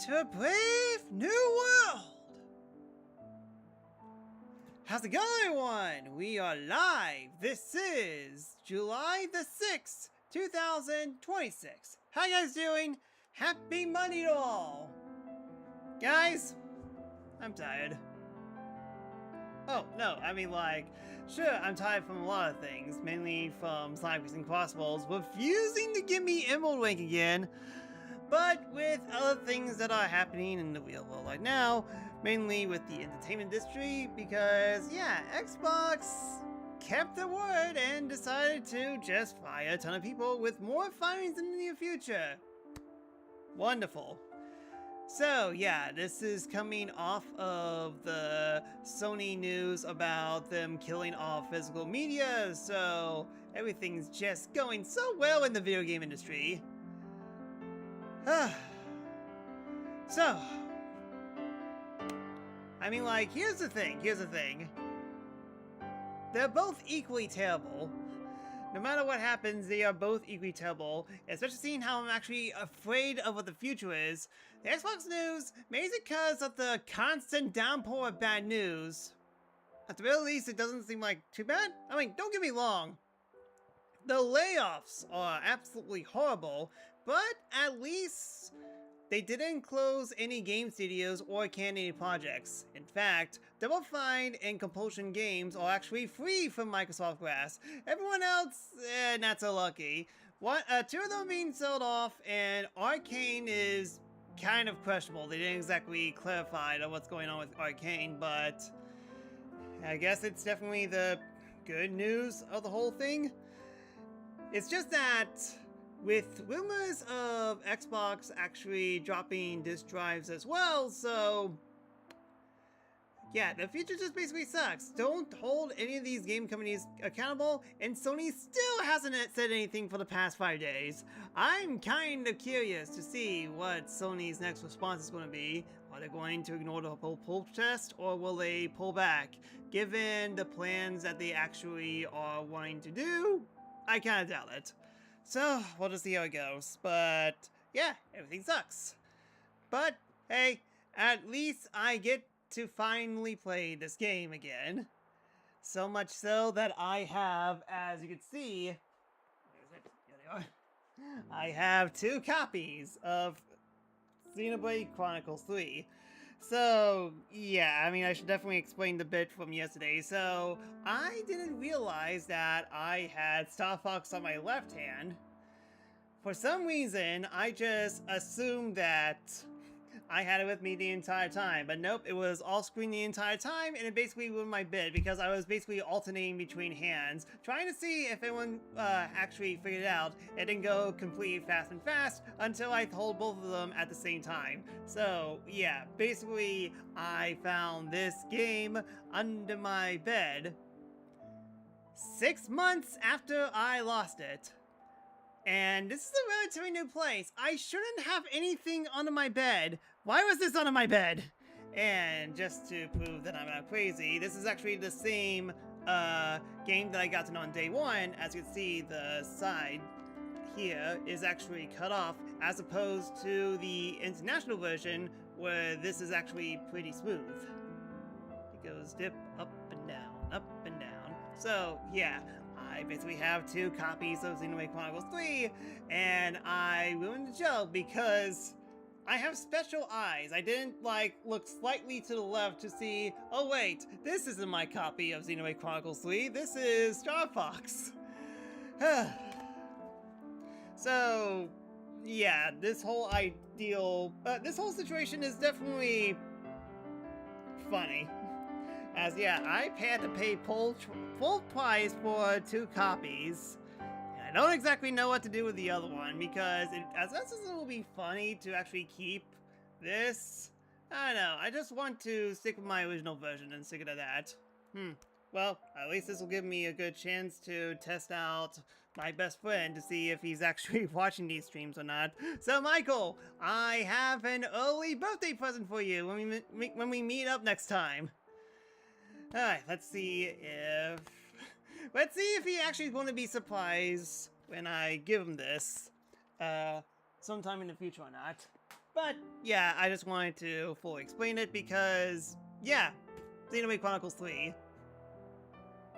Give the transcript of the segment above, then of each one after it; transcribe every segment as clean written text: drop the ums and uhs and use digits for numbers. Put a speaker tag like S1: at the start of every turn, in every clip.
S1: to a brave new world! How's it going, everyone? We are live. This is July the 6th, 2026. How you guys doing? Happy Monday to all! Guys, I'm tired. Oh, no, I mean sure, I'm tired from a lot of things, mainly from Cypress and Crossbows refusing to give me Emerald Link again, but with other things that are happening in the real world right now, mainly with the entertainment industry, because, yeah, Xbox kept their word and decided to just fire a ton of people with more firings in the near future. Wonderful. So, yeah, this is coming off of the Sony news about them killing off physical media, so everything's just going so well in the video game industry. So, I mean, here's the thing. They're both equally terrible. No matter what happens, they are both equally terrible, especially seeing how I'm actually afraid of what the future is. The Xbox news, maybe because of the constant downpour of bad news. At the very least, it doesn't seem like too bad. I mean, don't get me wrong. The layoffs are absolutely horrible, but at least they didn't close any game studios or can any projects. In fact, Double Fine and Compulsion Games are actually free from Microsoft Glass. Everyone else, not so lucky. Two of them are being sold off, and Arcane is kind of questionable. They didn't exactly clarify what's going on with Arcane, but I guess it's definitely the good news of the whole thing. It's just that with rumors of Xbox actually dropping disk drives as well, so yeah, the future just basically sucks. Don't hold any of these game companies accountable, and Sony still hasn't said anything for the past 5 days. I'm kind of curious to see what Sony's next response is going to be. Are they going to ignore the whole pull test, or will they pull back? Given the plans that they actually are wanting to do, I kind of doubt it. So, we'll just see how it goes. But, yeah, everything sucks. But, hey, at least I get to finally play this game again. So much so that I have, as you can see, there they are. I have 2 copies of Xenoblade Chronicles 3. So, yeah, I mean, I should definitely explain the bit from yesterday. So, I didn't realize that I had Star Fox on my left hand. For some reason, I just assumed that I had it with me the entire time, but nope, it was off screen the entire time, and it basically ruined my bit because I was basically alternating between hands, trying to see if anyone actually figured it out. It didn't go completely fast until I hold both of them at the same time. So yeah, basically I found this game under my bed 6 months after I lost it. And this is a relatively new place. I shouldn't have anything under my bed. Why was this under my bed? And just to prove that I'm not crazy, this is actually the same game that I got to know on day 1. As you can see, the side here is actually cut off, as opposed to the international version, where this is actually pretty smooth. It goes dip up and down, up and down. So, yeah. I basically have 2 copies of Xenoblade Chronicles 3, and I ruined the joke because I have special eyes. I didn't, look slightly to the left to see, oh wait, this isn't my copy of Xenoblade Chronicles 3, this is Star Fox. So, yeah, this whole situation is definitely funny. As, yeah, I had to pay full price for 2 copies. And I don't exactly know what to do with the other one, because as much as it will be funny to actually keep this, I don't know, I just want to stick with my original version and stick it at that. Well, at least this will give me a good chance to test out my best friend to see if he's actually watching these streams or not. So, Michael, I have an early birthday present for you when we meet up next time. Alright, let's see if he actually is going to be surprised when I give him this sometime in the future or not. But yeah, I just wanted to fully explain it because, yeah, Xenoblade Chronicles 3.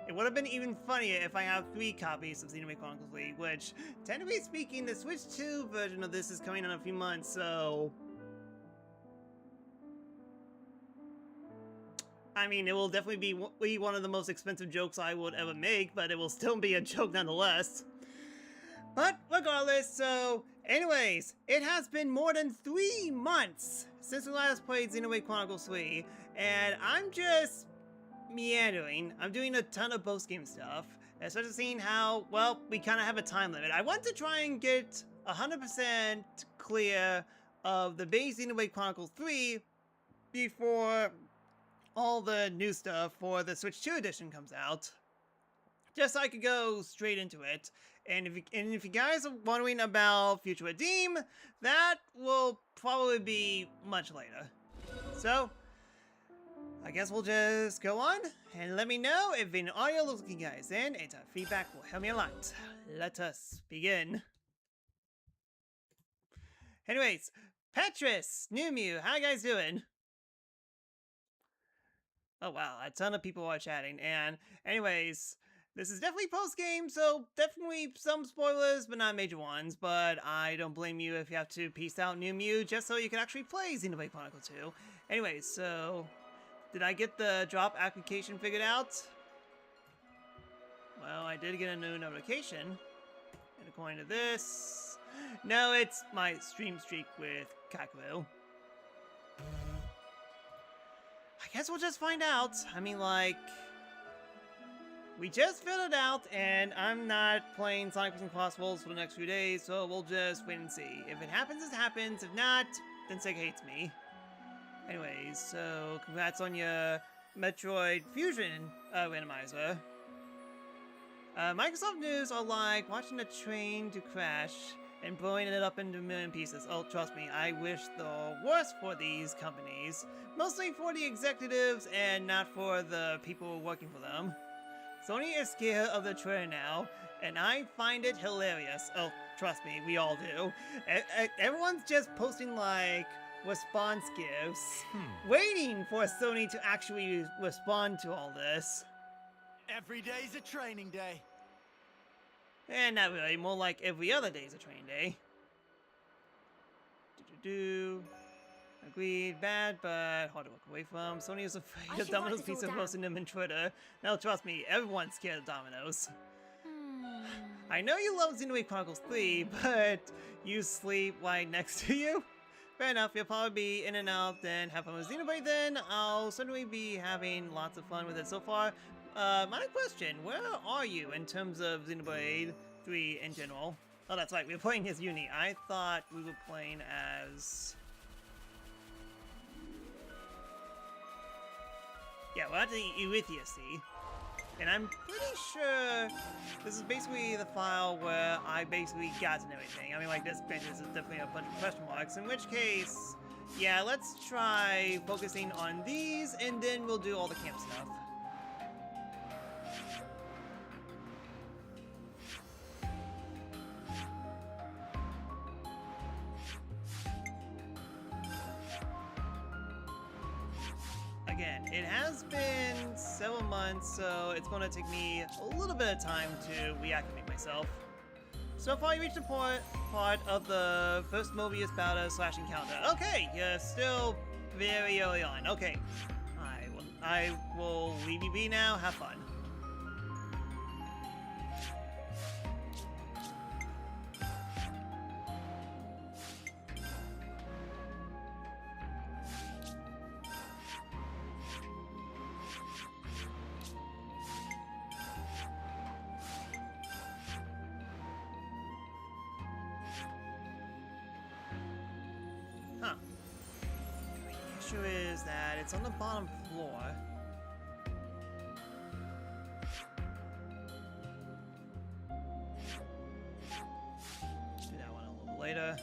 S1: It would have been even funnier if I have 3 copies of Xenoblade Chronicles 3, which, technically speaking, the Switch 2 version of this is coming in a few months, so... I mean, it will definitely be one of the most expensive jokes I would ever make, but it will still be a joke nonetheless. But regardless, so anyways, it has been more than 3 months since we last played Xenoblade Chronicles 3, and I'm just meandering. I'm doing a ton of post-game stuff, especially seeing how, well, we kind of have a time limit. I want to try and get 100% clear of the base Xenoblade Chronicles 3 before all the new stuff for the Switch 2 edition comes out, just so I could go straight into it. And if you guys are wondering about Future Redeem, that will probably be much later. So, I guess we'll just go on, and let me know if an audio looks like you guys in, and feedback will help me a lot. Let us begin. Anyways, Petrus, New Mew, how you guys doing? Oh wow, a ton of people are chatting, and anyways, this is definitely post-game, so definitely some spoilers, but not major ones, but I don't blame you if you have to piece out New Mew just so you can actually play Xenoblade Chronicles 2. Anyways, so, did I get the drop application figured out? Well, I did get a new notification, and according to this, no, it's my stream streak with Kakeru. I guess we'll just find out. I mean, like, we just filled it out, and I'm not playing Sonic X Crossworlds for the next few days, so we'll just wait and see. If it happens, it happens. If not, then Sega hates me. Anyways, so congrats on your Metroid Fusion randomizer. Microsoft News are like watching a train to crash and blowing it up into a million pieces. Oh, trust me, I wish the worst for these companies. Mostly for the executives and not for the people working for them. Sony is scared of the trailer now, and I find it hilarious. Oh, trust me, we all do. Everyone's just posting, like, response gifs, waiting for Sony to actually respond to all this.
S2: Every day's a training day.
S1: And not really, more like every other day's a training day. Agreed, bad, but hard to walk away from. Sony is afraid of Domino's Pizza posting them in Twitter. Now trust me, everyone's scared of Domino's. I know you love Xenoblade Chronicles 3, but you sleep right next to you? Fair enough, you'll probably be in and out, then have fun with Xenoblade then. I'll certainly be having lots of fun with it so far. My question, where are you in terms of Xenoblade 3 in general? Oh, that's right, we were playing as Uni. I thought we were playing as... yeah, we're at the Eurythia Sea. And I'm pretty sure this is basically the file where I basically got and everything. I mean, like, this is definitely a bunch of question marks, in which case, yeah, let's try focusing on these, and then we'll do all the camp stuff. Again, it has been several months, so it's going to take me a little bit of time to reacclimate myself. So far, you reached the part of the first Mobius battle / encounter. Okay, you're still very early on. Okay, I will leave you be now. Have fun. Huh. The issue is that it's on the bottom floor. Do that one a little later.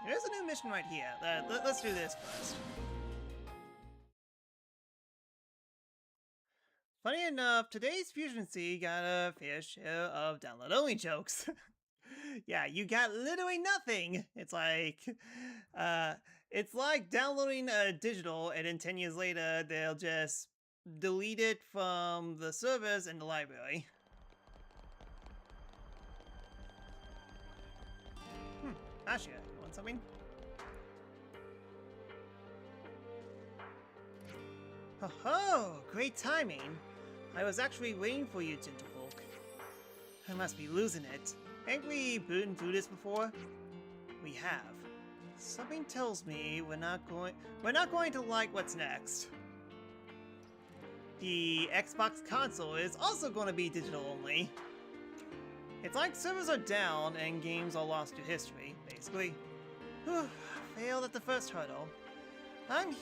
S1: There's a new mission right here. Let's do this first. Funny enough, today's Fusion Sea got a fair share of download-only jokes. Yeah, you got literally nothing. It's like downloading a digital, and then 10 years later, they'll just delete it from the servers in the library. Asha, you want something? Ho-ho! Great timing. I was actually waiting for you, gentlefolk. I must be losing it. Ain't we been through this before? We have. Something tells me we're not going to like what's next. The Xbox console is also going to be digital only. It's like servers are down and games are lost to history, basically. Whew, failed at the first hurdle. I'm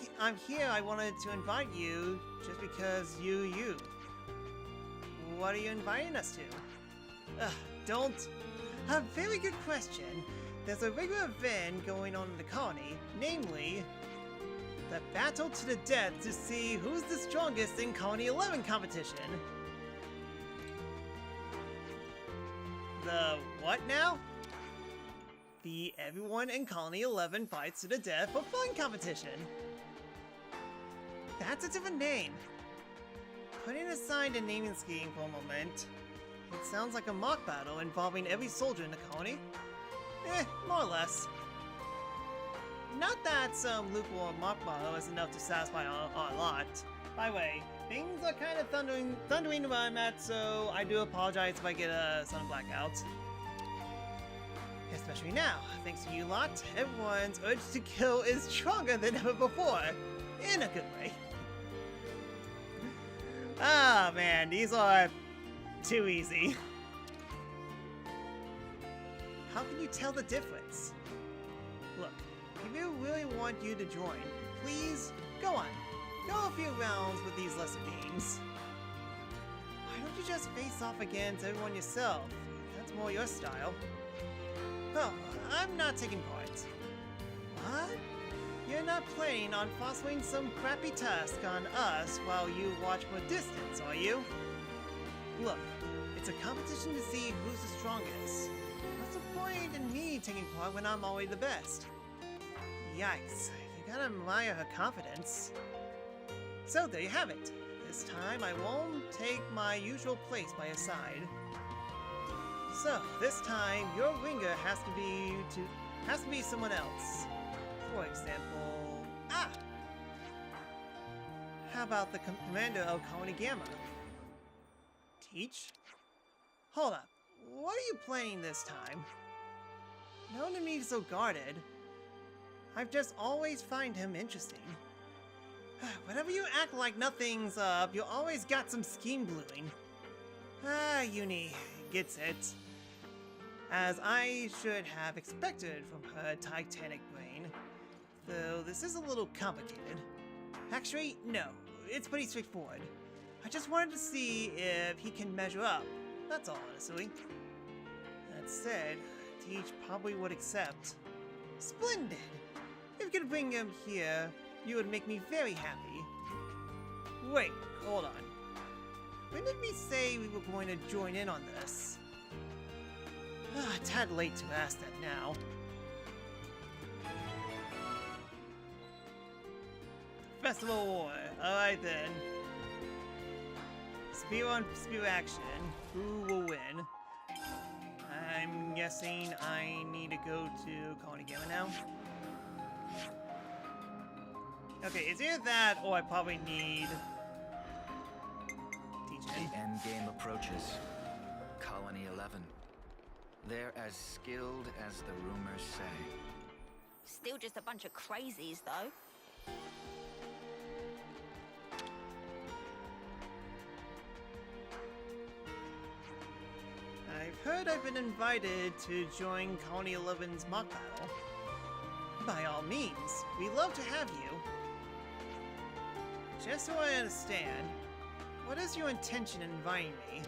S1: here. I wanted to invite you just because you. What are you inviting us to? Don't. A very good question. There's a regular event going on in the colony, namely the battle to the death to see who's the strongest in Colony 11 competition. The what now? The Everyone in Colony 11 Fights to the Death for Fun competition. That's a different name. Putting aside the naming scheme for a moment, it sounds like a mock battle involving every soldier in the colony. More or less. Not that some lukewarm mock battle is enough to satisfy our lot. By the way, things are kind of thundering where I'm at, so I do apologize if I get a sudden blackout. Especially now, thanks to you lot, everyone's urge to kill is stronger than ever before. In a good way. Ah man, these are too easy. How can you tell the difference? Look, if you really want you to join, please go on. Go a few rounds with these lesser beings. Why don't you just face off against everyone yourself? That's more your style. Oh, I'm not taking part. What? You're not planning on fostering some crappy task on us while you watch from a distance, are you? Look, it's a competition to see who's the strongest. What's the point in me taking part when I'm always the best? Yikes, you gotta admire her confidence. So there you have it. This time I won't take my usual place by your side. So this time your ringer has to be someone else. For example, how about the commander of Colony Gamma? Teach? Hold up, what are you playing this time? No one to be so guarded. I've just always find him interesting. Whenever you act like nothing's up, you always got some scheme brewing. Uni gets it. As I should have expected from her titanic brain. Though this is a little complicated. Actually, no, it's pretty straightforward. I just wanted to see if he can measure up. That's all, honestly. That said, Teach probably would accept. Splendid! If you could bring him here, you would make me very happy. Wait, hold on. When did we say we were going to join in on this? A tad late to ask that now. Festival War. Alright then. Spear on spear action. Who will win? I'm guessing I need to go to Colony Gamma now. Okay, it's either that or I probably need teaching.
S3: The end game approaches. Colony 11. They're as skilled as the rumors say.
S4: Still just a bunch of crazies, though.
S1: I've heard I've been invited to join Colony 11's mock battle. By all means, we'd love to have you. Just so I understand, what is your intention in inviting me?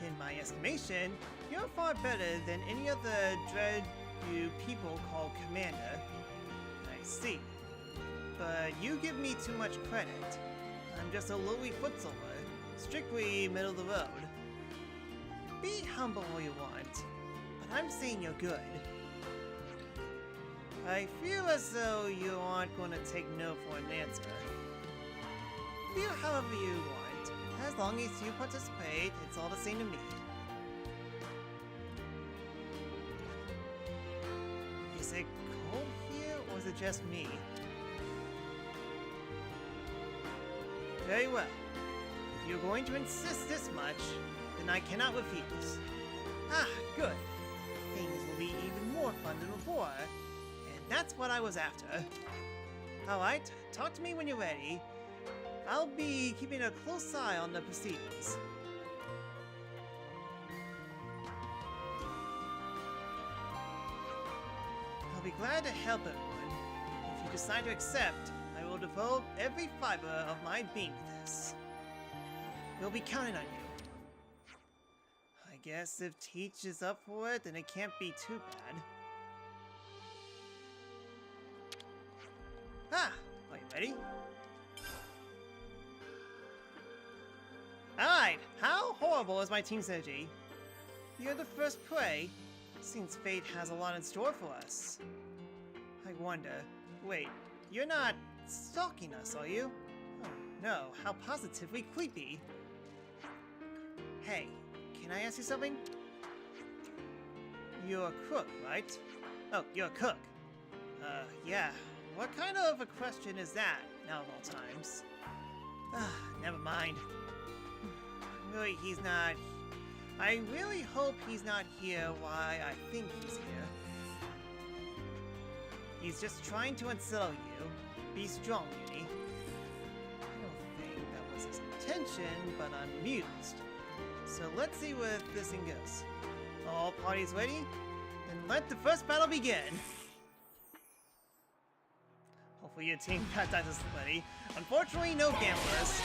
S1: In my estimation, you're far better than any of the dread you people call Commander. I see. But you give me too much credit. I'm just a lowly foot soldier, strictly middle of the road. Be humble all you want, but I'm saying you're good. I feel as though you aren't going to take no for an answer. Feel however you want. As long as you participate, it's all the same to me. Is it cold here, or is it just me? Very well. If you're going to insist this much, then I cannot refuse. Ah, good. Things will be even more fun than before. And that's what I was after. Alright, talk to me when you're ready. I'll be keeping a close eye on the proceedings. I'll be glad to help everyone. If you decide to accept, I will devote every fiber of my being to this. We'll be counting on you. I guess if Teach is up for it, then it can't be too bad. Ah! Are you ready? Alright! How horrible is my team synergy? You're the first prey. Seems fate has a lot in store for us. I wonder... Wait, you're not stalking us, are you? Oh no, how positively creepy. Hey, can I ask you something? You're a cook, right? Oh, you're a cook. Yeah. What kind of a question is that, now of all times? Never mind. Really, he's not... I really hope he's not here why I think he's here. He's just trying to unsettle you. Be strong, Uni. I don't think that was his intention, but I'm amused. So let's see where this thing goes. All parties ready? Then let the first battle begin! Hopefully your team got that this ready. Unfortunately, no gamblers.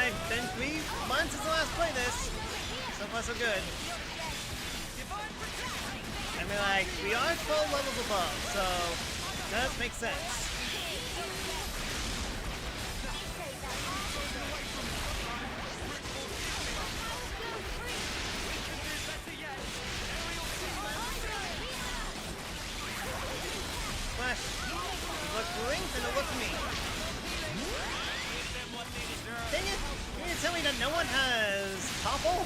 S1: It's been 3 months since the last play this. So far so good. I mean, like, we are 12 levels above, so it does make sense. Flash, look blink and it look me. Dang it! You mean to tell me that no one has topple?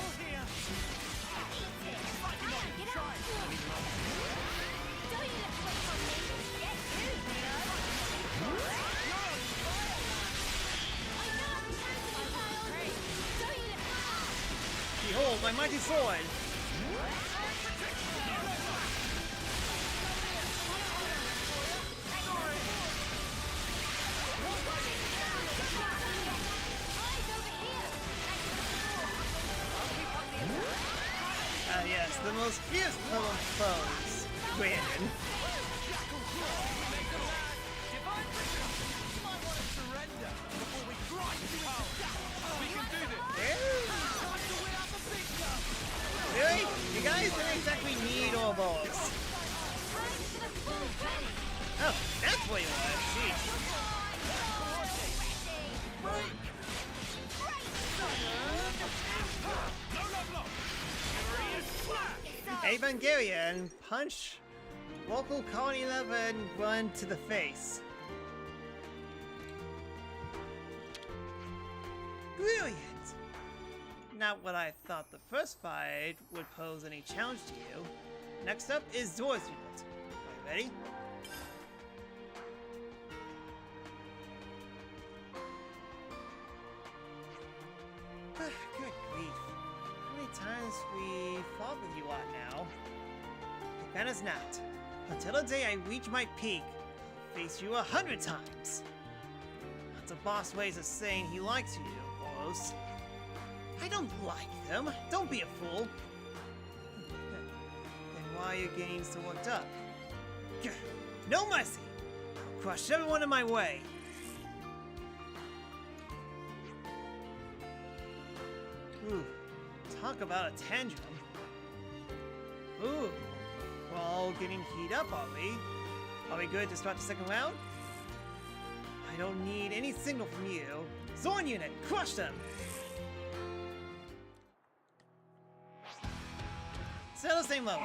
S1: Behold my mighty sword! Yes, the most fierce of foes, Brandon. Really? You guys don't exactly need all those. Oh, that's what you want. Jeez. Evangelion, punch local Colony 11 run to the face. Brilliant! Not what I thought the first fight would pose any challenge to you. Next up is Zora's unit. Are you ready? Good grief. How many times we fought with you out now? That is not. Until the day I reach my peak, I'll face you 100 times. That's a boss ways of saying he likes you, Boros. I don't like them. Don't be a fool. Then why are you getting so worked up? No mercy! I'll crush everyone in my way. Ooh, talk about a tantrum. Ooh, well, all getting heat up, are we? Are we good to start the second round? I don't need any signal from you. Zorn unit, crush them! Still the same level.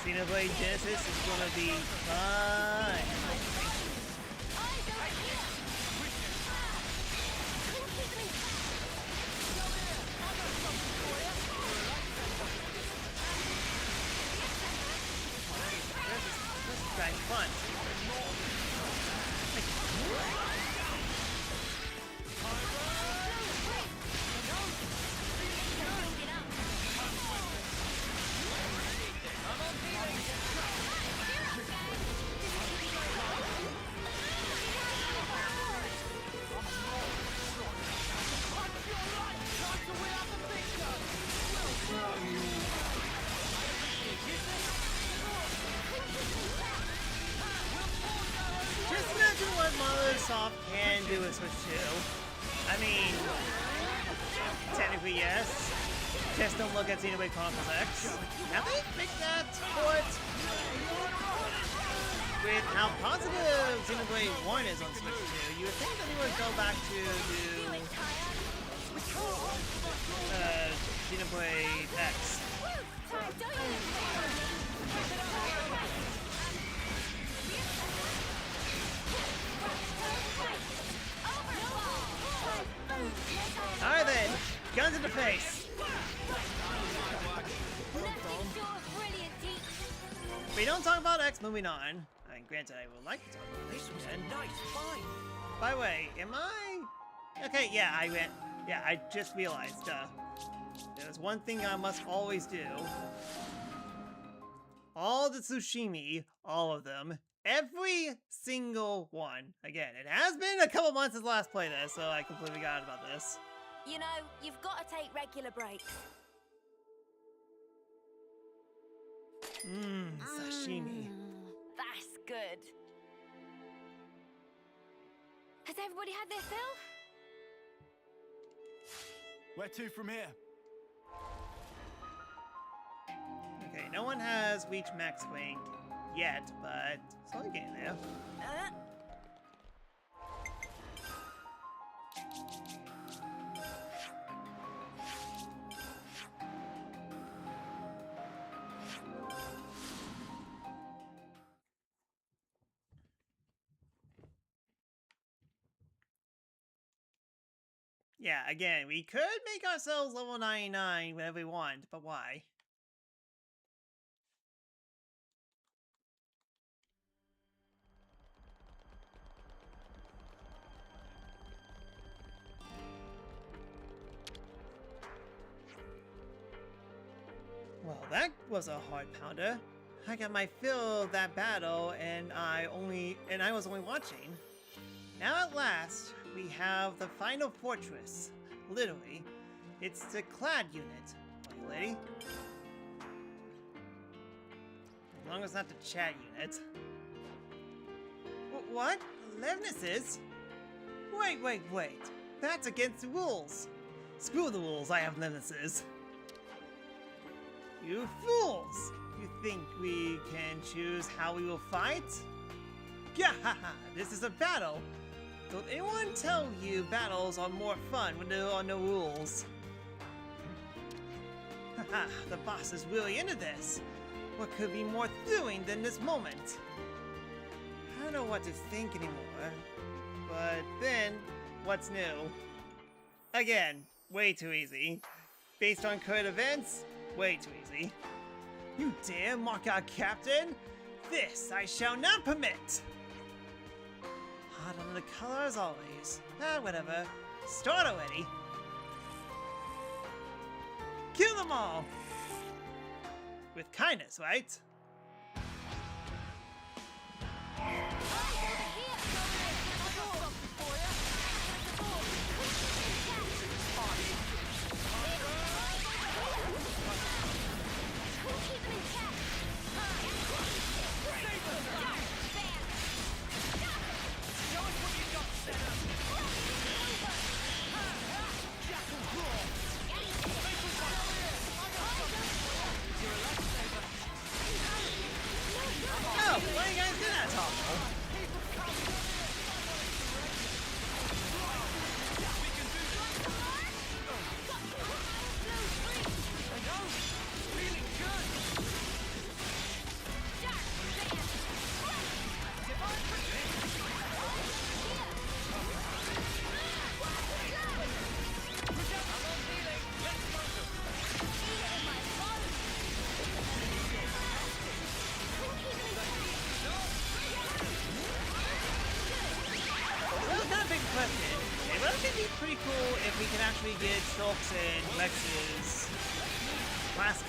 S1: Xenoblade Genesis is gonna be fun. This guy's fun. Just imagine what Microsoft can do with Switch 2. I mean, technically yes. Just don't look at Xenoblade Chronicles X. Have they fixed that port? With how positive Xenoblade 1 is on Switch 2, you would think that they would go back to do Xenoblade X. Alright then, guns in the face. We don't talk about X, moving on. I mean, granted, I would like to talk about this again.
S2: Nice find.
S1: By the way, am I... Okay, yeah, I went... Yeah, I just realized, there's one thing I must always do. All the Tsushimi, all of them, every single one. Again, it has been a couple months since last playtest, so I completely forgot about this.
S4: You know, you've got to take regular breaks.
S1: Sashimi.
S4: That's good. Has everybody had their fill?
S2: Where to from here?
S1: Okay, no one has reached max rank yet, but slowly getting there. Yeah, again, we could make ourselves level 99 whenever we want, but why? Well, that was a hard pounder. I got my fill of that battle, and I was only watching. Now at last, we have the final fortress. Literally, it's the clad unit, my lady. As long as it's not the chat unit. What? Levnesses? Wait. That's against the rules. Screw the rules, I have Levnesses. You fools! You think we can choose how we will fight? Gahaha! This is a battle! Don't anyone tell you battles are more fun when there are no rules. Haha, the boss is really into this. What could be more thrilling than this moment? I don't know what to think anymore. But then, what's new? Again, way too easy. Based on current events, way too easy. You dare mock our captain? This I shall not permit! Hot under the collar as always. Whatever. Start already. Kill them all! With kindness, right? be pretty cool if we can actually get Shulk's and Rex's classes.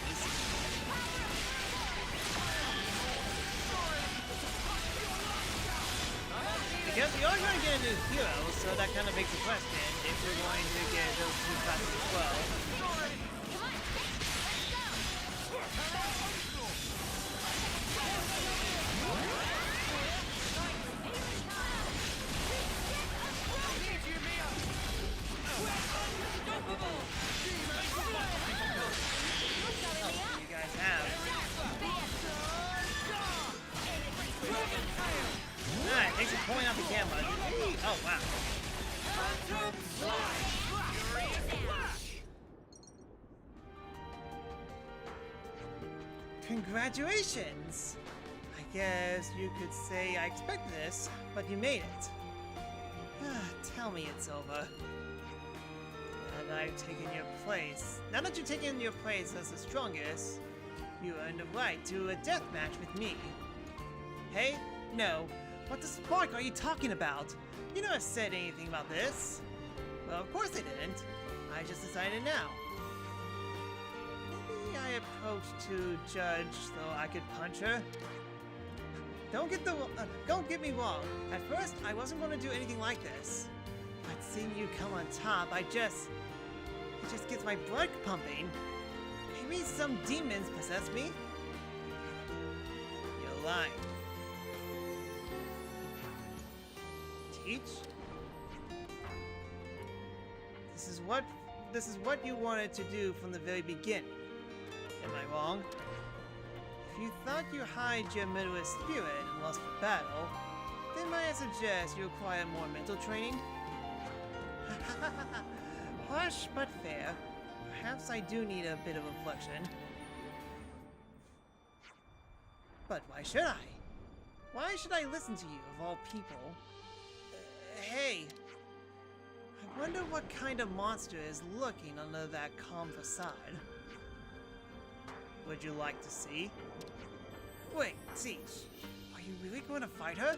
S1: Because we are going to get a new hero, so that kind of makes a question if we're going to get those two classes as well. You guys have. Alright, thanks for pulling out the camera. Oh, wow. Congratulations! I guess you could say I expected this, but you made it. Tell me it's over. And I've taken your place. Now that you've taken your place as the strongest, you earned a right to a death match with me. Hey? No. What the spark are you talking about? You never said anything about this. Well, of course I didn't. I just decided now. Maybe I approached to Judge so I could punch her. Don't get me wrong. At first, I wasn't going to do anything like this. But seeing you come on top, it just gets my blood pumping. Maybe some demons possess me? You're lying. Teach? This is what you wanted to do from the very beginning. Am I wrong? If you thought you hide your murderous spirit and lust for battle, then might I suggest you acquire more mental training? Harsh but fair. Perhaps I do need a bit of reflection. But why should I? Why should I listen to you, of all people? Hey, I wonder what kind of monster is lurking under that calm facade. Would you like to see? Wait, Siege, are you really going to fight her?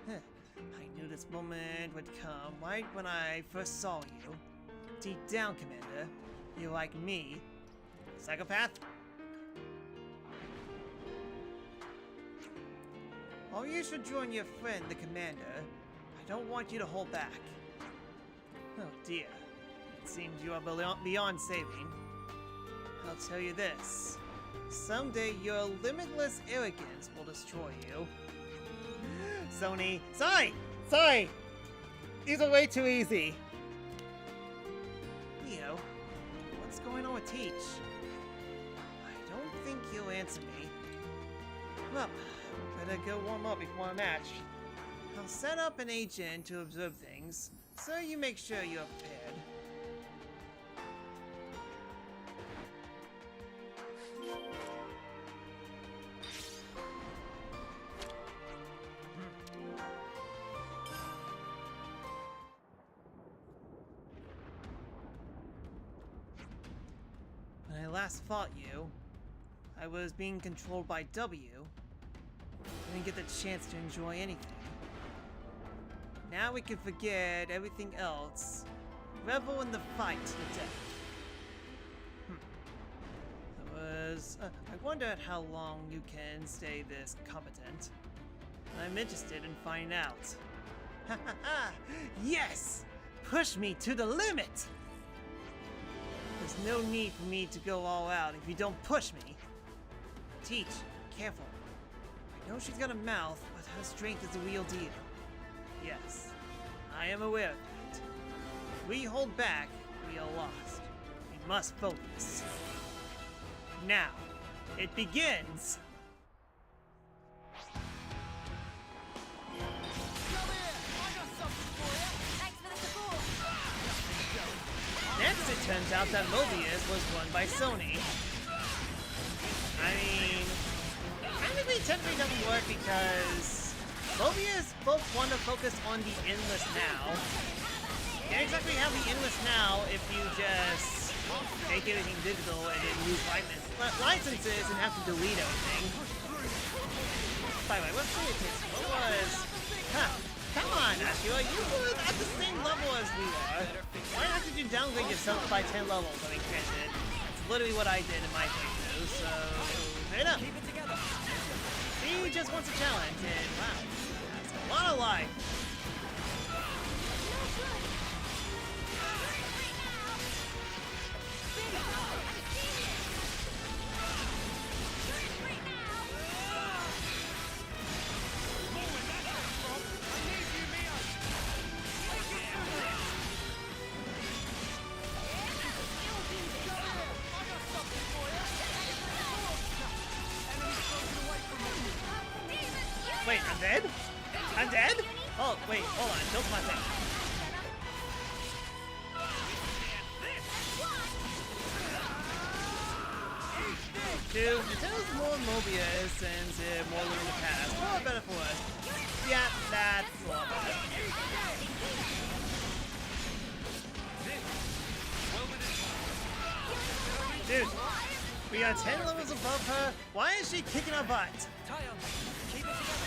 S1: I knew this moment would come right when I first saw you. Deep down, Commander, you're like me. Psychopath? Or you should join your friend, the Commander. I don't want you to hold back. Oh dear. It seems you are beyond saving. I'll tell you this. Someday your limitless arrogance will destroy you. Sony. Sorry! These are way too easy. Leo, what's going on with Teach? I don't think he'll answer me. Well, better go warm up before a match. I'll set up an agent to observe things, so you make sure you're prepared. When I last fought you, I was being controlled by W. I didn't get the chance to enjoy anything. Now we can forget everything else. Revel in the fight to the death. I wondered how long you can stay this competent. I'm interested in finding out. Ha ha ha! Yes! Push me to the limit! There's no need for me to go all out if you don't push me. Teach, careful. I know she's got a mouth, but her strength is the real deal. Yes, I am aware of that. If we hold back, we are lost. We must focus. Now, it begins! Next, it turns out that Mobius was won by Sony. I mean, technically doesn't work because Mobius both want to focus on the Endless Now. Can't exactly have the Endless Now if you just make everything digital and then use licenses and have to delete everything. By the way, what was... Come on, Ashura, you were at the same level as we are. Why not did you downgrade yourself by 10 levels? I mean, granted, that's literally what I did in my playthrough, so fair enough.
S2: Keep it together.
S1: He just wants a challenge, and wow, that's a lot of life. Wait, I'm dead? I'm dead? Oh, wait, hold on. Don't my thing. Dude, Nintendo's more Mobius and more Link in the past. For better for worse. Yeah, that's a lot better. Dude, we are 10 levels above her. Why is she kicking our butt?
S2: Tie on. Keep it together.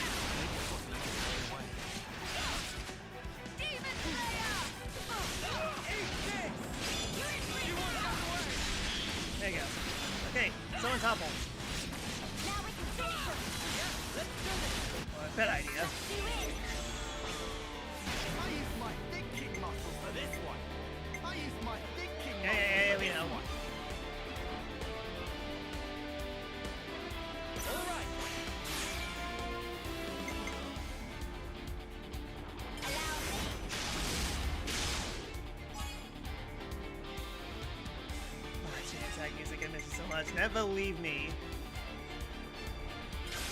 S1: There you go. Okay, someone topple.
S4: Now we can finish them.
S1: Well, bad idea.
S2: I used my thinking muscle for this one. I used my thinking muscle.
S1: Yeah, we know.
S2: All right.
S1: Oh, jeez, that music, I miss you so much. Never leave me.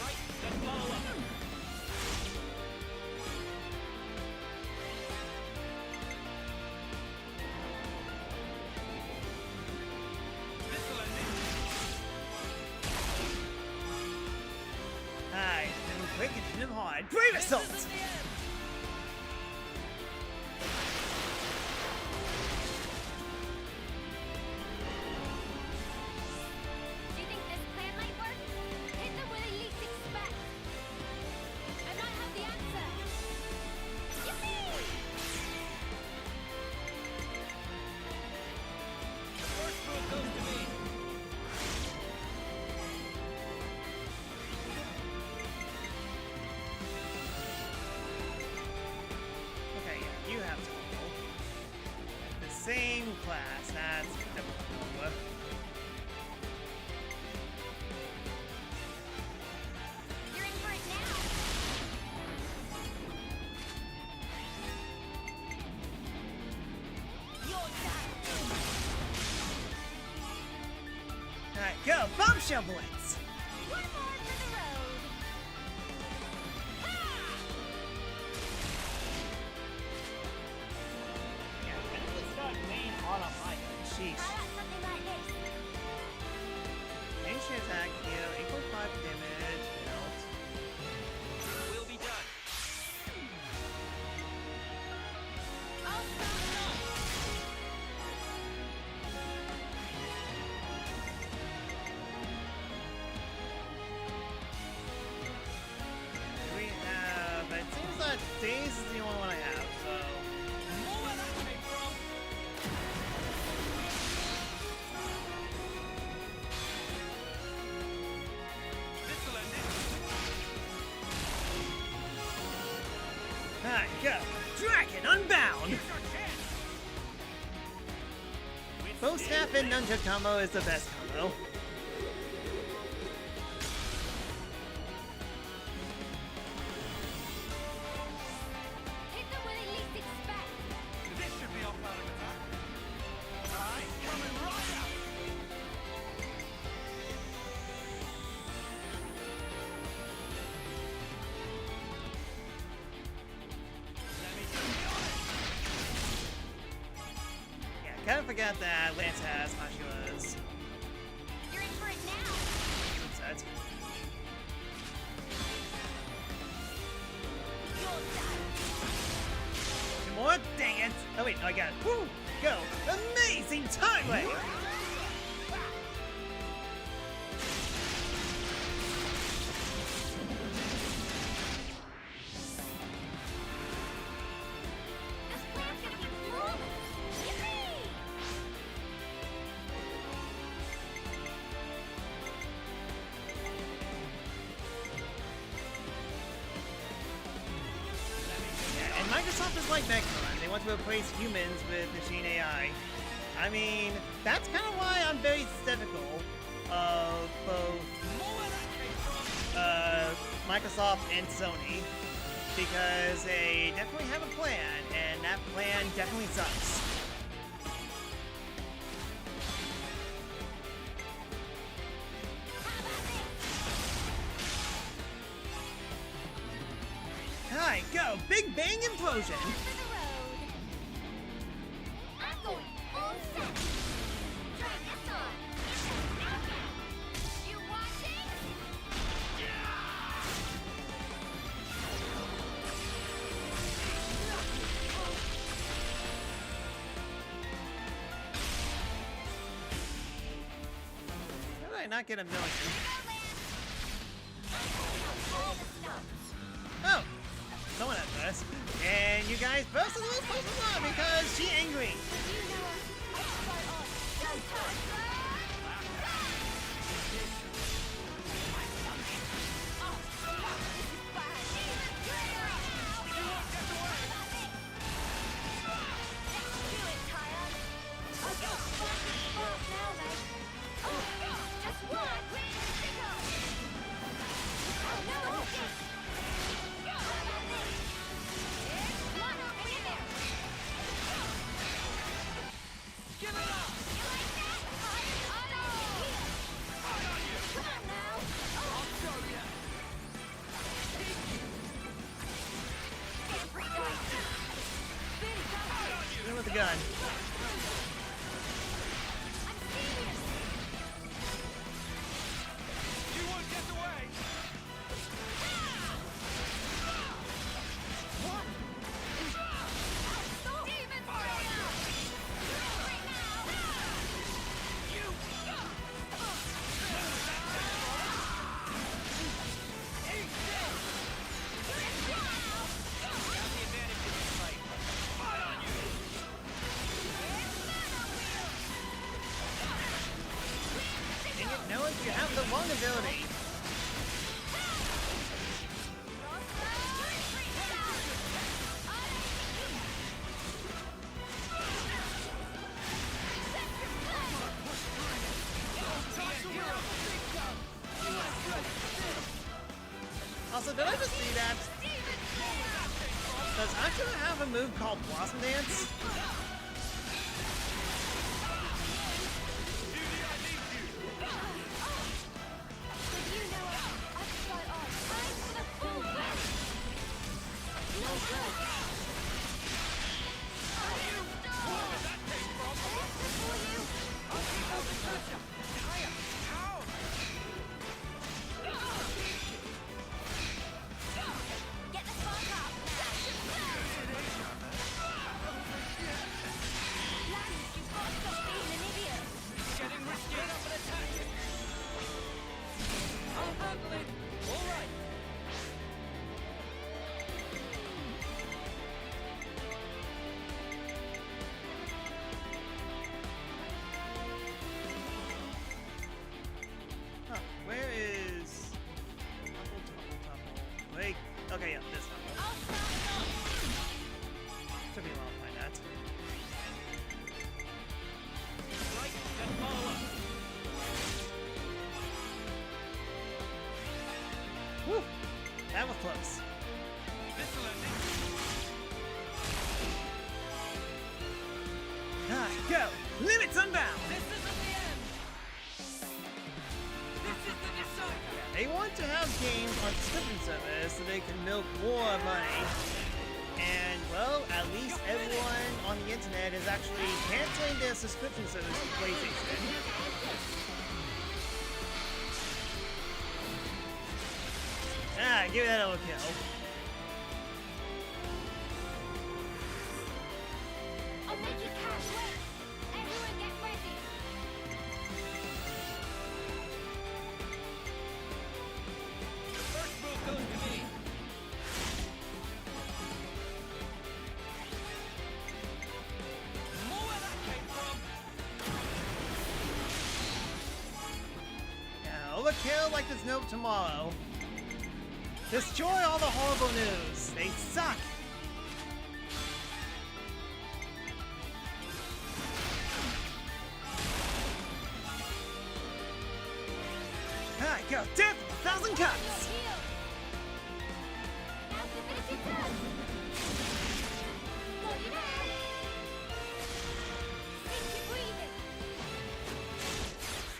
S2: Right. Let's follow up. This'll end it.
S1: Hi, hit him quick and hit him hard. Brave assault!
S4: Do you think this plan might work? Hit them where they least expect. I might have the answer. Yippee!
S2: First move goes to me.
S1: Okay, yeah, you have total. The same class, that's double.
S4: You're in for it now. You're done.
S1: Alright, go! Bombshell Blitz!
S4: One more for the road.
S1: Yeah, when did it start main automatic? Sheesh.
S4: How about something like this?
S1: Ancient attack, heal, equal 5 damage, melt.
S2: We'll be done.
S4: I'll start it off.
S1: We have, it seems that Days is the only one I have, so.
S2: More where that came from. This'll end it.
S1: Alright, go! Dragon Unbound!
S2: Here's your chance.
S1: Bow Snap and Nunchuck combo is the best combo.
S4: Hit them where they least expect.
S2: This should be our plan of attack. Alright, coming right up. Let me just be honest.
S1: Yeah, kind of forgot that Lance has Hashiras.
S4: You're in for it now.
S1: Set.
S4: You're done.
S1: Two more? Dang it! Oh wait, no, I got it. Woo! Go! Amazing time wave! to replace humans with machine AI. I mean, that's kind of why I'm very skeptical of both Microsoft and Sony, because they definitely have a plan, and that plan definitely sucks. Alright, go! Big Bang Implosion!
S4: I'm going all set. Try this on. You watching?
S1: How did I not get a million?
S4: All the stops.
S1: Oh! Someone at this. And you guys both a little close to one because she's angry.
S4: You know us. Right on. Don't touch.
S1: In with the gun.
S2: You won't get away!
S1: Know if you have the vulnerability. Also, did I just see that? Does Akira have a move called Blossom Dance?
S4: Get the spark up. Lance, you've got to stop being an idiot.
S2: Getting risky. Get up and attack it! I'll handle it! Alright!
S1: Huh, where is... Topple. Wait, okay, yeah, this one.
S4: I'll start it off.
S1: Took me a while to find that.
S2: Right, then follow up.
S1: Whew, that was close.
S2: This'll end it.
S1: Ah, go! Limits unbound!
S2: This isn't the end! This is the decider!
S1: They want to have games on subscription service so they can milk more money. And, well, at least everyone on the internet is actually canceling their subscription service to PlayStation. Ah, give it that overkill.
S4: I'll make you cash wait. Everyone get ready.
S2: First move goes to me. More where that came from.
S1: Yeah, overkill like there's no tomorrow. Destroy all the horrible news. They suck. Go death with 1,000 cuts!
S4: Your heel. Now to finish it up. Got you now. Keep your breathing.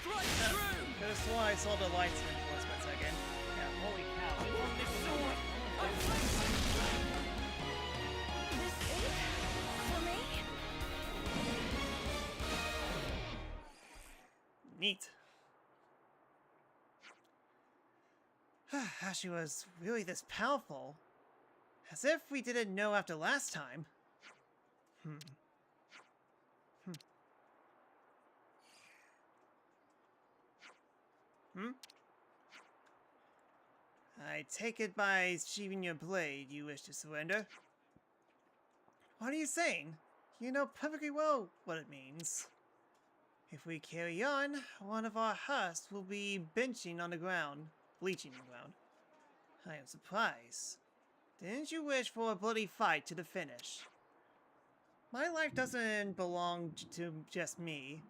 S2: Strike through!
S1: Could have sworn I saw the lights for a second. Yeah, holy cow.
S2: I want this sword!
S4: This is for me.
S1: Neat. How she was really this powerful. As if we didn't know after last time. I take it by sheathing your blade, you wish to surrender? What are you saying? You know perfectly well what it means. If we carry on, one of our husks will be benching on the ground, bleaching on the ground. I am surprised. Didn't you wish for a bloody fight to the finish? My life doesn't belong to just me.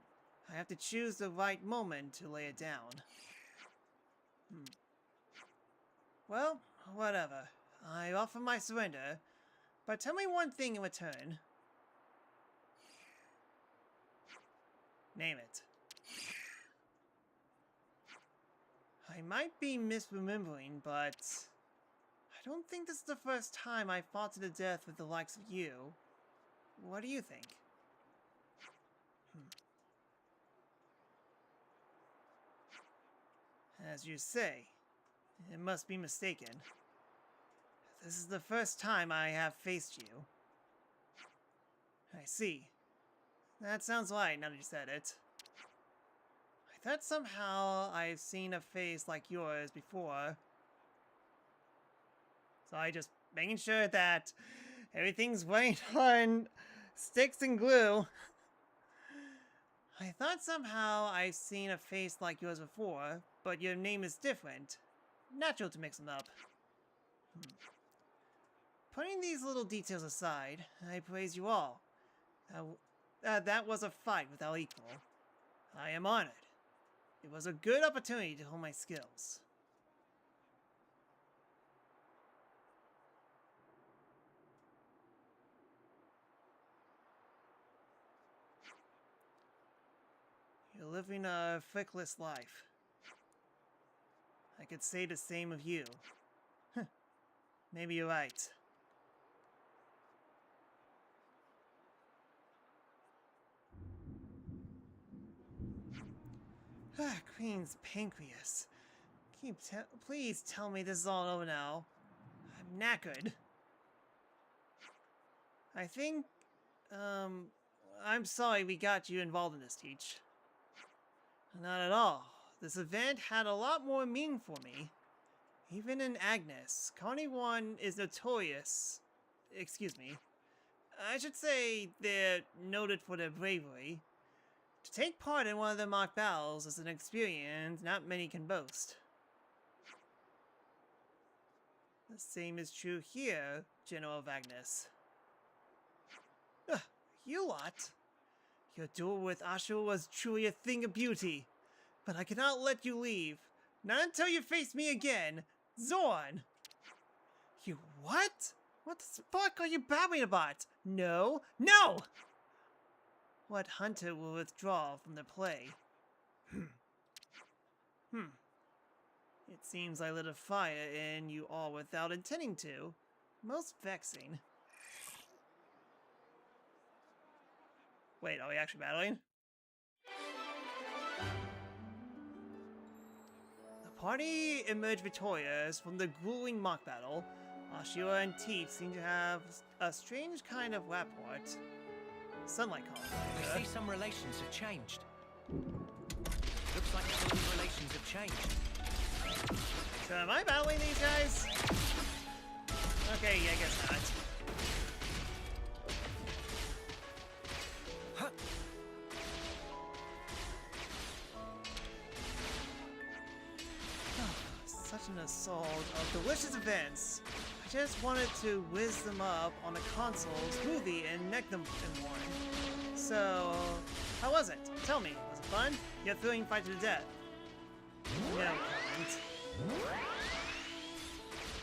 S1: I have to choose the right moment to lay it down. Well, whatever. I offer my surrender, but tell me one thing in return. Name it. I might be misremembering, but I don't think this is the first time I fought to the death with the likes of you. What do you think? As you say, it must be mistaken. This is the first time I have faced you. I see. That sounds right now that you said it. I thought somehow I've seen a face like yours before. So I just making sure that everything's right on sticks and glue. I thought somehow I've seen a face like yours before, but your name is different. Natural to mix them up. Putting these little details aside, I praise you all. That was a fight without equal. I am honored. It was a good opportunity to hone my skills. You're living a flickless life. I could say the same of you. Maybe you're right. Queen's pancreas. Please tell me this is all over now. I'm knackered. I think, I'm sorry we got you involved in this, Teach. Not at all. This event had a lot more meaning for me. Even in Agnes, Colony 1 is notorious. Excuse me. I should say they're noted for their bravery. To take part in one of their mock battles is an experience not many can boast. The same is true here, General Agnes. You lot. Your duel with Ashura was truly a thing of beauty, but I cannot let you leave. Not until you face me again, Zorn! You what? What the fuck are you babbling about? No, no! What hunter will withdraw from the play? It seems I lit a fire in you all without intending to. Most vexing. Wait, are we actually battling? The party emerged victorious from the grueling mock battle. Ashura and Teeth seem to have a strange kind of rapport. Sunlight column.
S5: I see some relations have changed. Looks like some relations have changed.
S1: So am I battling these guys? Okay, yeah, I guess not.
S5: Huh.
S1: Such an assault of delicious events. I just wanted to whiz them up on the console smoothly and neck them in one. So, how was it? Tell me, was it fun? You're feeling fight to the death. No comment. moment.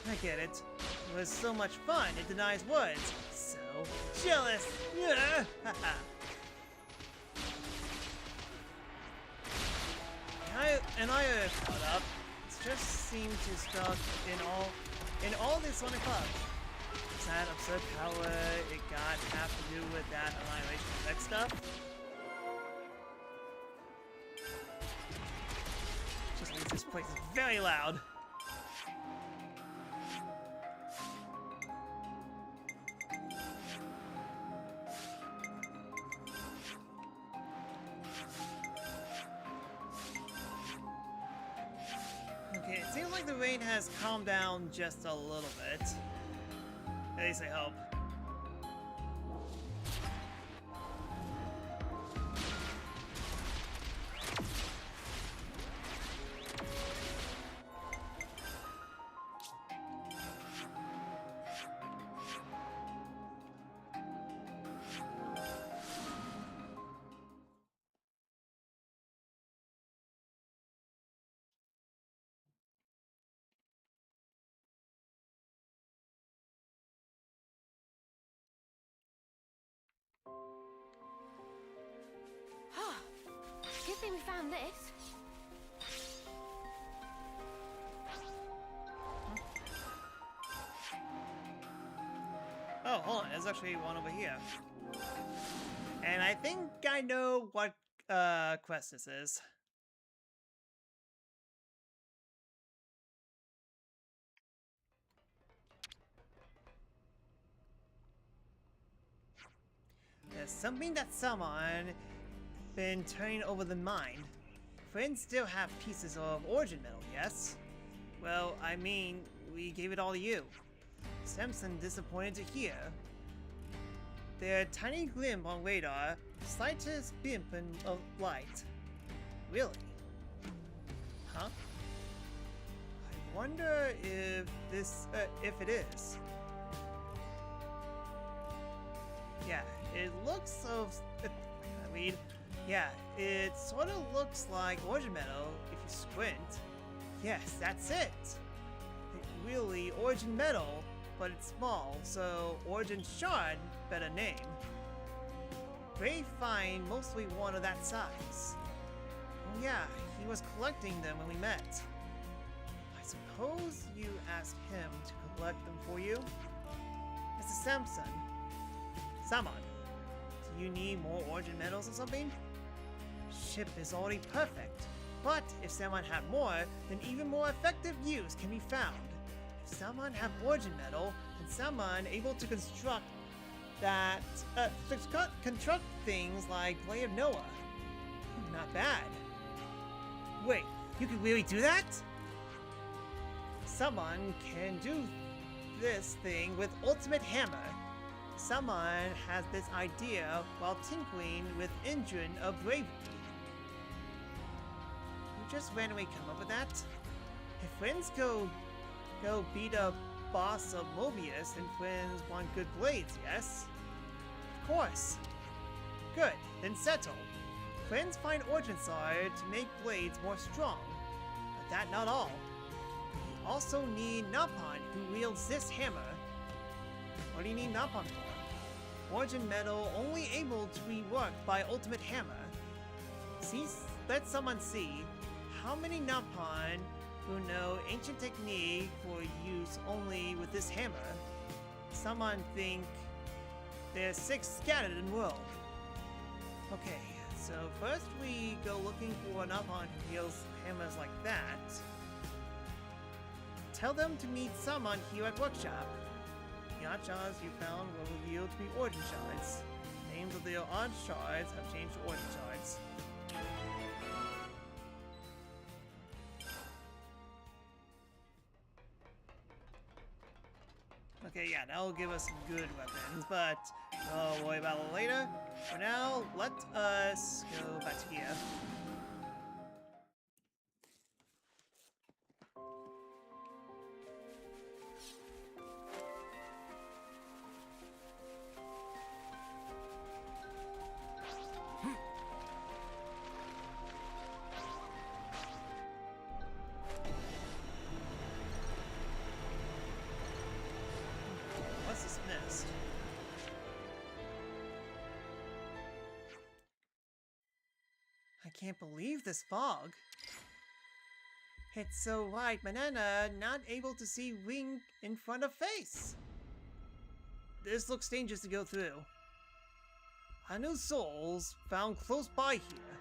S1: I get it. It was so much fun, it denies words. So jealous! Ugh. and I caught up. It just seemed to stuck in all this Sonic clubs. That absurd power it got have to do with that annihilation effect stuff. Just means this place is very loud. Okay, it seems like the rain has calmed down just a little bit. At least I hope.
S4: Good thing we found this.
S1: Oh, hold on. There's actually one over here. And I think I know what quest this is. There's something that someone been turning over the mine. Friends still have pieces of origin metal, yes? Well, I mean, we gave it all to you. Samson disappointed to hear. Their tiny glimp on radar, slightest bimp of light. Really? Huh? I wonder if if it is. Yeah, it looks so. I mean, yeah, it sort of looks like origin metal if you squint. Yes, that's it. Really, origin metal, but it's small, so origin shard, better name. Very fine, mostly one of that size. Oh yeah, he was collecting them when we met. I suppose you asked him to collect them for you? Mr. Samson. Samon, do you need more origin metals or something? Ship is already perfect, but if Samon had more, then even more effective use can be found. If Samon had origin metal, then Samon able to construct construct things like Blade of Noah. Not bad. Wait, you can really do that? Someone can do this thing with Ultimate Hammer. Someone has this idea while tinkering with Engine of Bravery. You just randomly come up with that? If friends go beat up boss of Mobius and friends want good blades, yes? Of course. Good, then settle. Friends find Origin Sword to make blades more strong. But that not all. We also need Napon who wields this hammer. What do you need Napon for? Origin metal only able to be worked by Ultimate Hammer. Let someone see how many Napon who know ancient technique for use only with this hammer. Someone think there's 6 scattered in the world. Okay, so first we go looking for an Napon who wields hammers like that. Tell them to meet someone here at workshop. The odd shards you found were revealed to be origin shards. Names of the odd shards have changed to origin shards. Okay, yeah, that'll give us some good weapons, but I'll worry about it later. For now, let us go back to here. can't believe this fog. It's so white, banana, not able to see wing in front of face. This looks dangerous to go through. A new souls found close by here.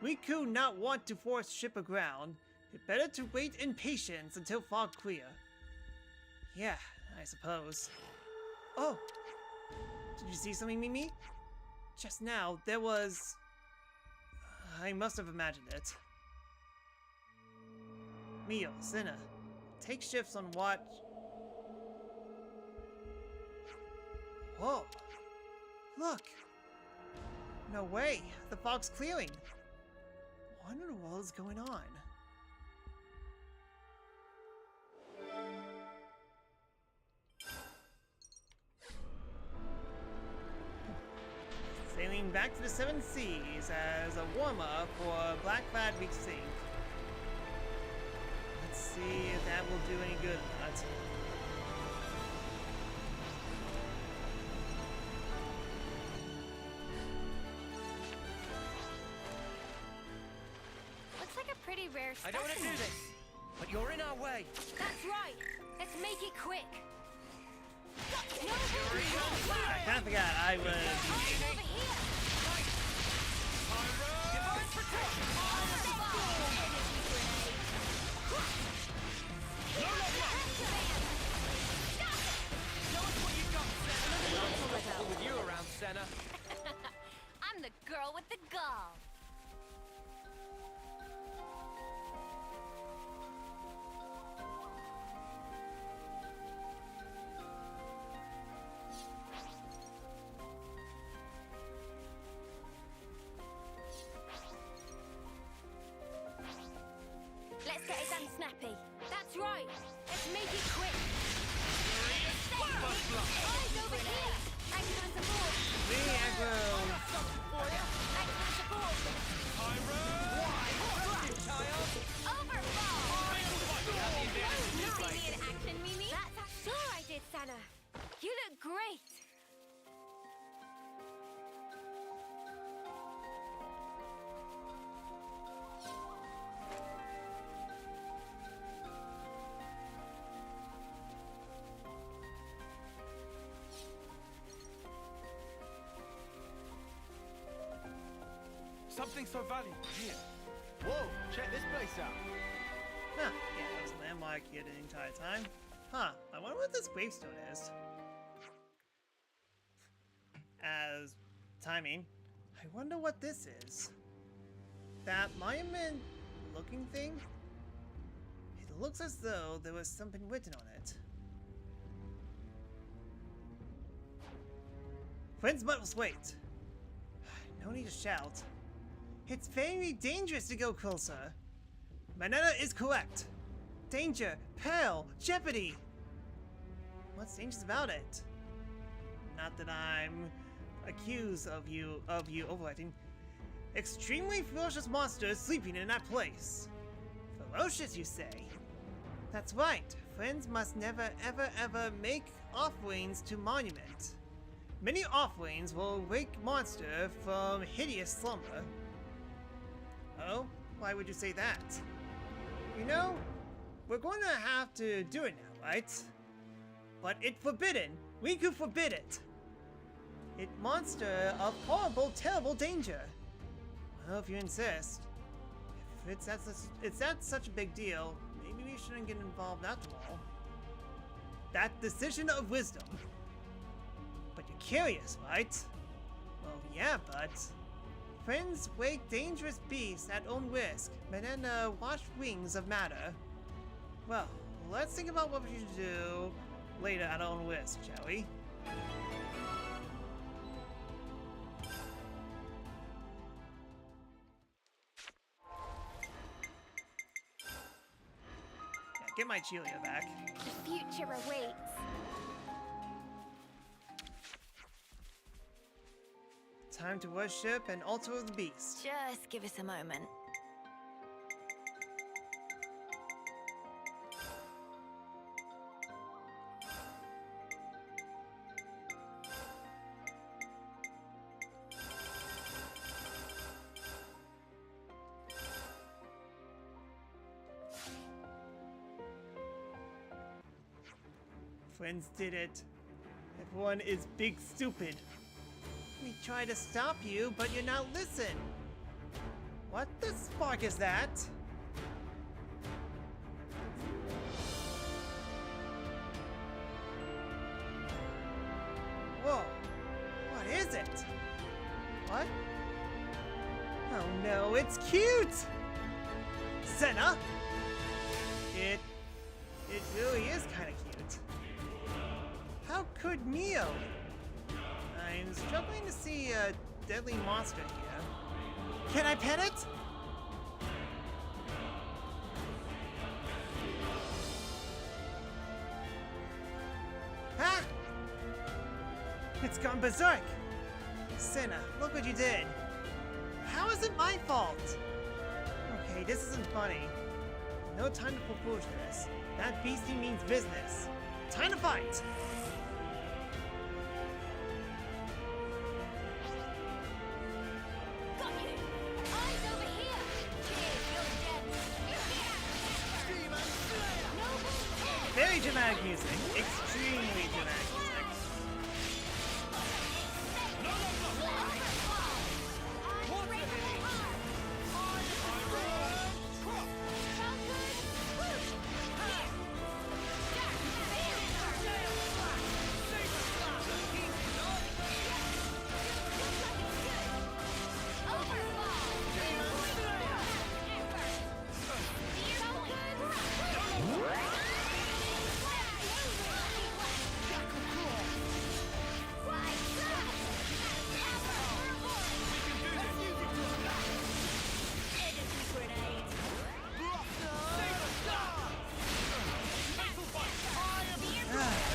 S1: We could not want to force ship aground. It better to wait in patience until fog clear. Yeah, I suppose. Oh! Did you see something, Mimi? Just now, there was... I must have imagined it. Mio, Cinna, take shifts on watch. Whoa! Look! No way! The fog's clearing! What in the world is going on? Sailing back to the Seven Seas as a warm-up for Black Flag Week Sync. Let's see if that will do any good or not.
S4: Looks like a pretty rare
S5: I don't want to do
S4: specimen.
S5: this, but you're in our way.
S4: That's right. Let's make it quick. No,
S1: I kinda forgot I was...
S4: over here.
S5: Divine protection! Show us what you got, Senna! With you around, Senna.
S4: I'm the girl with the gall. Let's get it done snappy. That's right. Let's make it quick. Eyes over here. Thanks for the support.
S1: Really aggro.
S4: Thanks for the support. Overfall. You see me in action, Mimi? That's sure I did, Sana. You look great.
S2: Something so valuable here. Whoa, check this place out.
S1: Huh, yeah, that was a landmark here the entire time. Huh, I wonder what this gravestone is. As timing, I wonder what this is. That monument looking thing? It looks as though there was something written on it. Friends must wait. No need to shout. It's very dangerous to go closer. Manetta is correct. Danger, peril, jeopardy. What's dangerous about it? Not that I'm accused of you overacting. Extremely ferocious monsters sleeping in that place. Ferocious, you say? That's right. Friends must never ever make offerings to monument. Many offerings will wake monster from hideous slumber. Oh? Why would you say that? You know, we're going to have to do it now, right? But it's forbidden. We could forbid it. It monster of horrible, terrible danger. Well, if you insist. If it's that such a big deal, maybe we shouldn't get involved after all. That decision of wisdom. But you're curious, right? Well, yeah, but... Friends wake dangerous beasts at own risk, but then watch wings of matter. Well, let's think about what we should do later at our own risk, shall we? Yeah, get my Chelia back.
S4: The future awaits.
S1: Time to worship and altar of the beast.
S4: Just give us a moment.
S1: friends did it. Everyone is big stupid. We try to stop you, but you're not listen. What the spark is that? Whoa. What is it? What? Oh no, it's cute! Senna? It really is kind of cute. How could Neo? I'm struggling to see a deadly monster here. Can I pet it? Ah! It's gone berserk! Senna, look what you did. How is it my fault? Okay, this isn't funny. No time for foolishness. That beastie means business. Time to fight!
S4: Got you! Eyes over here! Cheers, you're dead!
S2: Demon Slayer!
S4: Noble head!
S1: Very dramatic music. Extremely dramatic music.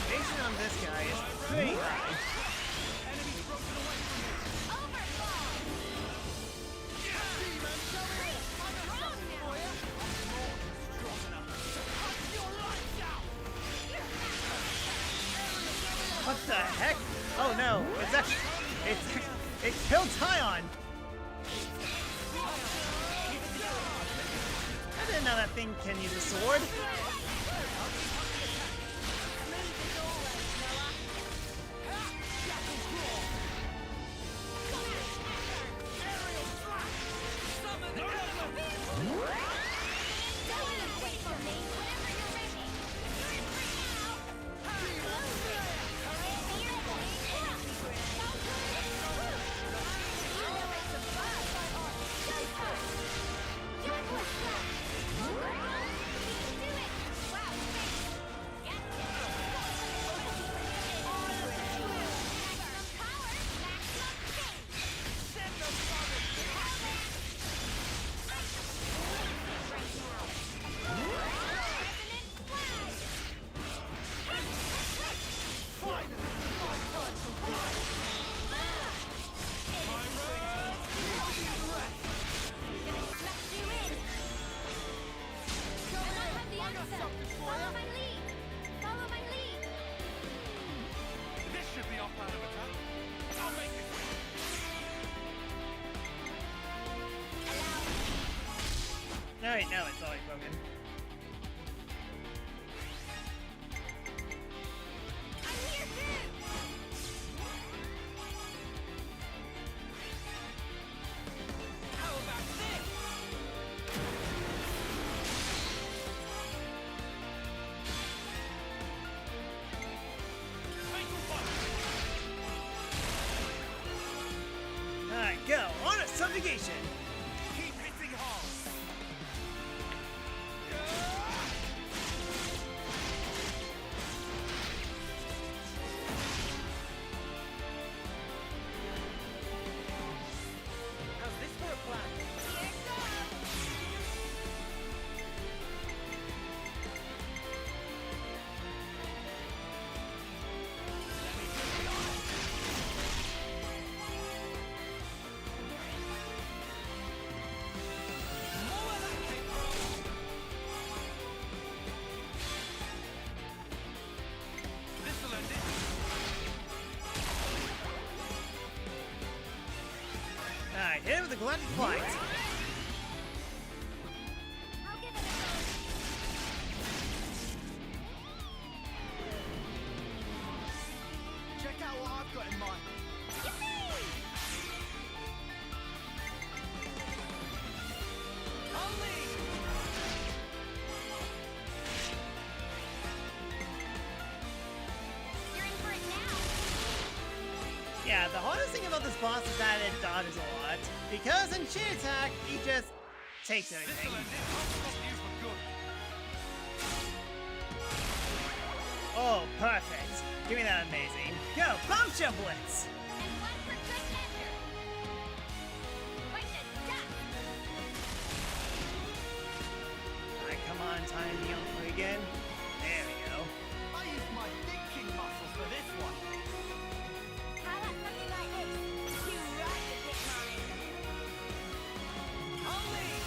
S1: Evasion on this guy is pretty high. What the heck? Oh no, it's actually, it killed Tyon! I didn't know that thing can use a sword.
S2: This should be our plan of attack. I'll make it quick.
S1: Alright, now it's already broken. Alright, go! On a subjugation!
S2: Keep hitting hard.
S5: How's this for a plan?
S2: This'll end it.
S1: Alright, hit it with a galactic flight.
S4: I'll give it a go.
S1: The hardest thing about this boss is that it dodges a lot. Because in chain attack, he just takes everything.
S2: This'll end it. I'll stop you for good.
S1: Oh, perfect. Give me that amazing. Go, bombshell blitz!
S4: And one for good measure. Bite the dust.
S1: Alright, come on, time to yell for again. There we go.
S2: I used my thinking muscles for this one.
S4: How about something like this? You right to pick mine.
S2: I'll lead.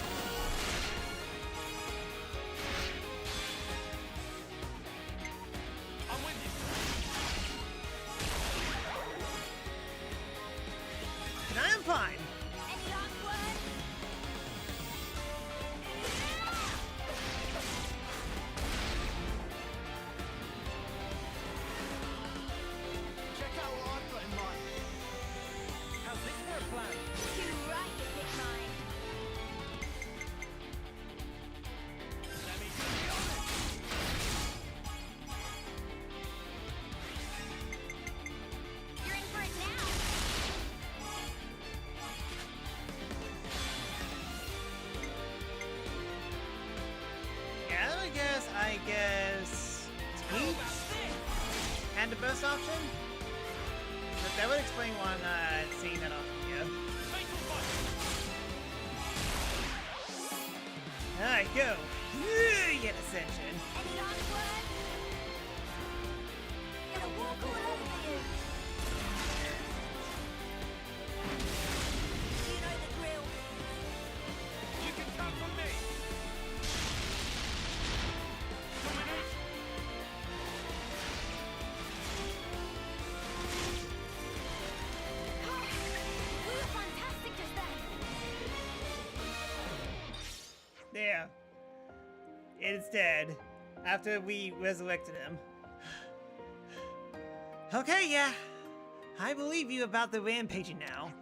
S2: I'm with you.
S1: And I am fine.
S4: Any last words?
S2: Check out what I've got in mind.
S5: How's this for a plan?
S4: You right to pick mine.
S2: Let me be honest.
S4: You're in for it now.
S1: Yeah, I guess... Teach? And the burst option? But that would explain why I'm not seeing that option here. Alright, go! Get ascension!
S4: Any last words? Gonna walk all over you. You know the drill.
S2: You can count on me. Domination.
S4: We were fantastic just then.
S1: There. It's dead. After we resurrected him. Okay, yeah. I believe you about the rampaging now.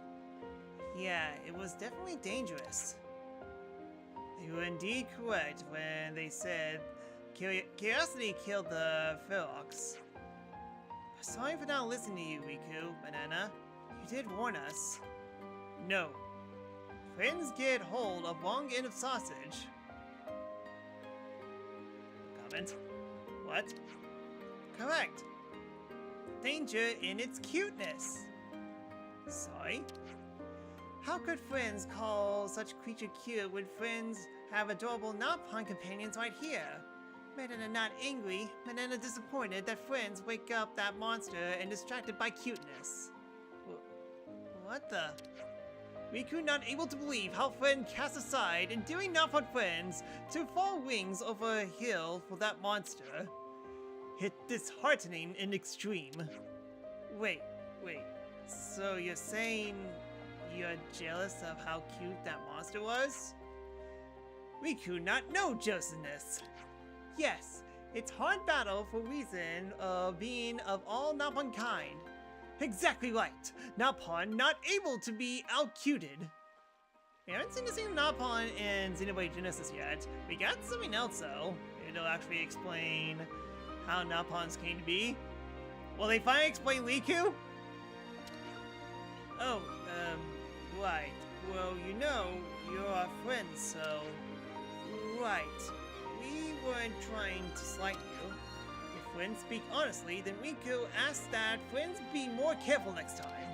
S1: Yeah, it was definitely dangerous. You were indeed correct when they said curiosity killed the Ferox. Sorry for not listening to you, Riku, Banana. You did warn us. No. Friends get hold of wrong end of sausage. Comment. What? Correct. Danger in its cuteness. Sorry? How could friends call such creature cute when friends have adorable not-pawn companions right here? Banana not angry, Banana disappointed that friends wake up that monster and distracted by cuteness. What the? Riku not able to believe how friend cast aside endearing not-pawn friends to fall wings over a hill for that monster. It disheartening in extreme. Wait. So you're saying you're jealous of how cute that monster was? Riku not know jealousness. Yes, it's hard battle for reason of being of all Napon kind. Exactly right. Napon not able to be outcuted. We haven't seen the same Napon in Xenoblade Genesis yet. We got something else though. It'll actually explain how Napons came to be. Will they finally explain Riku? Oh, right. Well, you know, you're our friends, so... Right. We weren't trying to slight you. If friends speak honestly, then Riku asks that friends be more careful next time.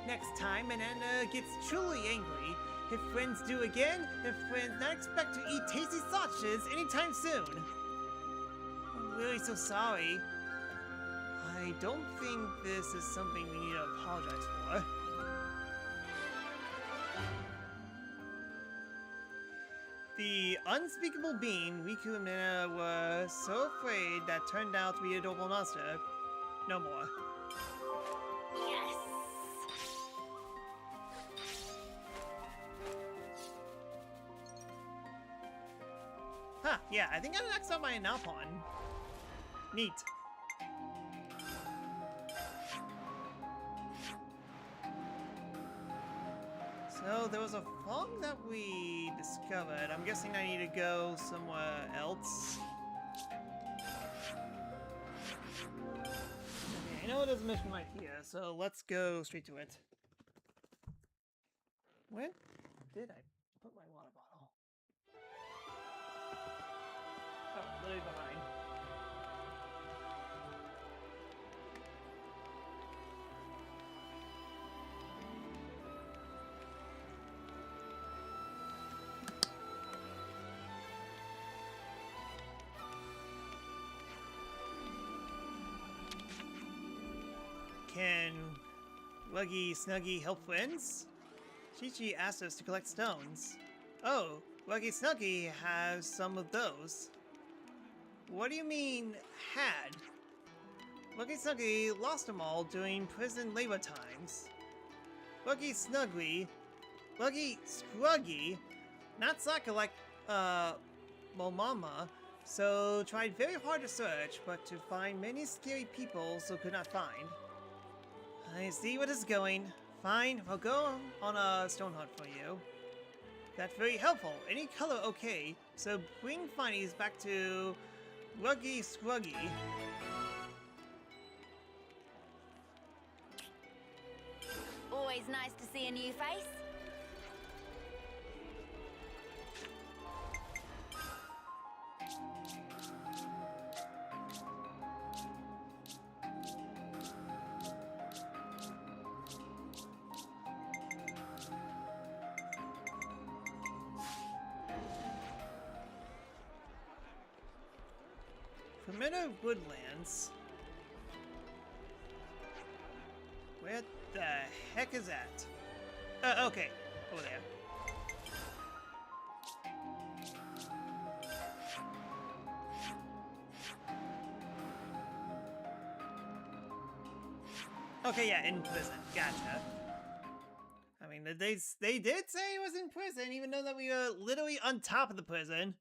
S1: Next time, Banana gets truly angry. If friends do again, then friends not expect to eat tasty sausages anytime soon. I'm really so sorry. I don't think this is something we need to apologize for. The unspeakable being Riku and Banana were so afraid that turned out to be a adorable monster. No more.
S4: Yes!
S1: Huh, yeah, I think I maxed out my Napon. Neat. So there was a fog that we discovered. I'm guessing I need to go somewhere else. Okay. I know there's a mission right here, so let's go straight to it. Where did I put my water bottle? Oh, literally behind. Can Wuggy Snuggy help friends? Chi-Chi asked us to collect stones. Oh, Wuggy Snuggy has some of those. What do you mean, had? Wuggy Snuggy lost them all during prison labor times. Wuggy Scruggy, not Saka like, Momama, so tried very hard to search, but to find many scary people so could not find. I see where this is going. Fine, I'll go on a stone hunt for you. That's very helpful. Any color okay, so bring findies back to Wuggy Scruggy.
S4: Always nice to see a new face.
S1: Primitive Woodlands. Where the heck is that? Okay. Over there. Okay, yeah, in prison. Gotcha. I mean, they did say he was in prison, even though that we were literally on top of the prison.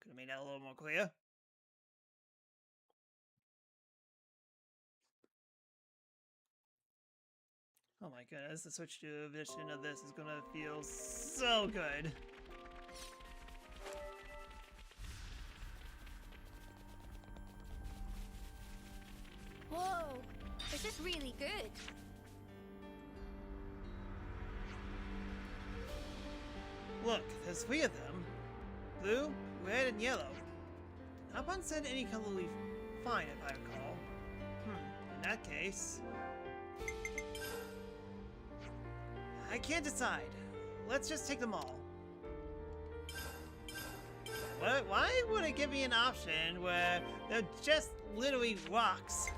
S1: Could have made that a little more clear. Oh my goodness, the switch to vision of this is gonna feel so good.
S4: Whoa, this is really good.
S1: Look, there's 3 of them. Blue, red, and yellow. Napon said any color will be fine if I recall. In that case... I can't decide. Let's just take them all. What? Why would it give me an option where they're just literally rocks?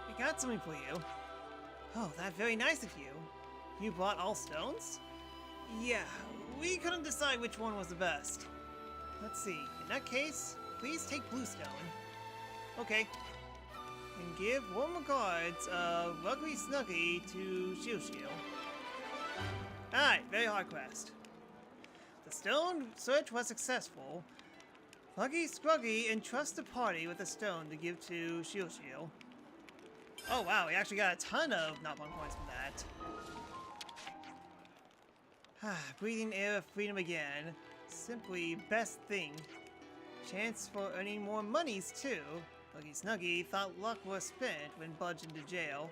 S1: I got something for you. Oh, that's very nice of you. You bought all stones? Yeah, we couldn't decide which one was the best. Let's see. In that case, please take blue stone. Okay. And give warm regards of Ruggy Snuggy to Shio. Alright, very hard quest. The stone search was successful. Ruggy Scruggy entrusts the party with a stone to give to Shio. Oh wow, we actually got a ton of not-one points from that. Breathing air of freedom again. Simply best thing. Chance for earning more monies too. Buggy Snuggy thought luck was spent when budged into jail.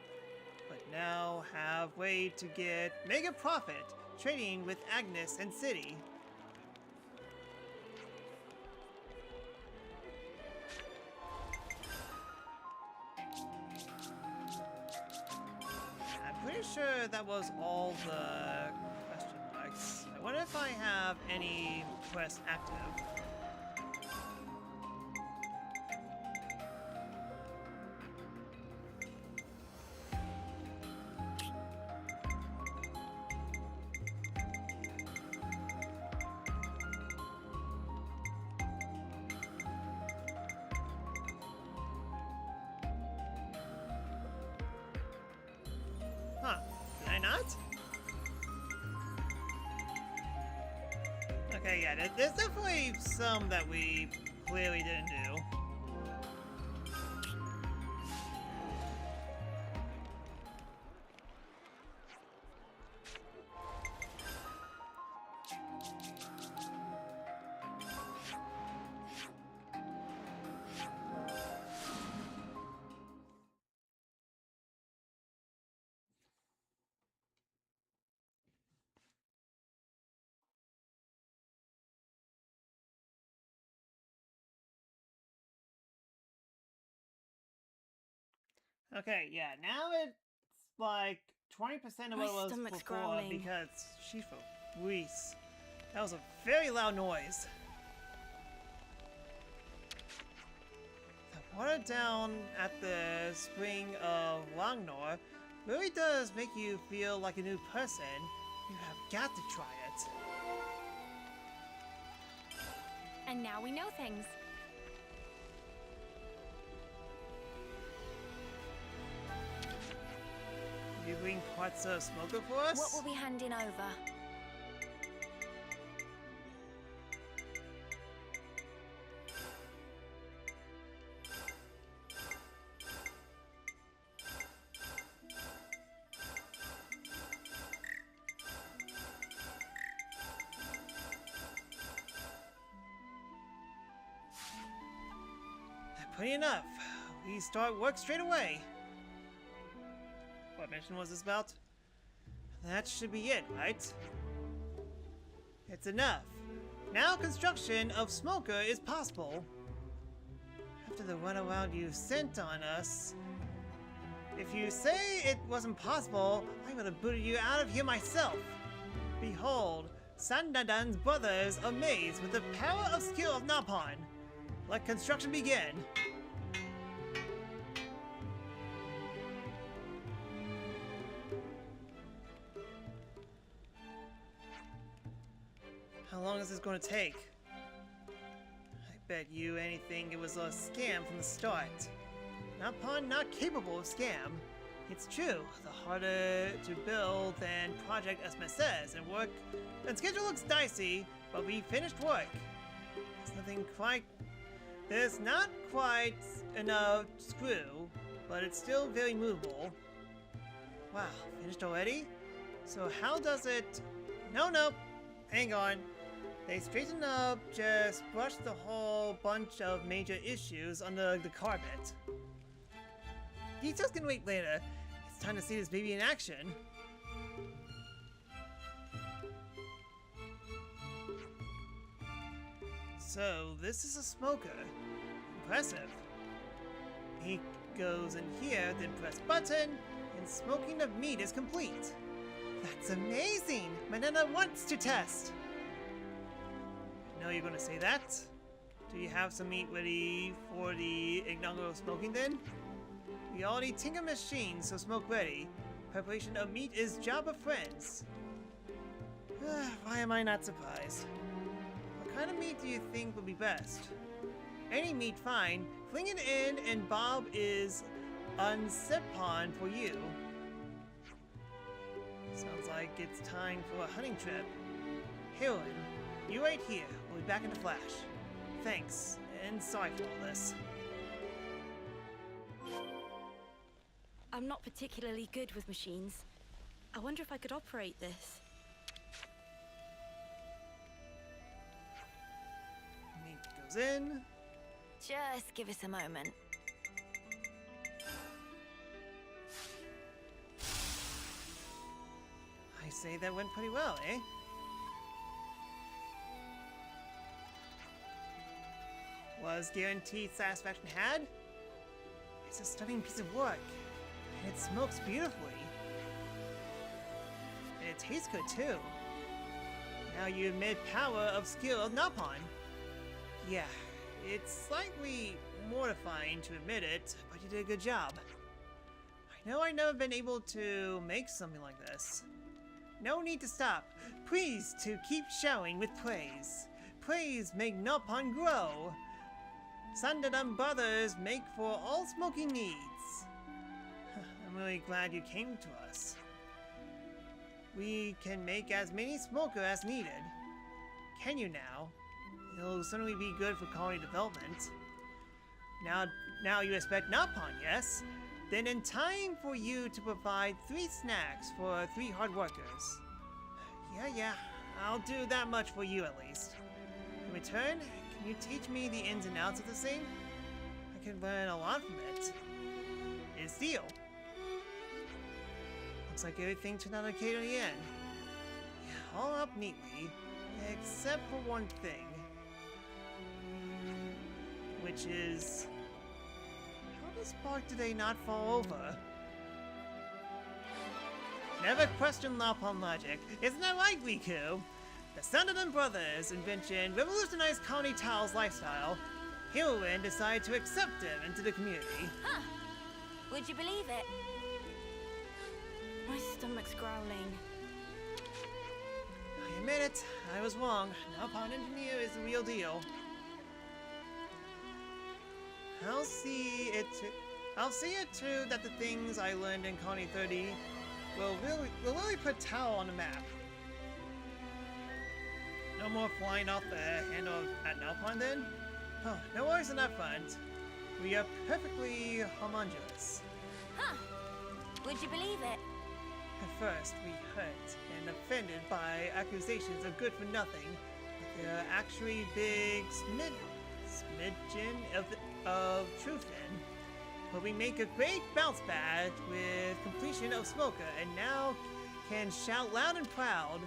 S1: But now have way to get mega profit trading with Agnes and City. Pretty sure that was all the question marks. I wonder if I have any quests active. Huh, did I not? Okay, yeah, there's definitely some that we clearly didn't do. Okay, yeah, now it's like 20% of what
S4: My
S1: it was
S4: stomach's
S1: before
S4: growling.
S1: because Shifu, Reese. That was a very loud noise. The water down at the spring of Langnor really does make you feel like a new person. You have got to try it.
S4: And now we know things.
S1: You bring parts of Smoker for us?
S4: What will be handing over?
S1: Pretty enough. We start work straight away. What mission was this about? That should be it, right? It's enough. Now construction of Smoker is possible. After the runaround you sent on us, if you say it wasn't possible, I would have booted you out of here myself. Behold, Sandadan's brothers amazed with the power of skill of Napon. Let construction begin. How long is this going to take? I bet you anything it was a scam from the start. Napon not capable of scam. It's true, the harder to build than Project Esme says, and schedule looks dicey, but we finished work. There's not quite enough screw, but it's still very movable. Wow, finished already? So how does it... No, hang on. They straighten up, just brush the whole bunch of major issues under the carpet. Details can wait later. It's time to see this baby in action. So, this is a smoker. Impressive. He goes in here, then press button, and smoking of meat is complete. That's amazing! Manana wants to test! I know you're gonna say that. Do you have some meat ready for the inaugural smoking then? We already tinker machines, so smoke ready. Preparation of meat is job of friends. Why am I not surprised? What kind of meat do you think would be best? Any meat fine. Fling it in and Bob is unsepon for you. Sounds like it's time for a hunting trip. Heroine, you wait here. We'll be back in a flash. Thanks, and sorry for all this.
S4: I'm not particularly good with machines. I wonder if I could operate this.
S1: Meat goes in.
S4: Just give us a moment.
S1: I say that went pretty well, eh? Was guaranteed satisfaction had? It's a stunning piece of work, and it smokes beautifully. And it tastes good too. Now you admit power of skill of Napon. Yeah, it's slightly mortifying to admit it, but you did a good job. I know I've never been able to make something like this. No need to stop. Please to keep showering with praise. Praise make Napon grow. Sandadan brothers make for all smoking needs. I'm really glad you came to us. We can make as many smoker as needed. Can you now? It'll certainly be good for colony development. Now you expect Napon, yes? Then in time for you to provide 3 snacks for 3 hard workers. Yeah, I'll do that much for you at least. In return, can you teach me the ins and outs of the same? I can learn a lot from it. It's deal. Looks like everything turned out okay in the end. Yeah, all up neatly, except for one thing. Which is... how spark did they not fall over? Never question law upon logic. Isn't that right, Riku? The Sunderland brothers' invention revolutionized Colony Tao's lifestyle. Heroine decided to accept him into the community.
S4: Huh. Would you believe it? My stomach's growling.
S1: I admit it, I was wrong. Now Pawn Engineer is the real deal. I'll see it too that the things I learned in Colony 30 will really put Tao on the map. No more flying off the handle at Nalpon then? Oh, no worries on that front. We are perfectly homogeneous.
S4: Huh. Would you believe it?
S1: At first, we hurt and offended by accusations of good for nothing, but there are actually big smidgen of truth in. But we make a great bounce back with completion of Smoker, and now can shout loud and proud,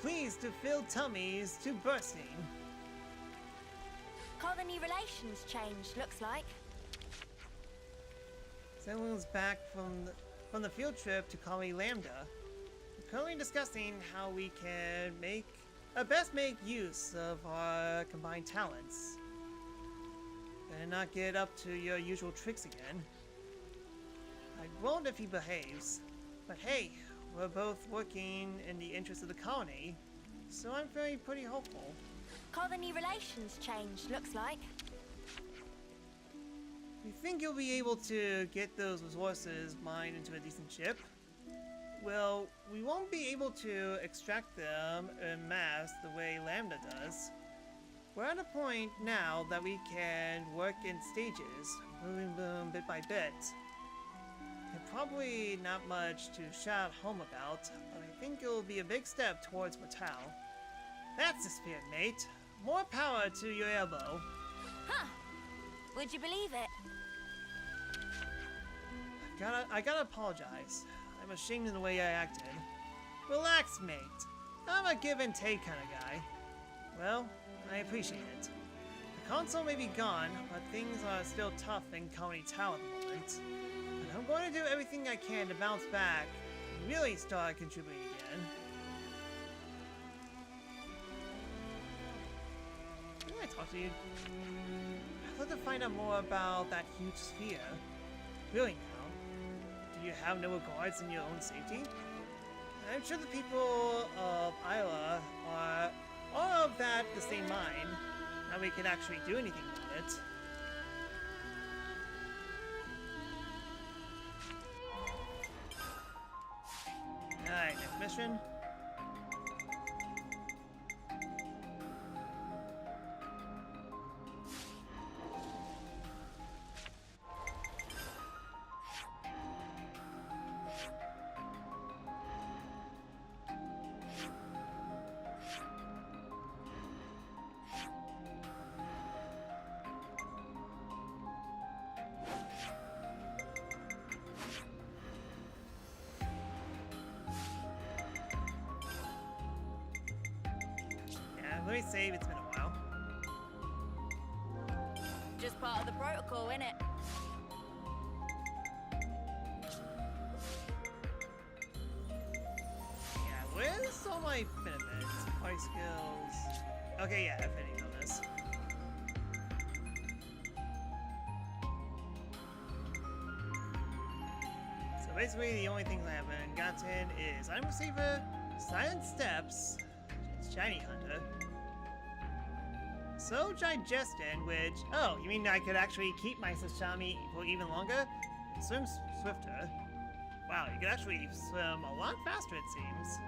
S1: pleased to fill tummies to bursting.
S4: Colony relations changed, looks like.
S1: Everyone's back from the field trip to Colony Lambda. We're currently discussing how we can best make use of our combined talents. Better not get up to your usual tricks again. I won't if he behaves. But hey, we're both working in the interest of the colony, so I'm feeling pretty hopeful.
S4: Colony relations changed, looks like.
S1: You think you'll be able to get those resources mined into a decent ship? Well, we won't be able to extract them en masse the way Lambda does. We're at a point now that we can work in stages, moving them bit by bit. And probably not much to shout home about, but I think it'll be a big step towards Matau. That's the spirit, mate. More power to your elbow.
S4: Huh. Would you believe it?
S1: I gotta apologize. I'm ashamed of the way I acted. Relax, mate. I'm a give and take kind of guy. Well, I appreciate it. The console may be gone, but things are still tough in Colony Tao at the moment. But I'm going to do everything I can to bounce back and really start contributing again. Can I talk to you? I'd love to find out more about that huge sphere. Really now, do you have no regards in your own safety? I'm sure the people of Isla are all of that the same mind. Now we can actually do anything about it. Alright, next mission. Let me save, it's been a while.
S4: Just part of the protocol, innit?
S1: Yeah, where's all my benefits? Party skills. Okay, yeah, I'm hitting on this. So basically, the only things I haven't gotten is Item Receiver, Silent Steps, Shiny Hunter, So Digestion, which... Oh, you mean I could actually keep my sashimi for even longer? It swims swifter. Wow, you could actually swim a lot faster, it seems.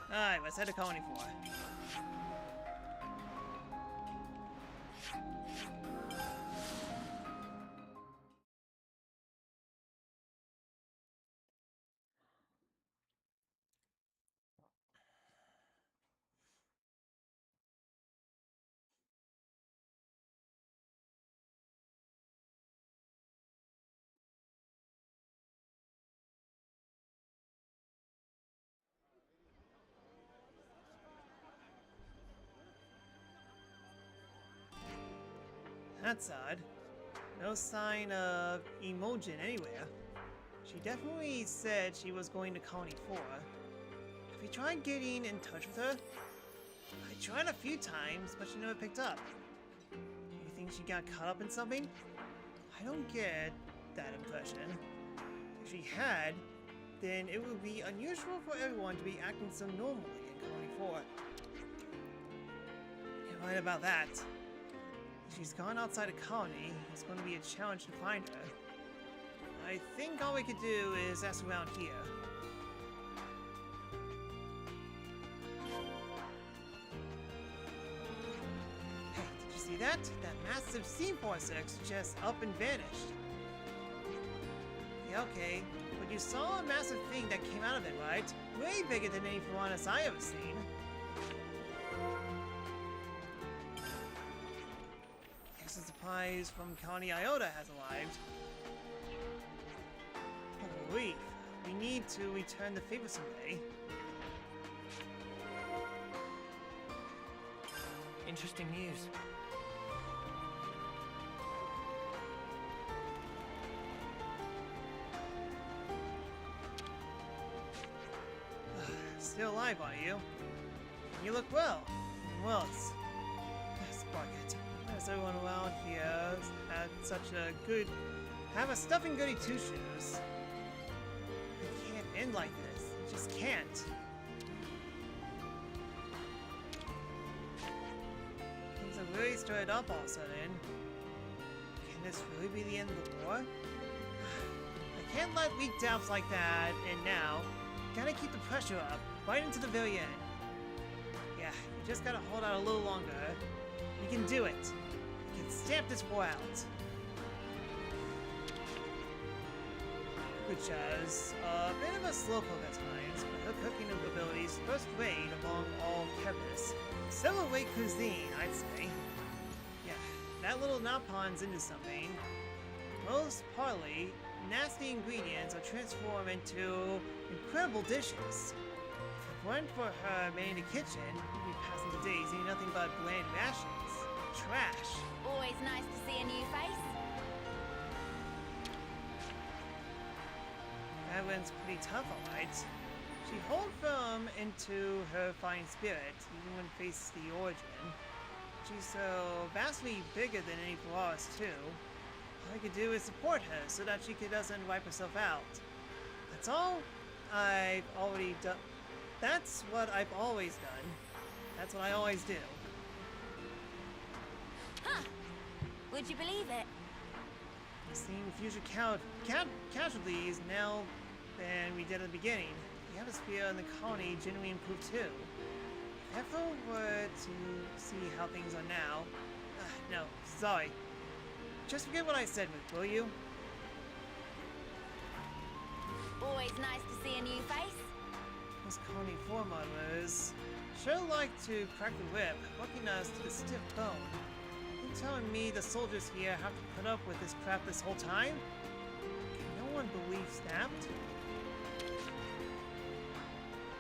S1: Alright, let's head to Colony 4. That's odd. No sign of Imogen anywhere. She definitely said she was going to Colony 4. Have you tried getting in touch with her? I tried a few times, but she never picked up. You think she got caught up in something? I don't get that impression. If she had, then it would be unusual for everyone to be acting so normally in Colony 4. You're right about that. If she's gone outside a colony, it's going to be a challenge to find her. I think all we could do is ask around here. Hey, did you see that? That massive sea vortex just up and vanished. Yeah, okay. But you saw a massive thing that came out of it, right? Way bigger than any piranhas I ever seen. Guess the supplies from Colony Iota has arrived. What a relief. We need to return the favor someday.
S5: Interesting news.
S1: Still alive, are you? You look well. Well, it's bucket. Why does everyone around here had such a good... have a stuffing goody two-shoes? It can't end like this. It just can't. Things have really started up all of a sudden. Can this really be the end of the war? I can't let weak doubts like that, and now, gotta keep the pressure up, right into the very end. Yeah, you just gotta hold out a little longer. You can do it. You can stamp this war out. Which has a bit of a slowpoke at times, but her cooking abilities first rate among all chemists. Silverweight cuisine, I'd say. Yeah, that little Napon's into something. Most partly, nasty ingredients are transformed into incredible dishes. If it weren't for her manning the kitchen, we'd be passing the days eating nothing but bland rations. Trash.
S4: Always nice to see a new face.
S1: That one's pretty tough, alright. She holds firm into her fine spirit, even when faced the origin. She's so vastly bigger than any Polaris, too. All I could do is support her so that she doesn't wipe herself out. That's all I've already done. That's what I've always done. That's what I always do.
S4: Huh. Would you believe it?
S1: Seeing fewer casualties now than we did at the beginning. The atmosphere in the colony genuinely improved too. If ever were to see how things are now... no, sorry. Just forget what I said, will you?
S4: Always nice to see a new face.
S1: Those Colony 4 modelers sure like to crack the whip, working us to the stiff bone. You telling me the soldiers here have to put up with this crap this whole time? Can no one believe Snapped?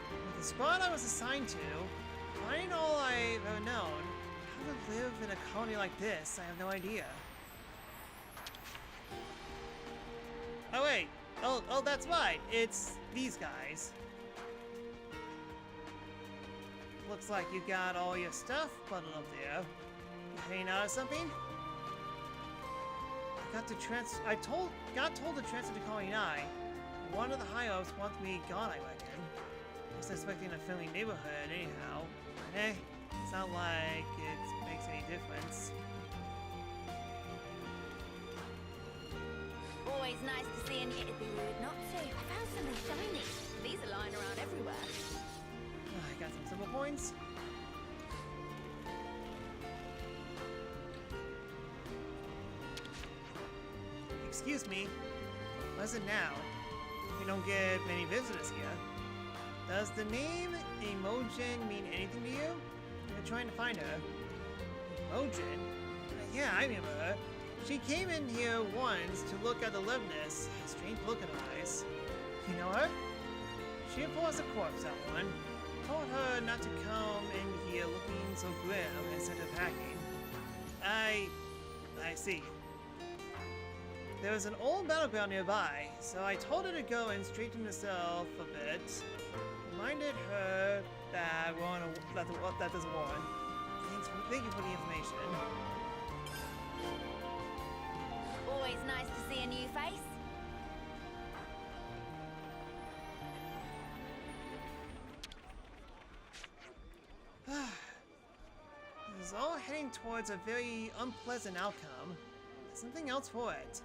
S1: With the squad I was assigned to, finding all I've ever known, how to live in a colony like this, I have no idea. Oh wait, oh that's right, it's these guys. Looks like you got all your stuff bundled up there. You hanging out or something? Got told to transfer to Colony 9. One of the high-ups wants me gone, I reckon. Just expecting a friendly neighborhood anyhow. But eh, it's not like it makes any difference.
S4: Always nice to see a new... It'd be rude not to. I found something shiny. These are lying around everywhere.
S1: I got some symbol points. Excuse me. What is it now? We don't get many visitors here. Does the name Imogen mean anything to you? I'm trying to find her. Imogen? Yeah, I remember her. She came in here once to look at the Leibniz. A strange look in her eyes. You know her? She reports a corpse, that one. Told her not to come in here looking so grim and sent her packing. I see. There was an old battleground nearby, so I told her to go and straighten herself a bit. Reminded her that we're on that there's a war. Thank you for the information.
S4: Always nice to see a new face.
S1: This is all heading towards a very unpleasant outcome. There's nothing else for it.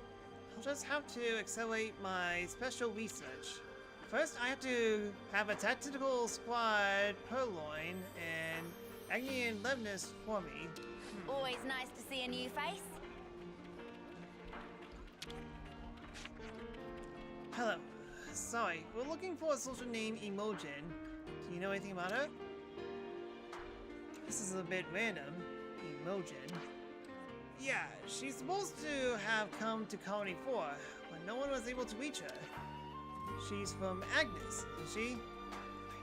S1: I'll just have to accelerate my special research. First, I have to have a tactical squad purloin and Agni and Levnus for me.
S4: Always nice to see a new face.
S1: Hello. Sorry, we're looking for a soldier named Imogen. Do you know anything about her? This is a bit random. Imogen. Yeah, she's supposed to have come to Colony 4, but no one was able to reach her. She's from Agnes, isn't she?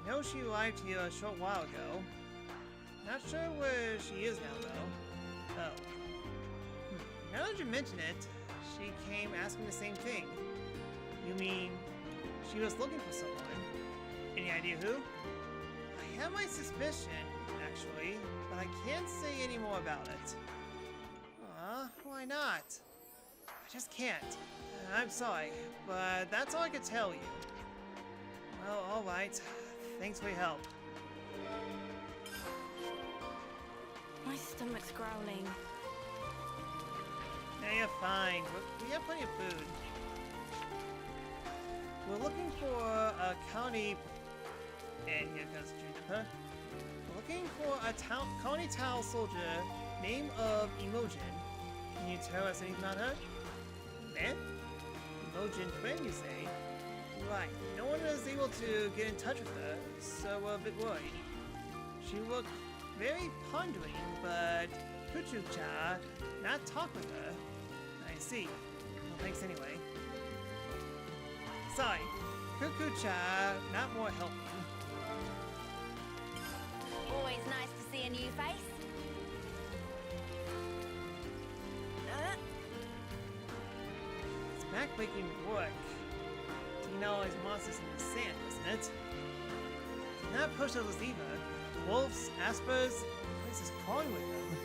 S1: I know she arrived here a short while ago. Not sure where she is now, though. Oh. Now that you mention it, she came asking the same thing. You mean she was looking for someone? Any idea who? I have my suspicion, actually, but I can't say any more about it. Why not? I just can't. I'm sorry, but that's all I could tell you. Well, alright. Thanks for your help.
S4: My stomach's growling.
S1: Yeah, you're fine. We have plenty of food. We're looking for a county... And here goes Juniper. We're looking for a county tile soldier named of Imogen. Can you tell us anything about her? Man? Imogen friend, you say? Right. No one was able to get in touch with her, so we're a bit worried. She looked very pondering, but Kuchu-cha not talk with her. I see. Well, thanks anyway. Sorry. Kuchu-cha not more helping.
S4: Always nice to see a new face.
S1: It's backbreaking work. Taking out all these monsters in the sand, isn't it? Not push those either. Wolves, aspers, the place is crawling with them.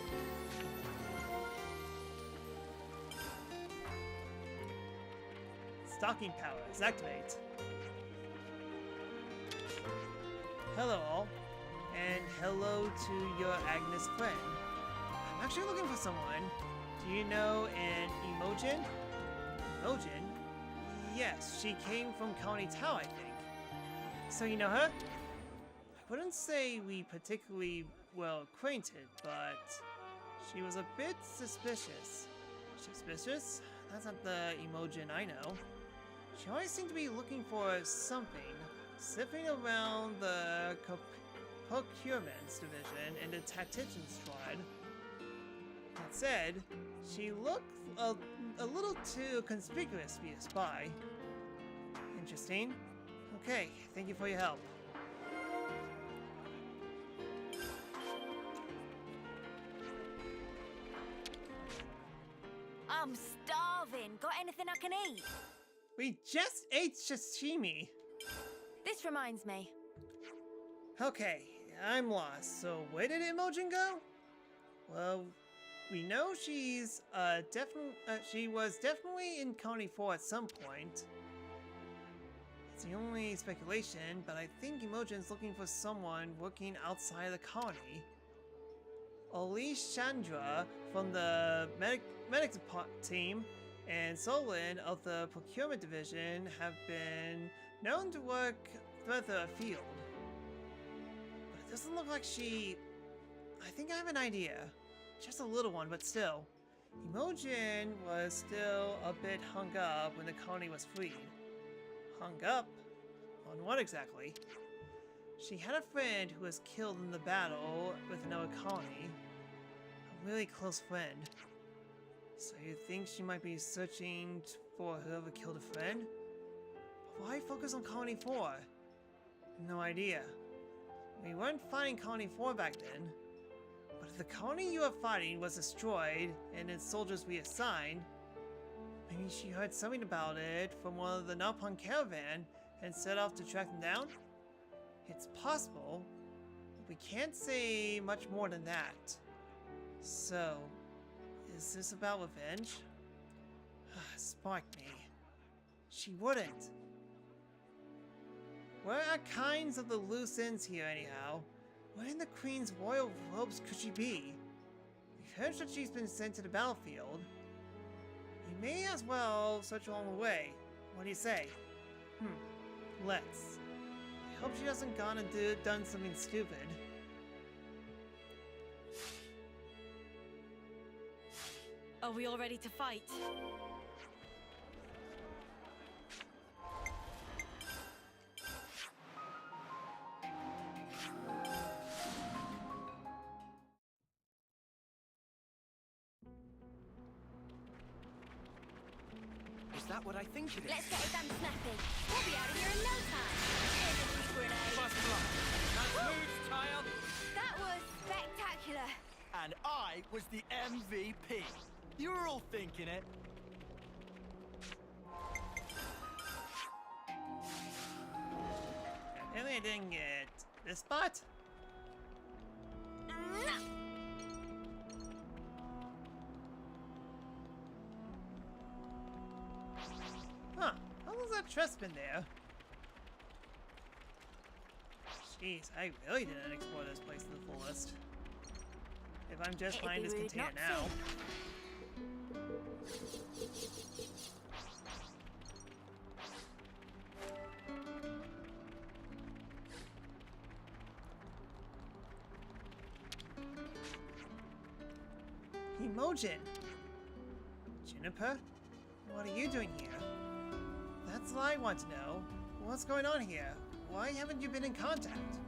S1: Stalking powers, activate. Hello all, and hello to your Agnes friend. I'm actually looking for someone. Do you know an Imogen? Imogen? Yes, she came from County Tao, I think. So you know her? I wouldn't say we particularly well acquainted, but she was a bit suspicious. Suspicious? That's not the Imogen I know. She always seemed to be looking for something, sniffing around the procurements division and the tactician squad. That said, she looked a little too conspicuous to be a spy. Interesting. Okay, thank you for your help.
S4: I'm starving. Got anything I can eat?
S1: We just ate sashimi.
S4: This reminds me.
S1: Okay, I'm lost. So where did Imogen go? Well, we know she was definitely in County 4 at some point. It's the only speculation, but I think Imogen's looking for someone working outside the colony. Elise Chandra from the medic team and Solon of the procurement division have been known to work further afield. But it doesn't look like she... I think I have an idea. Just a little one, but still. Imogen was still a bit hung up when the colony was freed. Hung up? On what exactly? She had a friend who was killed in the battle with another colony. A really close friend. So you think she might be searching for whoever killed a friend? But why focus on Colony 4? No idea. We weren't fighting Colony 4 back then. But if the colony you are fighting was destroyed and its soldiers reassigned, maybe she heard something about it from one of the Napon caravan and set off to track them down? It's possible, but we can't say much more than that. So, is this about revenge? Spark me. She wouldn't. Where are kinds of the loose ends here anyhow? Where in the Queen's royal robes could she be? We've heard that she's been sent to the battlefield. We may as well search along the way. What do you say? Let's. I hope she hasn't gone and done something stupid.
S6: Are we all ready to fight?
S5: Is that what I think it is?
S4: Let's get it done snappy. We'll be out of here in no time. Here's a sweet grenade.
S2: First blood. That's moves, child.
S4: That was spectacular.
S2: And I was the MVP. You were all thinking it.
S1: Apparently I didn't get this spot. Huh, how long's that chest been there? Jeez, I really didn't explore this place to the fullest. If I'm just
S4: It'd
S1: finding
S4: be
S1: this
S4: rude
S1: container
S4: not
S1: now.
S4: to.
S1: Emojin! Juniper? What are you doing here? That's what I want to know. What's going on here? Why haven't you been in contact?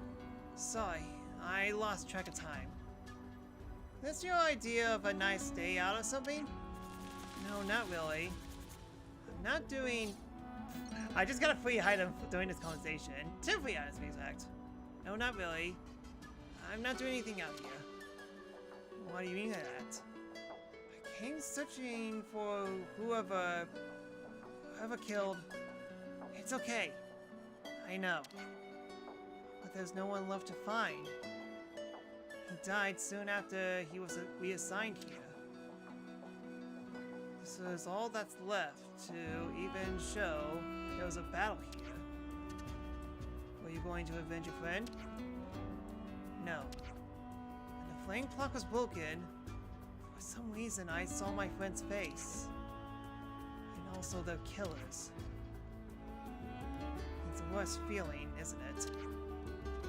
S1: Sorry, I lost track of time. That's your idea of a nice day out or something? No, not really. I'm not doing... I just got a free item during this conversation. 2 free items to be exact. No, not really. I'm not doing anything out here. What do you mean by that? I came searching for whoever killed... It's okay. I know. But there's no one left to find. He died soon after he was reassigned here. This is all that's left to even show there was a battle here. Were you going to avenge your friend? No. When the flame clock was broken, for some reason I saw my friend's face. And also their killers. It's the worst feeling, isn't it?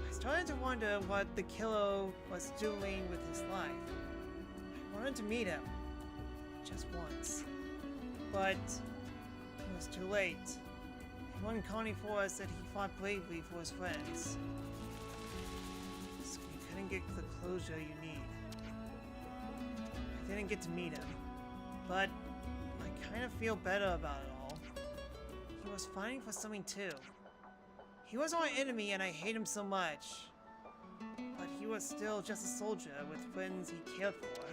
S1: I started to wonder what the killer was doing with his life. I wanted to meet him. Just once. But it was too late. He won Connie for us that he fought bravely for his friends. So you couldn't get the closure you need. I didn't get to meet him. But I kind of feel better about it all. He was fighting for something too. He was my enemy and I hate him so much. But he was still just a soldier with friends he cared for.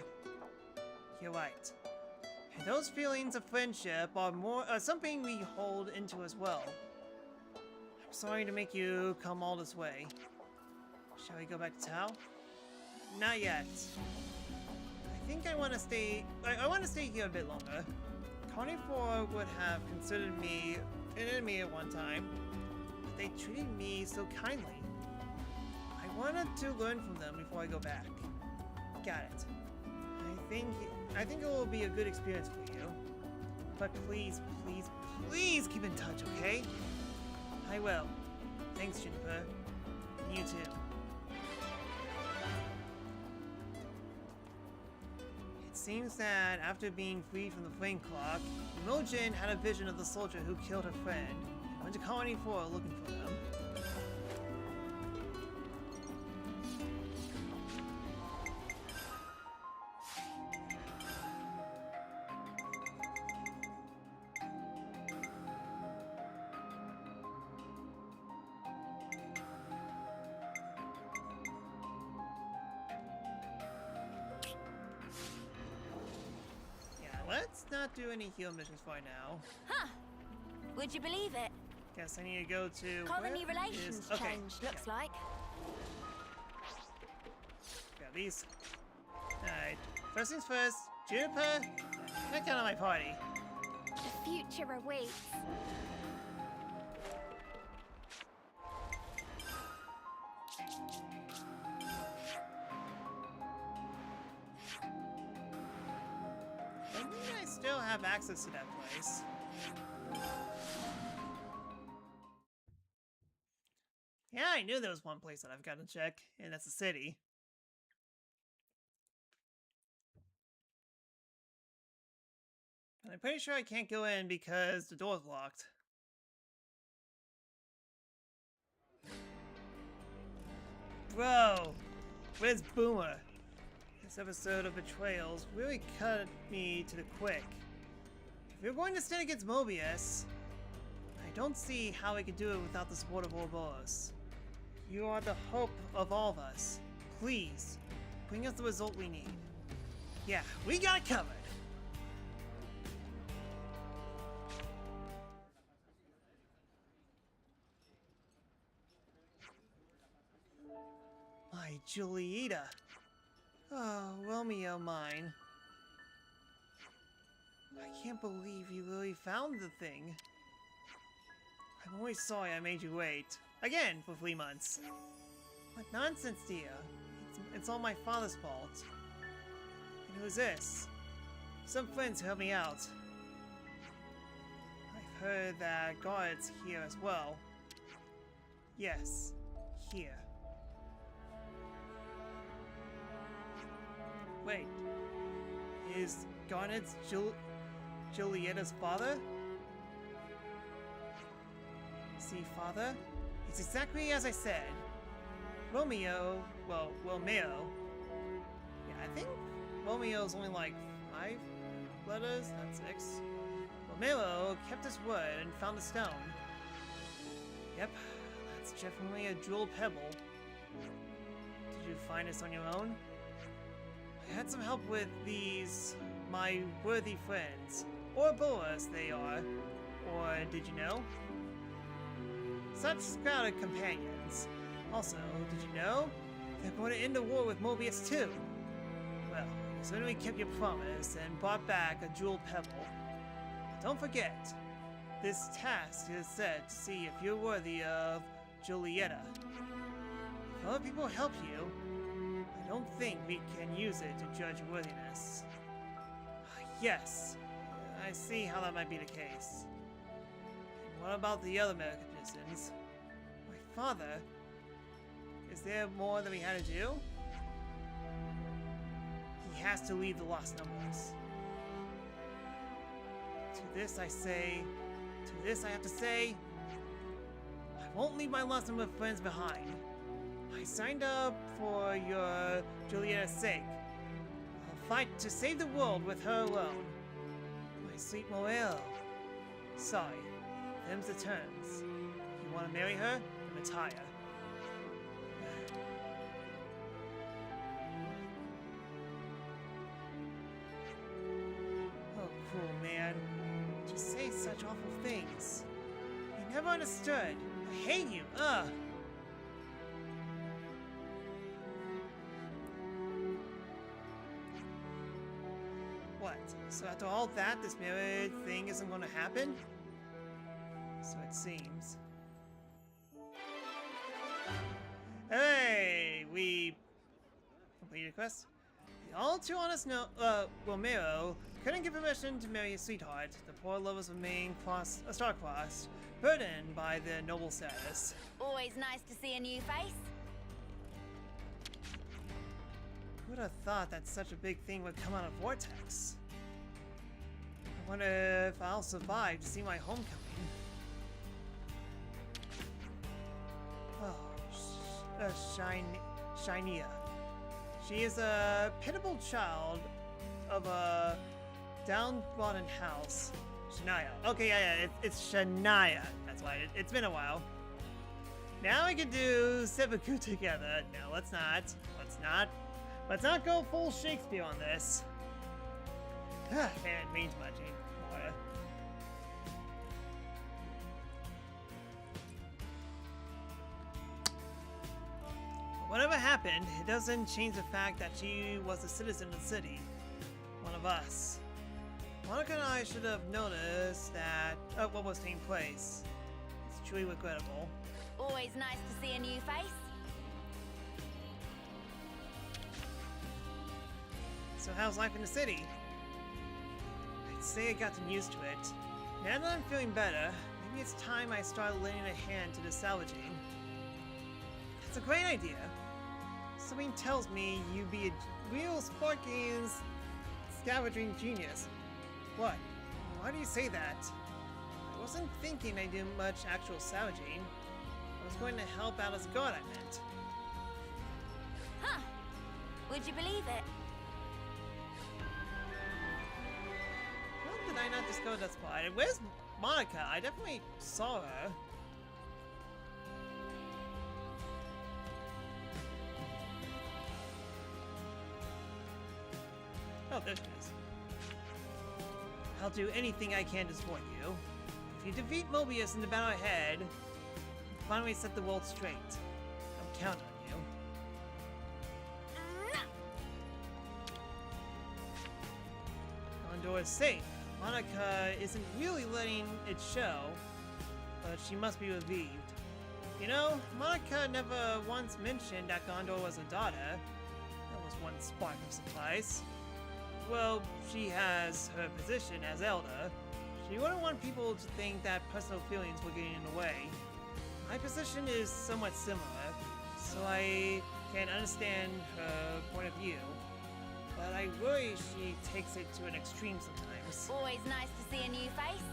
S1: You're right. And those feelings of friendship are something we hold into as well. I'm sorry to make you come all this way. Shall we go back to Tao? Not yet. I think I want to stay... I want to stay here a bit longer. Carnivore would have considered me an enemy at one time. They treated me so kindly. I wanted to learn from them before I go back. Got it. I think it will be a good experience for you. But please, please, please keep in touch, okay? I will. Thanks, Juniper. And you too. It seems that after being freed from the flame clock, Emojin had a vision of the soldier who killed her friend. Went to Colony 4 looking for them. not do any heal missions for now.
S4: Huh. Would you believe it?
S1: Guess I need to go to
S4: Colony
S1: where
S4: relations
S1: is- okay,
S4: changed, looks like.
S1: Got these. Alright. First things first, Juniper, get out of my party.
S4: The future awaits.
S1: I think I still have access to that place. Yeah, I knew there was one place that I've got to check, and that's the city. But I'm pretty sure I can't go in because the door's locked. Bro, where's Boomer? This episode of Betrayals really cut me to the quick. If you're going to stand against Mobius, I don't see how we could do it without the support of Ouroboros. You are the hope of all of us. Please, bring us the result we need. Yeah, we got it covered. My Julieta. Oh, Romeo mine. I can't believe you really found the thing. I'm always sorry I made you wait. Again, for 3 months. What nonsense, dear. It's all my father's fault. And who is this? Some friends who helped me out. I've heard that guards here as well. Yes, here. Wait, is Garnet's Julieta's father? See, father? It's exactly as I said. Romeo, well, Romeo. Yeah, I think Romeo's only like 5 letters, not 6. Romeo kept his word and found a stone. Yep, that's definitely a jewel pebble. Did you find this on your own? I had some help with these, my worthy friends. Ouroboros they are. Or did you know? Such scouted companions. Also, did you know? They're going to end the war with Mobius too. Well, you certainly kept your promise and brought back a jewel pebble. But don't forget, this task is set to see if you're worthy of Julieta. If other people help you, I don't think we can use it to judge worthiness. Yes, I see how that might be the case. And what about the other mechanisms? My father? Is there more that we had to do? He has to lead the Lost Numbers. To this I have to say, I won't leave my Lost Number friends behind. I signed up for your Julieta's sake. I'll fight to save the world with her alone. My sweet Morel. Sorry, them's the terms. You want to marry her, then retire. Oh, cruel man. Just say such awful things. You never understood. I hate you. Ugh. What? So after all that, this marriage thing isn't going to happen? So it seems. Hey, we completed a quest. The all too honest Romero couldn't give permission to marry his sweetheart. The poor lovers remain star-crossed, burdened by their noble status.
S4: Always nice to see a new face.
S1: Who would have thought that such a big thing would come out of Vortex? I wonder if I'll survive to see my homecoming. Oh, Shinia. She is a pitiable child of a downtrodden house. Shania. Okay, yeah, it's Shania. That's why it's been a while. Now we can do Seppuku together. No, let's not. Let's not go full Shakespeare on this. Man, it means much anymore. Whatever happened, it doesn't change the fact that she was a citizen of the city. One of us. Monica and I should have noticed that what was taking place. It's truly regrettable.
S4: Always nice to see a new face.
S1: So how's life in the city? I'd say I gotten used to it. Now that I'm feeling better, maybe it's time I start lending a hand to the salvaging. That's a great idea. Something tells me you'd be a real sparking scavenging genius. What? Why do you say that? I wasn't thinking I did much actual salvaging. I was going to help out as a god, I meant.
S4: Huh. Would you believe it?
S1: How did I not discover that spot? And where's Monica? I definitely saw her. Oh, there she is. I'll do anything I can to support you. If you defeat Mobius in the battle ahead, finally set the world straight. I'll count on you. Condor is safe. Monica isn't really letting it show, but she must be relieved. You know, Monica never once mentioned that Gondor was a daughter. That was one spark of surprise. Well, she has her position as elder. She wouldn't want people to think that personal feelings were getting in the way. My position is somewhat similar, so I can understand her point of view. But I worry she takes it to an extreme sometimes.
S4: Always nice to see a new face.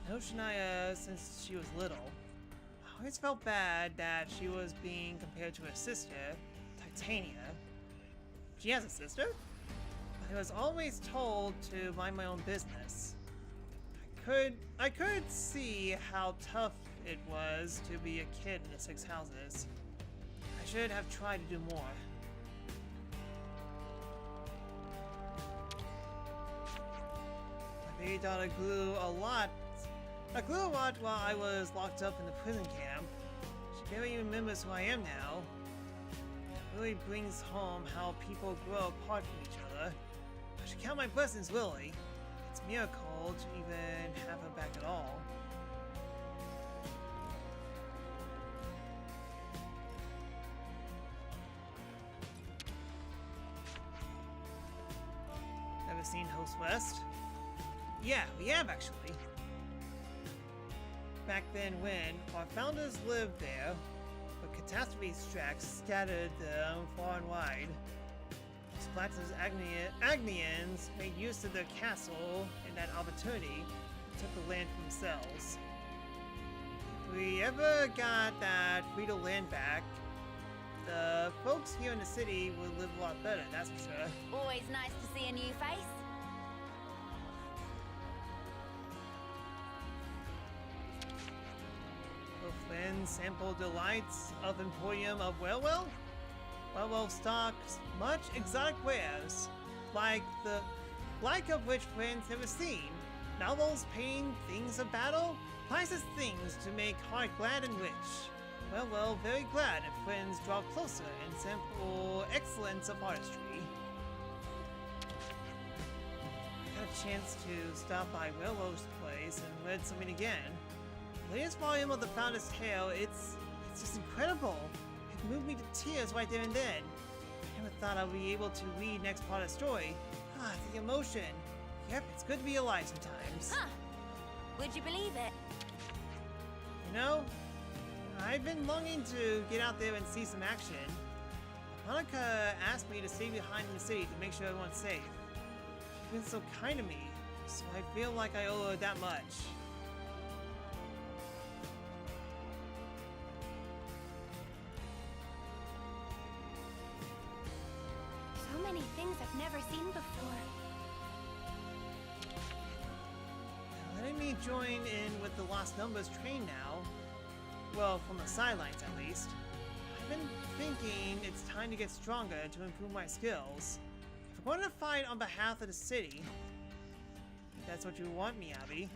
S1: I know Shania since she was little. I always felt bad that she was being compared to her sister, Titania. She has a sister? I was always told to mind my own business. I could see how tough it was to be a kid in the Six Houses. I should have tried to do more. My baby daughter grew a lot while I was locked up in the prison camp. She barely remembers who I am now. Really brings home how people grow apart from each other. I should count my blessings, Lily. It's a miracle to even have her back at all. Ever seen Host West? Yeah, we have actually. Back then when our founders lived there, but catastrophe tracks scattered them far and wide. Splatters Agnians made use of their castle and that opportunity and took the land for themselves. If we ever got that Frito land back, the folks here in the city would live a lot better, that's for sure.
S4: Always nice to see a new face.
S1: Will Flynn sample delights of Emporium of Wellwell? Wellwell stocks much exotic wares, like of which Flynn's never seen. Novels, painting, things of battle, priceless things to make heart glad and rich. Well, very glad if friends draw closer and sample excellence of artistry. I got a chance to stop by Wellwell's place and read something again. The latest volume of the Founder's Tale, it's just incredible. It moved me to tears right there and then. I never thought I'd be able to read next part of the story. The emotion. Yep, it's good to be alive sometimes.
S4: Huh. Would you believe it?
S1: You know, I've been longing to get out there and see some action. Monica asked me to stay behind in the city to make sure everyone's safe. She's been so kind to me, so I feel like I owe her that much.
S4: So many things I've never seen before.
S1: Letting me join in with the Lost Numbers train now. Well, from the sidelines at least. I've been thinking it's time to get stronger to improve my skills. If I'm going to fight on behalf of the city. If that's what you want me, Abby.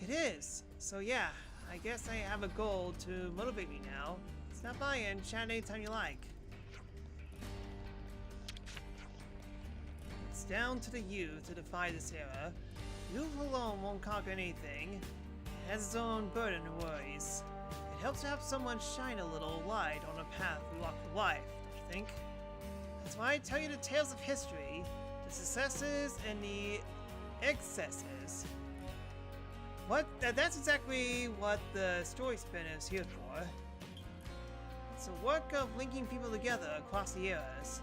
S1: It is. So yeah, I guess I have a goal to motivate me now. Stop by and chat anytime you like. It's down to the youth to defy this era. Youth alone won't conquer anything. It has its own burden and worries. It helps to have someone shine a little light on the path we walk through life, don't you think? That's why I tell you the tales of history, the successes and the excesses. That's exactly what the story spin is here for. It's a work of linking people together across the eras.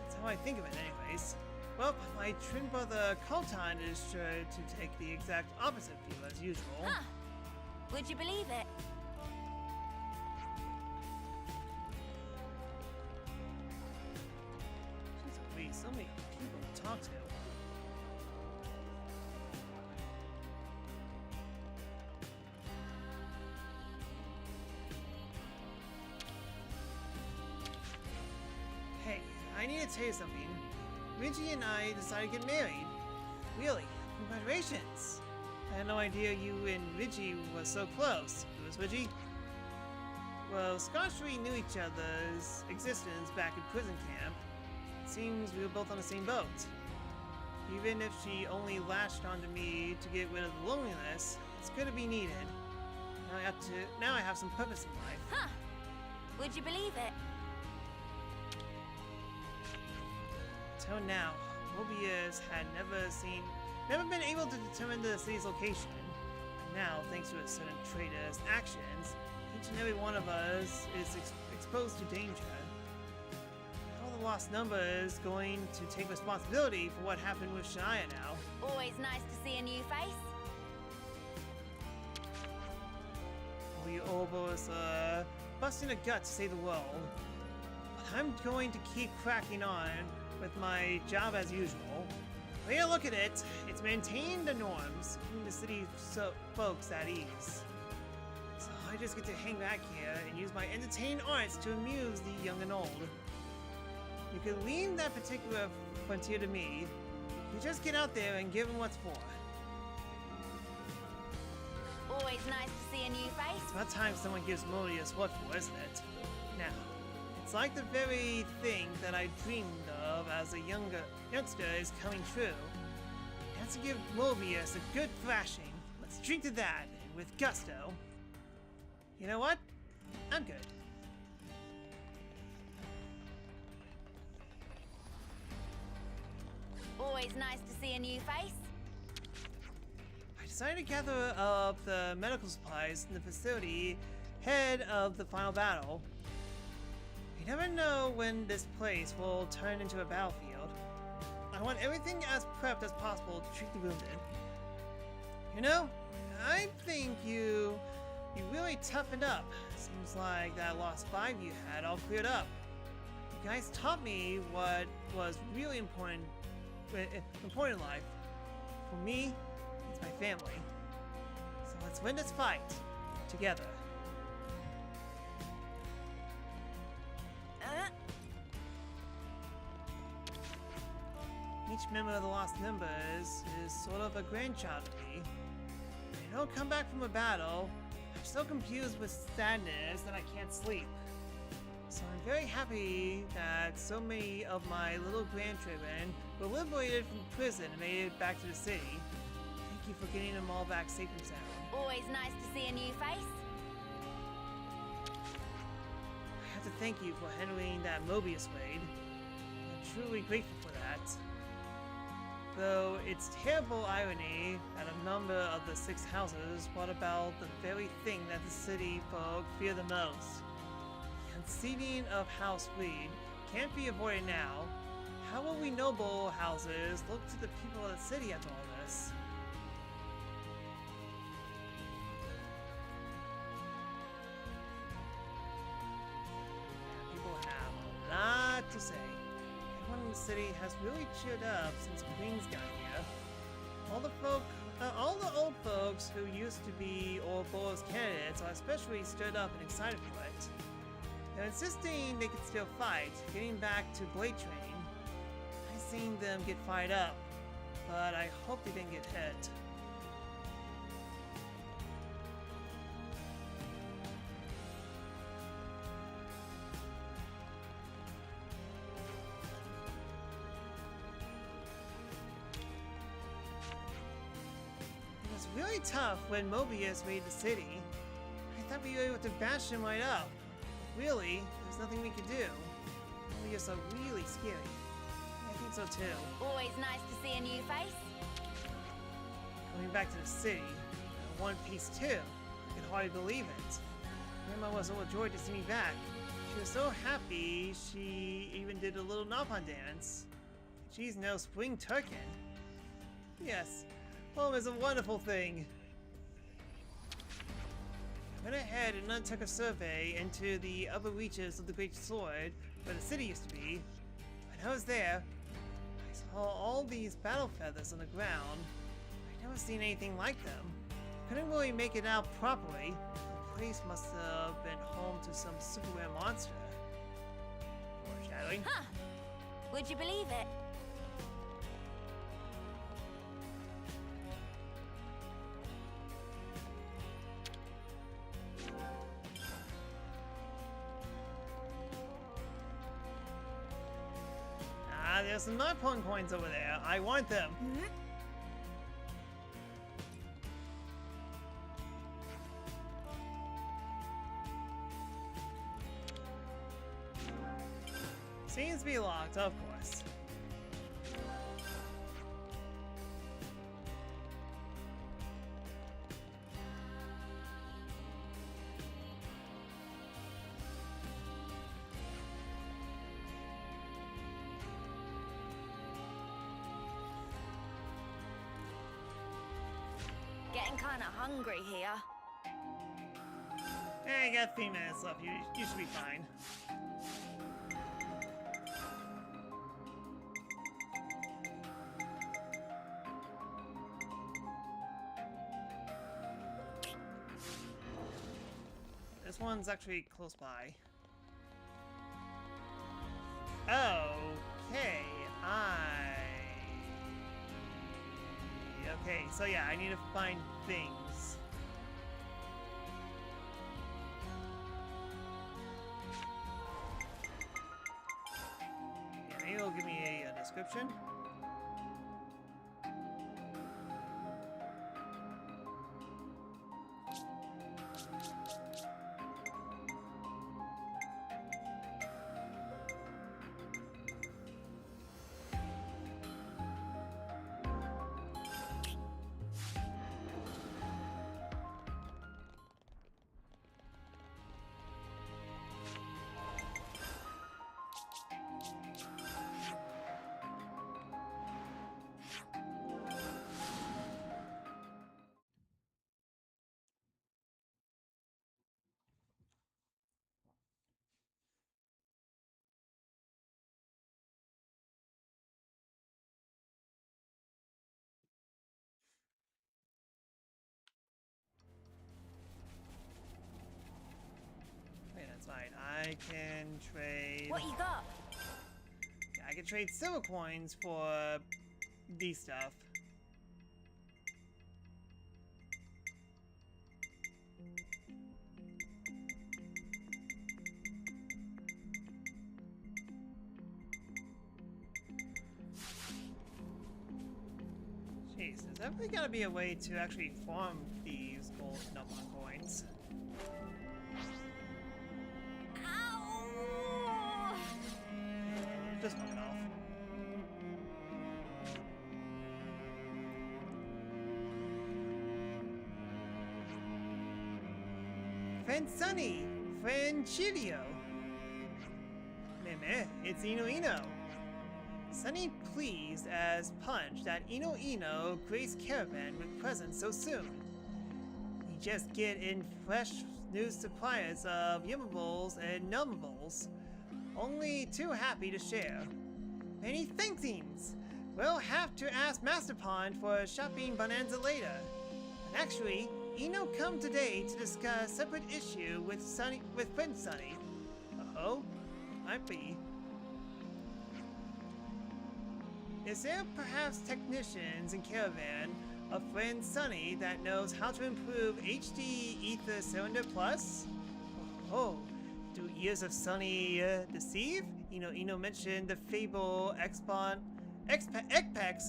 S1: That's how I think of it anyways. Well, my twin brother Colton is sure to take the exact opposite view as usual.
S4: Huh. Would you believe it?
S1: Jeez Louise, so many people to talk to. Hey, I need to tell you something. Reggie and I decided to get married. Really, congratulations. I had no idea you and Reggie were so close. Who was Reggie? Well, Scott and we knew each other's existence back in prison camp. It seems we were both on the same boat. Even if she only latched onto me to get rid of the loneliness, it's good to be needed. Now I have some purpose in life.
S4: Huh. Would you believe it?
S1: Till now, Mobius had never been able to determine the city's location. But now, thanks to a certain traitor's actions, each and every one of us is exposed to danger. How the lost number is going to take responsibility for what happened with Shania now.
S4: Always nice to see a new face.
S1: Oh, you Obos, busting a gut to save the world. But I'm going to keep cracking on with my job as usual. Way to look at it, it's maintain the norms, keeping the city folks at ease. So I just get to hang back here and use my entertaining arts to amuse the young and old. You can leave that particular frontier to me. You just get out there and give them what's for.
S4: Always nice to see a new face.
S1: It's about time someone gives Modius what for, isn't it? Now, it's like the very thing that I dreamed of as a youngster is coming true. That's to give Mobius a good thrashing. Let's drink to that, and with gusto. You know what? I'm good.
S4: Always nice to see a new face.
S1: I decided to gather up the medical supplies in the facility ahead of the final battle. You never know when this place will turn into a battlefield. I want everything as prepped as possible to treat the wounded. You know, I think you really toughened up. Seems like that lost 5 you had all cleared up. You guys taught me what was really important in life. For me, it's my family. So let's win this fight together. Each member of the Lost Members is sort of a grandchild to me. When I don't come back from a battle, I'm so confused with sadness that I can't sleep. So I'm very happy that so many of my little grandchildren were liberated from prison and made it back to the city. Thank you for getting them all back safe and sound.
S4: Always nice to see a new face.
S1: I have to thank you for handling that Mobius raid. I'm truly grateful for that. Though it's terrible irony that a number of the 6 houses brought about the very thing that the city folk fear the most. Conceiving of House Reed can't be avoided now. How will we noble houses look to the people of the city after all this? People have a lot to say. Everyone in the city has really cheered up since Queen's got here. All the old folks who used to be Ouroboros candidates are especially stirred up and excited for it. They're insisting they can still fight, getting back to blade training. I seen them get fired up, but I hope they didn't get hit. It was really tough when Mobius raided the city. I thought we were able to bash him right up. Really, there's nothing we could do. Mobius are really scary. I think so too.
S4: Always nice to see a new face.
S1: Coming back to the city, in one piece too. I could hardly believe it. Grandma was overjoyed to see me back. She was so happy she even did a little Napalm dance. She's no spring turkin. Yes, home is a wonderful thing. I went ahead and undertook a survey into the upper reaches of the Great Sword, where the city used to be. When I was there, I saw all these battle feathers on the ground. I'd never seen anything like them. Couldn't really make it out properly. The place must have been home to some super rare monster. Foreshadowing.
S4: Huh. Would you believe it?
S1: Ah, there's some Napalm coins over there. I want them. Seems to be locked, of course.
S4: Getting kinda hungry here.
S1: Hey, you got 3 minutes left. You should be fine. This one's actually close by. Okay, okay, so yeah, I need to find things. Yeah, maybe it'll give me a description. Fine. I can trade.
S4: What you got?
S1: Yeah, I can trade silver coins for these stuff. Jeez, there's definitely gotta be a way to actually farm these gold Napalm coins. Just fuck it off. Friend Sunny! Friend Chirio! Meh, it's Ino. Sunny pleased as punch that Ino graced Caravan with presents so soon. We just get in fresh new supplies of Yummables and Nummables. Only too happy to share. Many thankings! We'll have to ask Master Pond for a shopping bonanza later. And actually, Ino come today to discuss a separate issue with Friend Sunny. Uh-oh, might be. Is there perhaps technicians in Caravan, a friend Sunny that knows how to improve HD Ether Cylinder Plus? Oh, do ears of Sunny deceive? Ino mentioned the fable X-Pex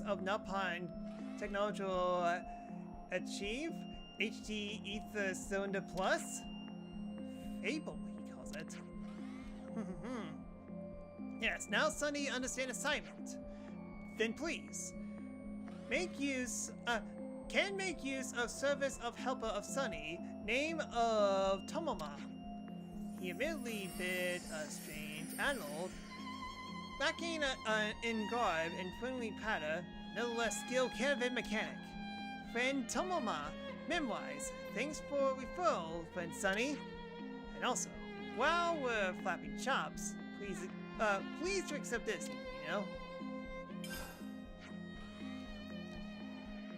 S1: of Napon Technological Achieve HD Ether Cylinder Plus? Fable, he calls it. Yes, now Sunny understand assignment. Then please, can make use of service of helper of Sunny, name of Tomoma. He admittedly bid a strange animal, lacking in garb and friendly patter, nevertheless skilled caravan mechanic. Friend Tomoma, memorize. Thanks for referral, friend Sunny. And also, while we're flapping chops, please to accept this,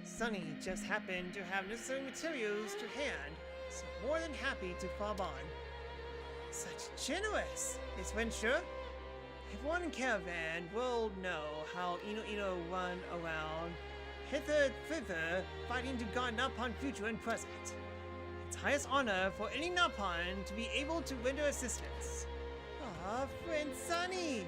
S1: Sunny just happened to have necessary materials to hand, so more than happy to fob on. Such generous, is when sure? Everyone in Caravan will know how Ino run around hither thither fighting to guard Napon future and present. It's highest honor for any Napon to be able to render assistance. Ah, friend Sunny!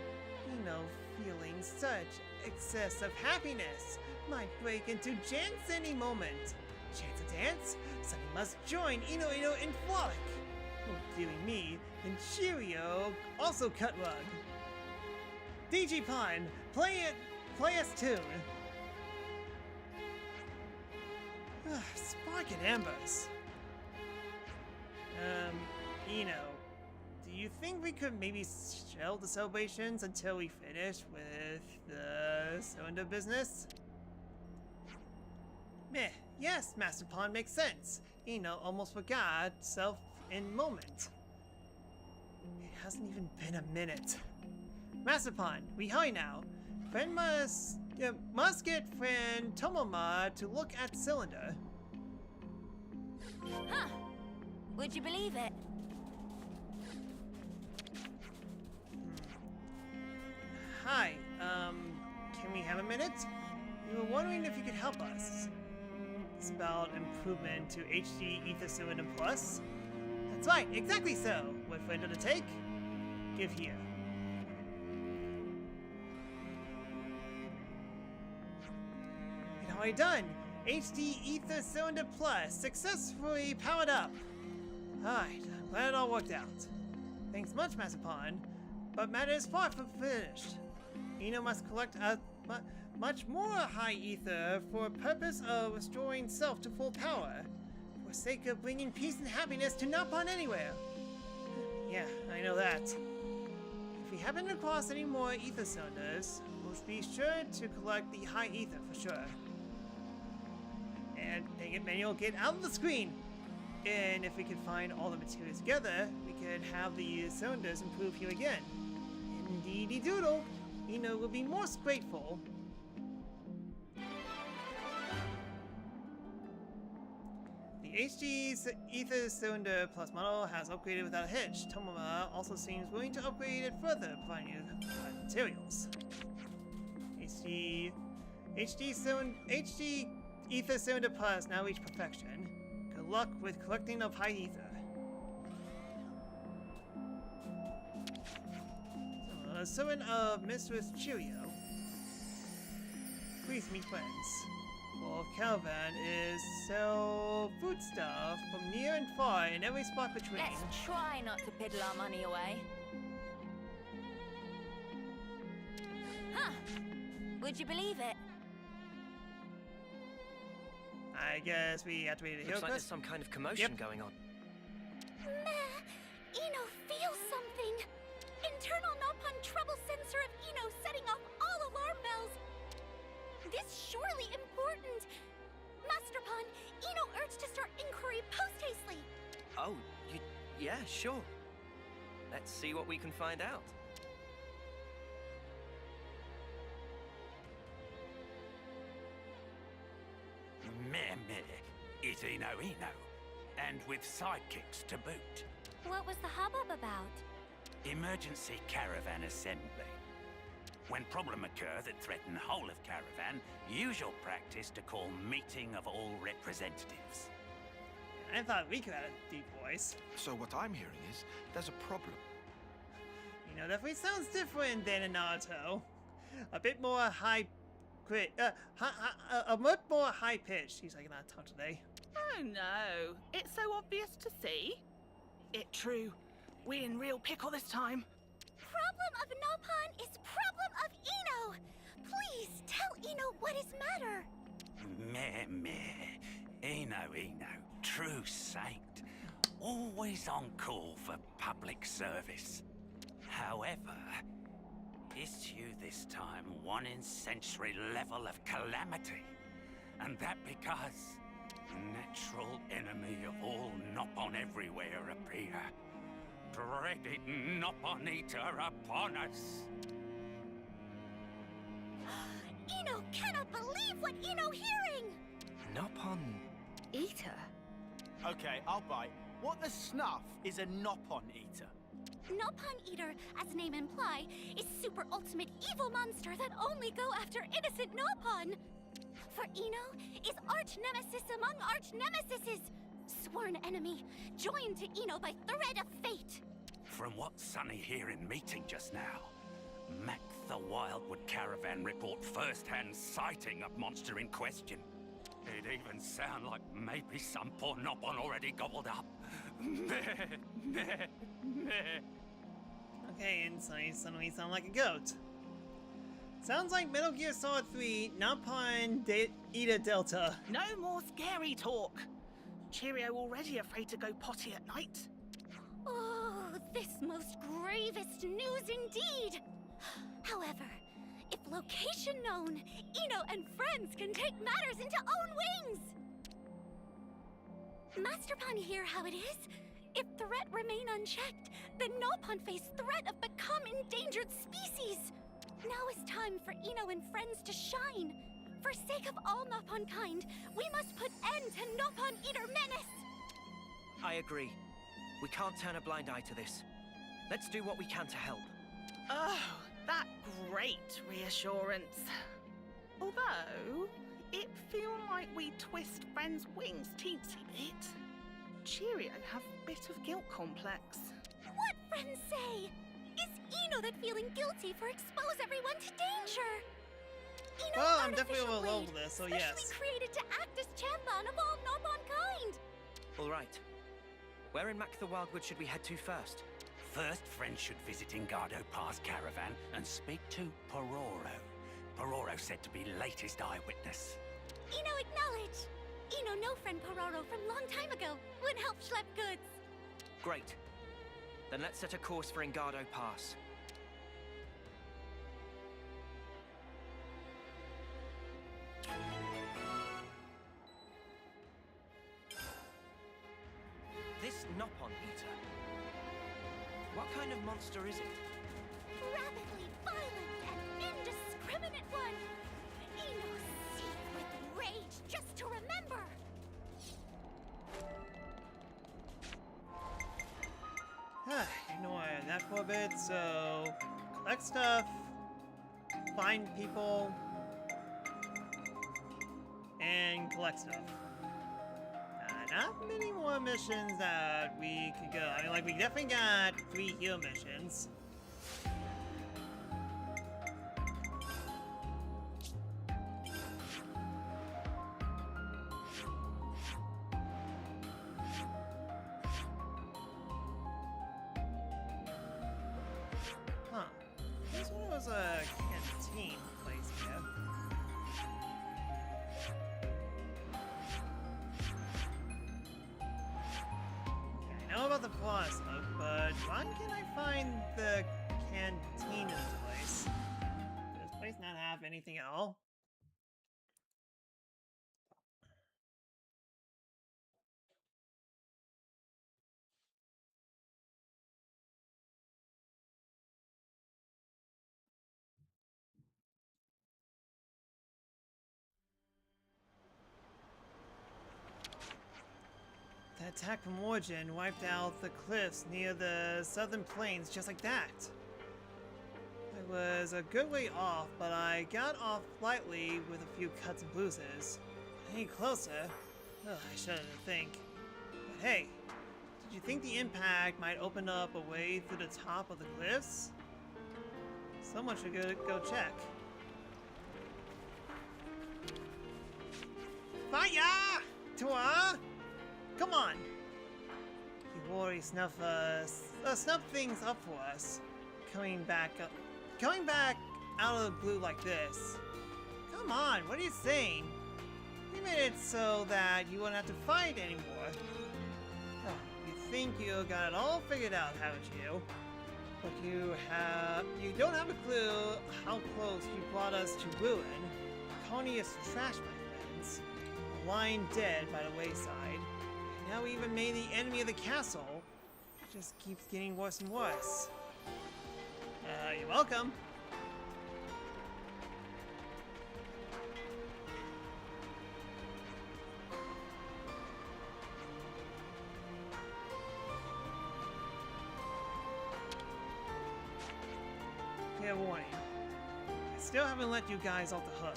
S1: Feeling such excess of happiness might break into dance any moment. Chance to dance? Sunny must join Ino in frolic. Doing me, then Cheerio also cut rug. DG Pine, play us tune. Spark and Ambers. Do you think we could maybe shelve the celebrations until we finish with the cylinder business? Meh, yes, Master Pond makes sense. Almost forgot self in moment. It hasn't even been a minute. Master Pond, we hurry now. Friend must get friend Tomoma to look at cylinder.
S4: Huh. Would you believe it?
S1: Hi, can we have a minute? We were wondering if you could help us. Spelled improvement to HD Ether Cylinder Plus? That's right, exactly so. What friend to take? Give here. It already done. HD Ether Cylinder Plus successfully powered up. Alright, I'm glad it all worked out. Thanks much, Master Pond, but matter is far from finished. Ino must collect much more high ether for purpose of restoring self to full power, for sake of bringing peace and happiness to Napon anywhere. Yeah, I know that. If we happen to cross any more ether cylinders, we'll be sure to collect the high ether for sure. And dang it, Manuel, get out of the screen! And if we could find all the materials together, we could have the cylinders improve here again. Indeedy doodle! Ino will be most grateful. The HD Ether Cylinder Plus model has upgraded without a hitch. Tomoma also seems willing to upgrade it further, providing you materials. HD Ether Cylinder Plus now reached perfection. Good luck with collecting of high ether. Servant of Mistress Cheerio. Please meet friends. Goal of Caravan is sell foodstuff from near and far in every spot between.
S4: Let's try not to piddle our money away. Huh. Would you believe it?
S1: I guess we have to wait to hear
S5: Looks like there's
S1: this.
S5: some kind of commotion going on.
S4: Ino feels something. Internal Nopon trouble sensor of Ino setting off all alarm bells. This surely important. Master Pond, Ino urged to start inquiry post-hastely.
S5: Oh, yeah, sure. Let's see what we can find out.
S2: Meh, it's Ino, and with sidekicks to boot.
S4: What was the hubbub about?
S2: Emergency caravan assembly.
S7: When problem occur that threaten whole of caravan, use your practice to call meeting of all representatives.
S1: I thought we could have a deep voice.
S2: So what I'm hearing is, there's a problem.
S1: You know, definitely sounds different than in Naruto. A bit more high, a much more high pitched. He's like Naruto today.
S8: Oh no, it's so obvious to see. It true, we in real pickle this time.
S4: Problem of Nopon is problem of Ino. Please tell Ino what is matter.
S7: Meh. Ino. True saint. Always on call for public service. However, issue this time one in century level of calamity. And that because natural enemy of all Nopon everywhere appear. Dreaded Nopon Eater upon us.
S4: Ino cannot believe what Ino hearing.
S5: Nopon Eater?
S2: Okay, I'll bite. What the snuff is a Nopon Eater?
S4: Nopon Eater, as name imply, is super ultimate evil monster that only go after innocent Nopon. For Ino is arch nemesis among arch nemesises, sworn enemy, joined to Ino by thread of fate.
S7: From what Sonny here in meeting just now, Mac the Wildwood Caravan report first-hand sighting of monster in question. It even sound like maybe some poor Nopon already gobbled up.
S1: Okay, and so you suddenly sound like a goat. Sounds like Metal Gear Solid 3, Nopon Eater Delta.
S8: No more scary talk. Cheerio already afraid to go potty at night.
S4: Oh, this most gravest news indeed. However, if location known, Ino and friends can take matters into own wings. Master Pon hear how it is. If threat remain unchecked, then Nopon face threat of become endangered species. Now is time for Ino and friends to shine. For sake of all Nopon kind, we must put end to Nopon Eater menace.
S5: I agree. We can't turn a blind eye to this. Let's do what we can to help.
S8: Oh, that great reassurance. Although, it feel like we twist friends' wings teensy bit. Cheerio have bit of guilt complex.
S4: What friends say? Is Ino that feeling guilty for expose everyone to danger? Ino
S1: Well, I'm definitely
S4: artificial
S1: overwhelmed
S4: blade,
S1: with this, so
S4: specially
S1: yes.
S4: created to act as champion of all Nopon kind.
S5: All right. Where in Mac the Wildwood should we head to first?
S7: First, friends should visit Ingado Pass caravan and speak to Pororo. Pororo said to be latest eyewitness.
S4: Ino acknowledge. Ino know friend Pororo from long time ago when help schlep goods.
S5: Great. Then let's set a course for Ingado Pass. This Nopon Eater. What kind of monster is it?
S4: Rapidly violent and indiscriminate one. Ino seethed with rage just to remember.
S1: Ignore that for a bit, so collect stuff, find people, and collect stuff. Not many more missions that we could go. I mean, like, we definitely got 3 heal missions. Huh. This one was a canteen place here. I know about the Claw Smoke, but why can I find the canteen in this place? Does this place not have anything at all? The attack from Origin wiped out the cliffs near the southern plains just like that. was a good way off, but I got off lightly with a few cuts and bruises. Any closer? Oh, I shudder to think. But hey, did you think the impact might open up a way through the top of the cliffs? Someone should go check. Fire! Tua! Come on! You already snuff things up for us. Coming back out of the blue like this. Come on, what are you saying? We made it so that you wouldn't have to fight anymore. Oh, you think you got it all figured out, haven't you? But you don't have a clue how close you brought us to ruin. The colony is trash, my friends. Lying dead by the wayside. And now we even made the enemy of the castle. It just keeps getting worse and worse. You're welcome. Fair warning. I still haven't let you guys off the hook.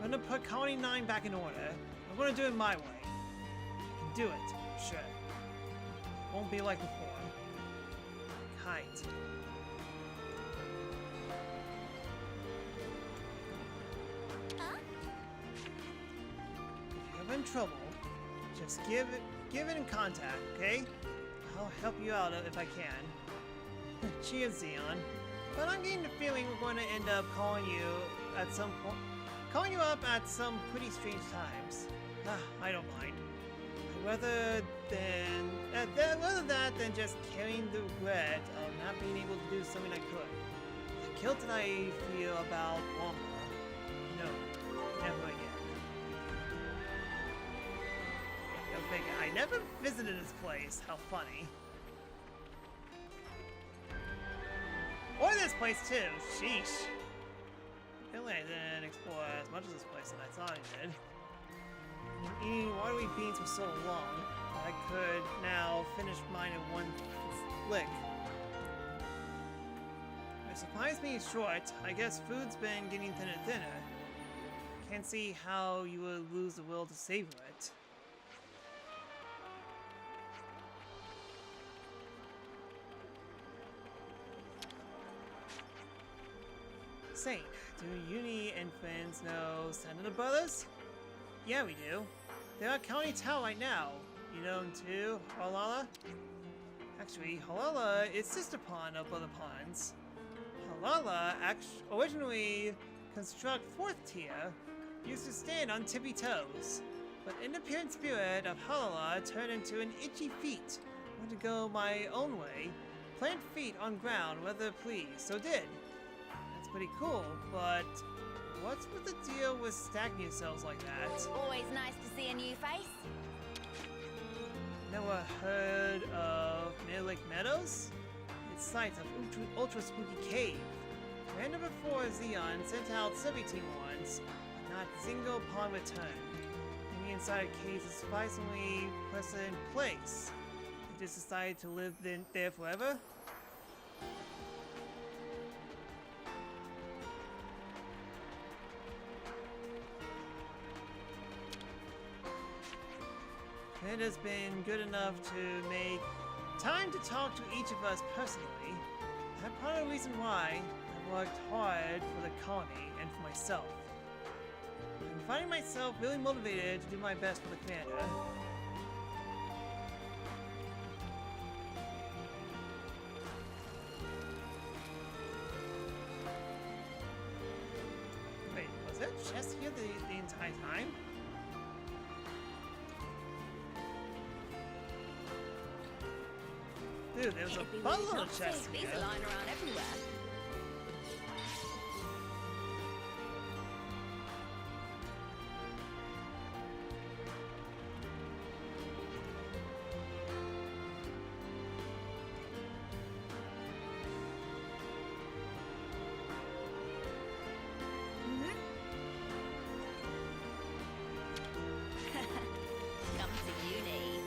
S1: I'm gonna put Colony 9 back in order. I'm gonna do it my way. I can do it, sure. It won't be like before. Kite. If you're in trouble, just give it in contact, okay? I'll help you out if I can. Cheers, Xeon. But I'm getting the feeling we're going to end up calling you up at some pretty strange times. I don't mind. Rather that than just carrying the regret of not being able to do something I could. The guilt that I feel about Wamba. No, never again. Go figure. I never visited this place. How funny. Or this place too. Sheesh. Apparently I didn't explore as much of this place as I thought I did. Eating watery beans for so long, I could now finish mine in one lick. It surprised me short. I guess food's been getting thinner and thinner. Can't see how you would lose the will to savor it. Saint, do Uni and friends know Senator Brothers? Yeah, we do. They're at County Town right now. You know them too, Halala? Actually, Halala is sister pawn of Brother Pawns. Halala originally construct 4th tier, used to stand on tippy toes. But independent spirit of Halala turned into an itchy feet. Want to go my own way. Plant feet on ground, whether please, so did. That's pretty cool, but what's with the deal with stacking yourselves like that?
S4: Always nice to see a new face.
S1: Never heard of Middle Lake Meadows? It's site of ultra spooky cave. Commander before Xeon sent out 17 ones, but not single upon return. Maybe inside a cave is surprisingly pleasant place. They just decided to live there forever? It has been good enough to make time to talk to each of us personally. That's part of the reason why I worked hard for the colony and for myself. I'm finding myself really motivated to do my best for the commander. Wait, was that chest here the entire time? Dude, there's a buttload of chests here.
S4: These are lying around everywhere. Come to uni.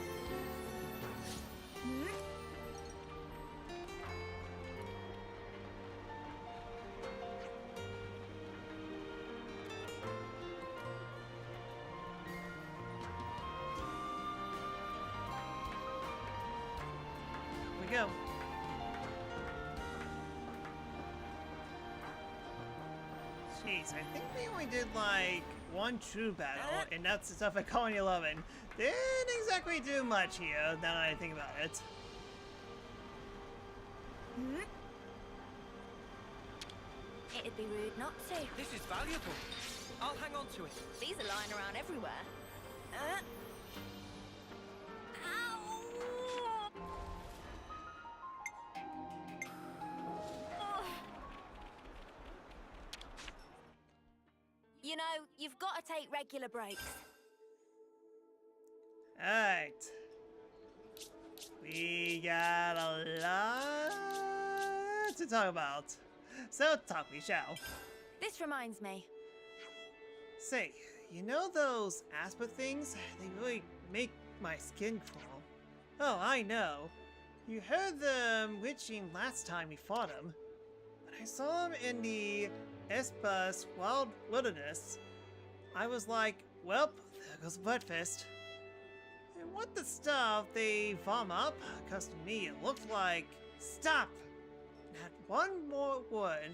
S1: go. Jeez, I think we only did like one true battle, and that's the stuff at Colony 11. Didn't exactly do much here, now that I think about it.
S4: It'd be rude not to.
S5: This is valuable. I'll hang on to it.
S4: These are lying around everywhere. Ow! Ugh. You know, you've got to take regular breaks.
S1: Alright. We got a lot to talk about. So talk we shall.
S4: This reminds me.
S1: Say, you know those aspa things? They really make my skin crawl. Oh, I know. You heard them witching last time we fought them. When I saw them in the Espas Wild Wilderness, I was like, well, there goes Bloodfist. And what the stuff they vom up? Cause to me it looked like... Stop! Not one more word.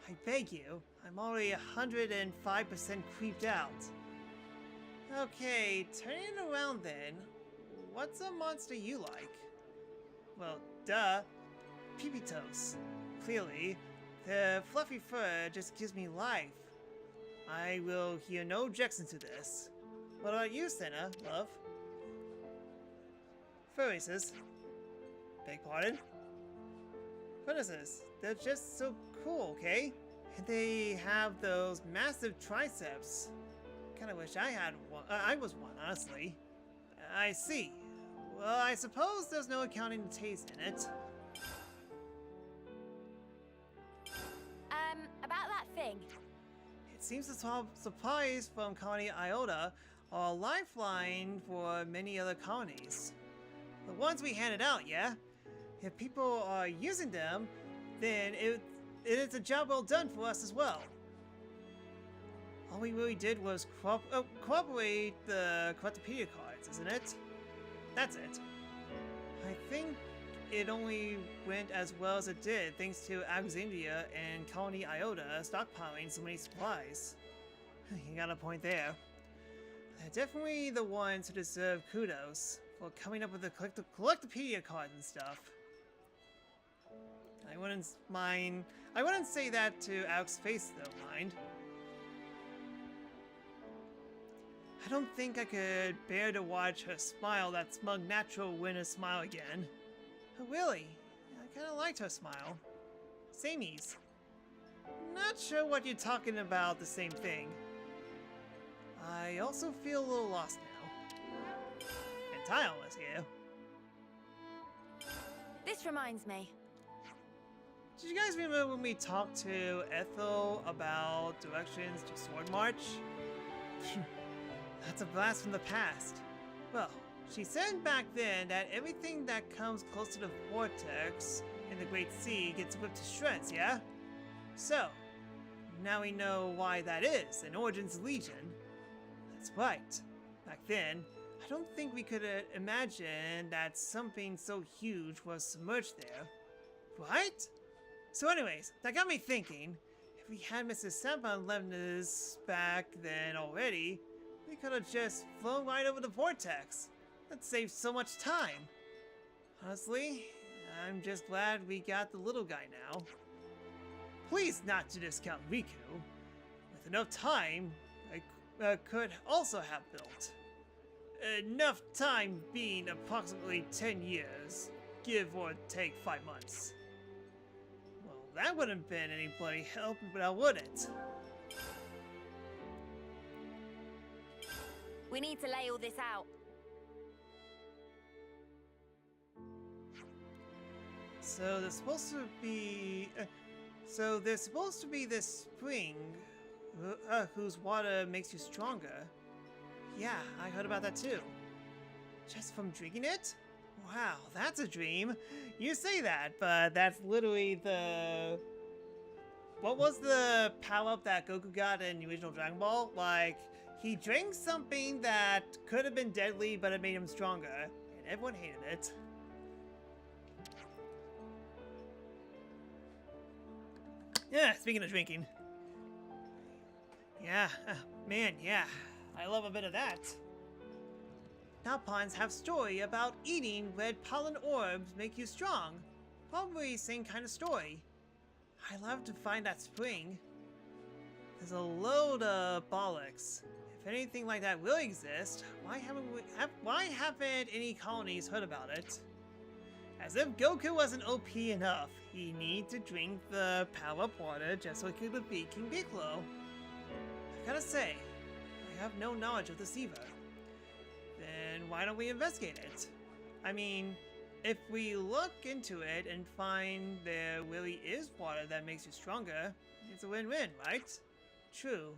S1: I beg you. I'm already 105% creeped out. Okay, turning it around then. What's a monster you like? Well, duh. Pipitos. Clearly, the fluffy fur just gives me life. I will hear no objection to this. What about you, Senna, love? Fur races. Beg pardon? Furnaces. They're just so cool, okay? And they have those massive triceps. Kinda wish I had one. I was one, honestly. I see. Well, I suppose there's no accounting the taste in it.
S4: About that thing.
S1: It seems the supplies from Colony Iota are a lifeline for many other colonies. The ones we handed out, yeah? If people are using them, then it is a job well done for us as well. All we really did was corroborate the Corruptopedia cards, isn't it? That's it. I think it only went as well as it did thanks to Alexandria and Colony Iota stockpiling so many supplies. You got a point there. They're definitely the ones who deserve kudos for coming up with the Collectopedia cards and stuff. I wouldn't say that to Alex's face though, mind. I don't think I could bear to watch her smile that smug natural winner smile again. Oh, really? I kinda liked her smile. Samies. Not sure what you're talking about the same thing. I also feel a little lost now. And Tile was here.
S4: This reminds me.
S1: Did you guys remember when we talked to Ethel about directions to Sword March? That's a blast from the past. Well, she said back then that everything that comes close to the vortex in the Great Sea gets ripped to shreds, yeah? So, now we know why that is in Origins Legion. That's right. Back then, I don't think we could imagine that something so huge was submerged there. Right? So anyways, that got me thinking, if we had Mrs. Sampa left us back then already, we could have just flown right over the vortex. That saved so much time. Honestly, I'm just glad we got the little guy now. Please not to discount Riku. With enough time, I could also have built. Enough time being approximately 10 years, give or take 5 months. Well, that wouldn't have been any bloody help, now would it?
S4: We need to lay all this out.
S1: So there's supposed to be... there's supposed to be this spring whose water makes you stronger. Yeah, I heard about that too. Just from drinking it? Wow, that's a dream. You say that, but that's literally the... What was the power-up that Goku got in the original Dragon Ball? Like, he drank something that could have been deadly, but it made him stronger, and everyone hated it. Yeah, speaking of drinking. Yeah, man, yeah. I love a bit of that. Naupons have story about eating red pollen orbs make you strong. Probably same kind of story. I love to find that spring. There's a load of bollocks. If anything like that will exist, why haven't any colonies heard about it? As if Goku wasn't OP enough, he needs to drink the power water just so he could defeat King Piccolo. I gotta say, I have no knowledge of this either. Then why don't we investigate it? I mean, if we look into it and find there really is water that makes you stronger, it's a win-win, right? True.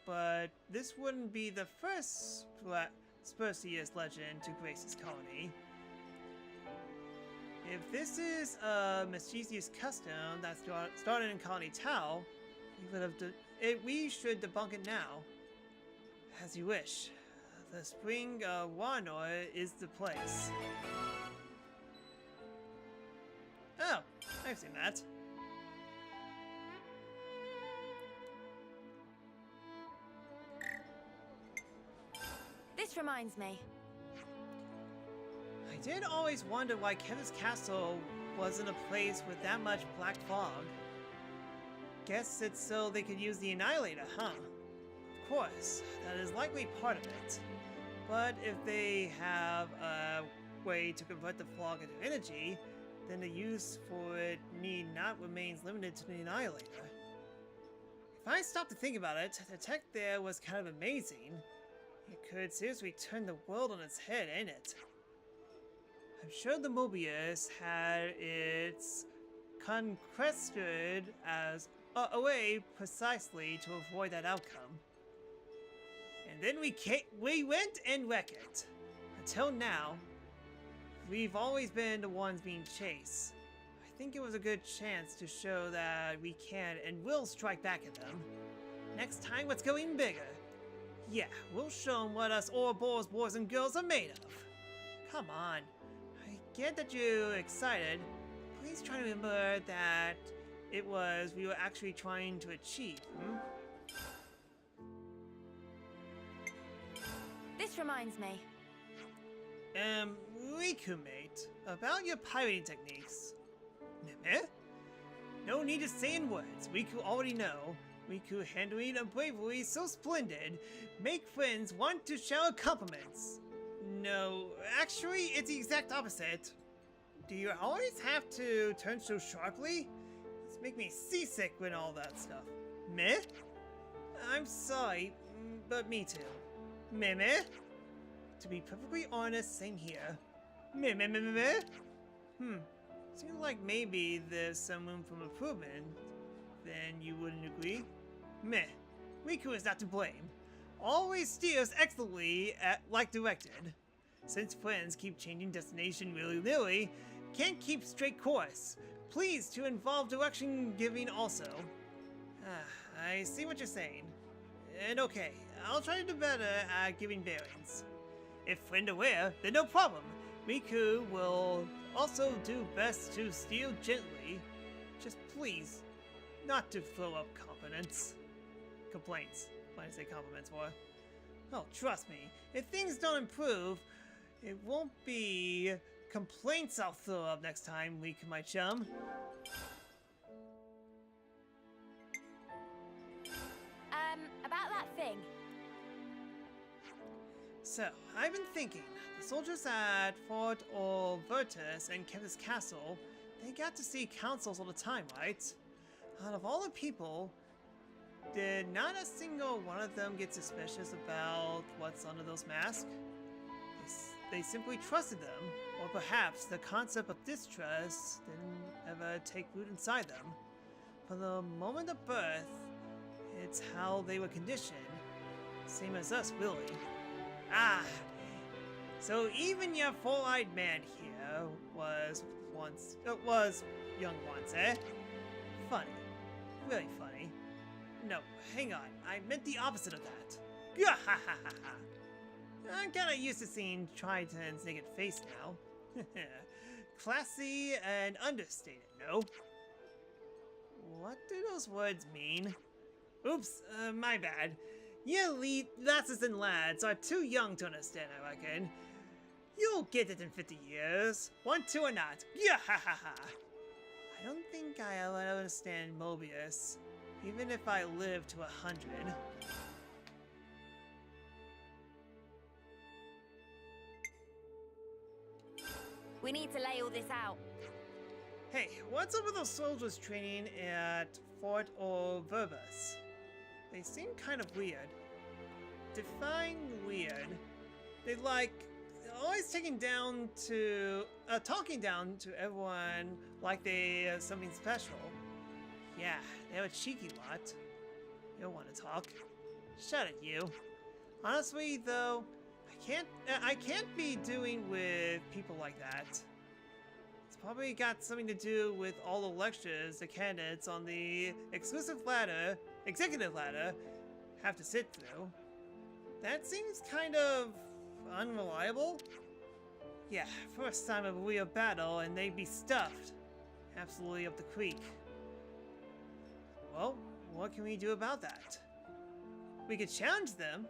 S1: But this wouldn't be the first Sperseus legend to grace his colony. If this is a mischievous custom that started in Colony Tau, we should debunk it now. As you wish. The Spring Wano is the place. Oh, I've seen that.
S4: This reminds me.
S1: I did always wonder why Kevin's castle wasn't a place with that much black fog. Guess it's so they could use the Annihilator, huh? Of course, that is likely part of it. But if they have a way to convert the fog into energy, then the use for it need not remain limited to the Annihilator. If I stop to think about it, the tech there was kind of amazing. It could seriously turn the world on its head, ain't it? I'm sure the Mobius had its conquested as a way precisely to avoid that outcome. And then we went and wrecked it. Until now, we've always been the ones being chased. I think it was a good chance to show that we can and will strike back at them. Next time, let's go even bigger. Yeah, we'll show them what us Ouroboros boys and girls are made of. Come on. I get that you're excited. Please try to remember that it was we were actually trying to achieve,
S4: This reminds me.
S1: Riku, mate, about your pirating techniques. Meh? No need to say in words, Riku already know. Riku handling a bravery so splendid, make friends want to shower compliments. No, actually, it's the exact opposite. Do you always have to turn so sharply? It's make me seasick when all that stuff. Meh? I'm sorry, but me too. Meh meh? To be perfectly honest, same here. Meh meh meh meh meh? Seems like maybe there's some room for improvement. Then you wouldn't agree? Meh. Riku is not to blame. Always steers excellently like directed. Since friends keep changing destination willy-nilly, can't keep straight course. Please to involve direction giving also. I see what you're saying. And okay, I'll try to do better at giving bearings. If friend aware, then no problem. Riku will also do best to steer gently. Just please, not to throw up complaints. When I say compliments for. Oh, trust me, if things don't improve, it won't be complaints I'll throw up next time, Riku, my chum.
S4: About that thing.
S1: So, I've been thinking, the soldiers at Fort Albertus and Kevin's castle, they got to see councils all the time, right? Out of all the people, did not a single one of them get suspicious about what's under those masks? They simply trusted them, or perhaps the concept of distrust didn't ever take root inside them. From the moment of birth, it's how they were conditioned. Same as us, really. Ah! So even your four-eyed man here was young once, eh? Funny. Really funny. No, hang on. I meant the opposite of that. Gahahaha! I'm kinda used to seeing Triton's naked face now. Classy and understated, no? what do those words mean? Oops, my bad. You lasses and lads are too young to understand, I reckon. You'll get it in 50 years. Want to or not? Yeah, ha ha ha. I don't think I'll understand Mobius, even if I live to 100.
S4: We need to lay all this out.
S1: Hey, what's up with those soldiers training at Fort Orverbus? They seem kind of weird. Define weird. They're always talking down to everyone like they are something special. Yeah, they have a cheeky lot. You don't want to talk. Shut it, you. Honestly, though, I can't be doing with people like that. It's probably got something to do with all the lectures the candidates on the executive ladder, have to sit through. That seems kind of unreliable. Yeah, first time of a real battle and they'd be stuffed. Absolutely up the creek. Well, what can we do about that? We could challenge them.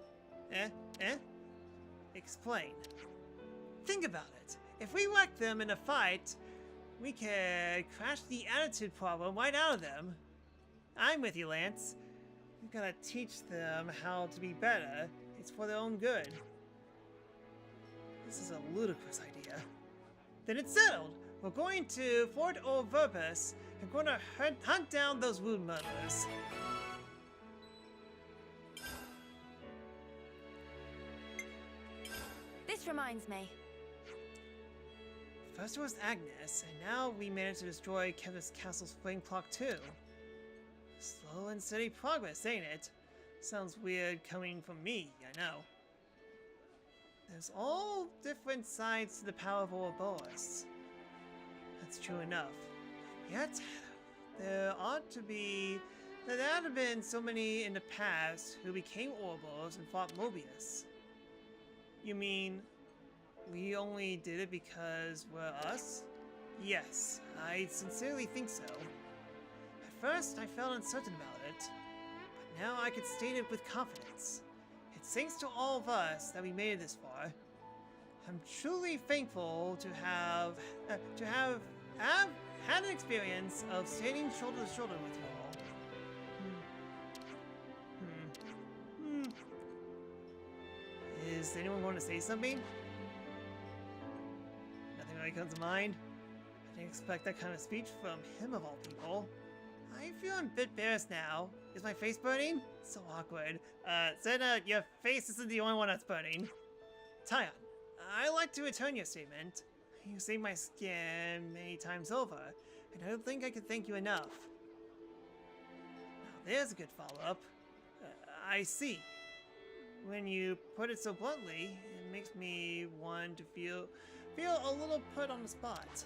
S1: Explain. Think about it. If we wreck them in a fight, we could crash the attitude problem right out of them. I'm with you, Lance. We've gotta teach them how to be better. It's for their own good. This is a ludicrous idea. Then it's settled. We're going to Fort Orverbus and going to hunt down those wound murderers.
S4: This reminds me.
S1: First it was Agnes, and now we managed to destroy Kevin's castle's flame clock too. Slow and steady progress, ain't it? Sounds weird coming from me, I know. There's all different sides to the power of Ouroboros. That's true enough. Yet, there ought to have been so many in the past who became Ouroboros and fought Mobius. You mean, we only did it because we're us? Yes, I sincerely think so. At first, I felt uncertain about it, but now I could state it with confidence. It's thanks to all of us that we made it this far. I'm truly thankful to have had an experience of standing shoulder to shoulder with you all. Is anyone going to say something? Nothing really comes to mind. I didn't expect that kind of speech from him of all people. I'm feeling a bit embarrassed now. Is my face burning? So awkward. Senna, your face isn't the only one that's burning. Tyon, I'd like to return your statement. You saved my skin many times over, and I don't think I could thank you enough. Now there's a good follow-up. I see. When you put it so bluntly, it makes me want to feel a little put on the spot.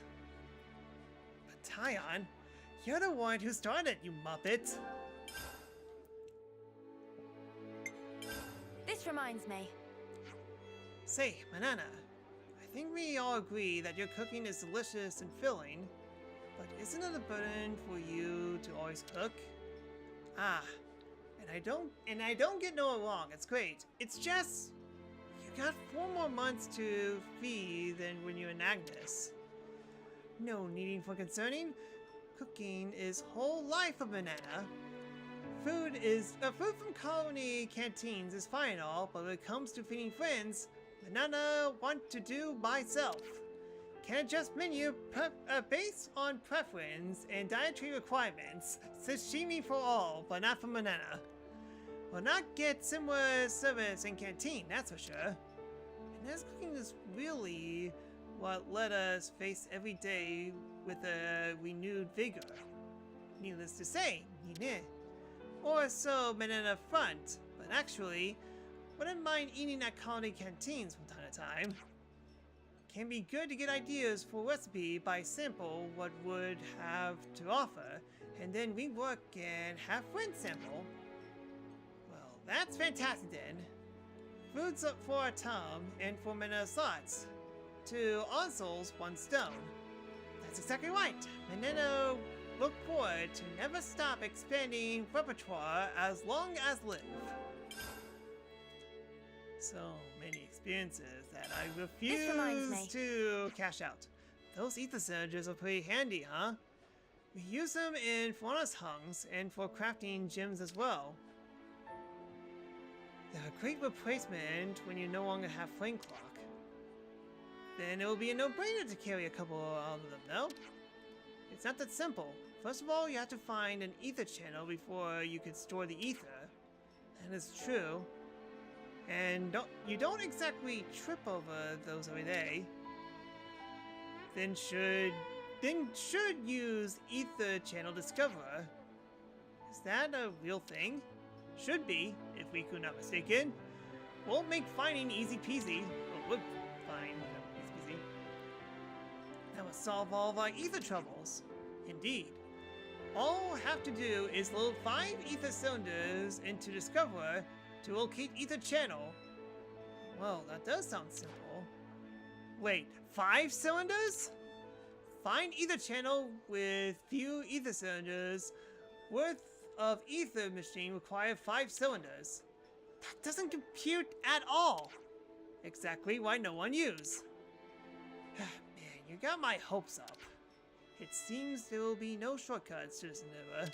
S1: But Tyon, you're the one who started, you muppet!
S4: This reminds me.
S1: Say, Manana, I think we all agree that your cooking is delicious and filling, but isn't it a burden for you to always cook? Ah, and I don't get no wrong, it's great. It's just, you got 4 more months to feed than when you're in Agnes. No needing for concerning. Cooking is whole life of Banana. Food from colony canteens is fine and all, but when it comes to feeding friends, Banana want to do by self. Can adjust menu based on preference and dietary requirements. Sashimi for all, but not for Banana. Will not get similar service in canteen, that's for sure. And as cooking is really what let us face every day with a renewed vigor. Needless to say, or so Banana front, but actually, wouldn't mind eating at colony canteens from time to time. Can be good to get ideas for recipe by sample what would have to offer, and then rework and have friends sample. Well, that's fantastic then. Food's up for a Tom and for Manana's thoughts. 2 on souls, 1 stone. That's exactly right. Manana look forward to never stop expanding repertoire as long as live. So many experiences that I
S4: reminds me.
S1: refuse to cash out. Those ether cylinders are pretty handy, huh? We use them in Fauna's hungs and for crafting gems as well. They're a great replacement when you no longer have Flame Clock. Then it will be a no-brainer to carry a couple of them, no? It's not that simple. First of all, you have to find an ether channel before you could store the ether. That is true. And you don't exactly trip over those every day. Then should use Ether Channel Discoverer. Is that a real thing? Should be, if we could not mistaken. Won't make finding easy peasy. Well, would find easy peasy. That would solve all of our ether troubles. Indeed. All we'll have to do is load 5 ether cylinders into Discoverer to locate ether channel. Well, that does sound simple. Wait, 5 cylinders? Find ether channel with few ether cylinders worth of ether machine require 5 cylinders. That doesn't compute at all. Exactly why no one used. Man, you got my hopes up. It seems there will be no shortcuts to this endeavor.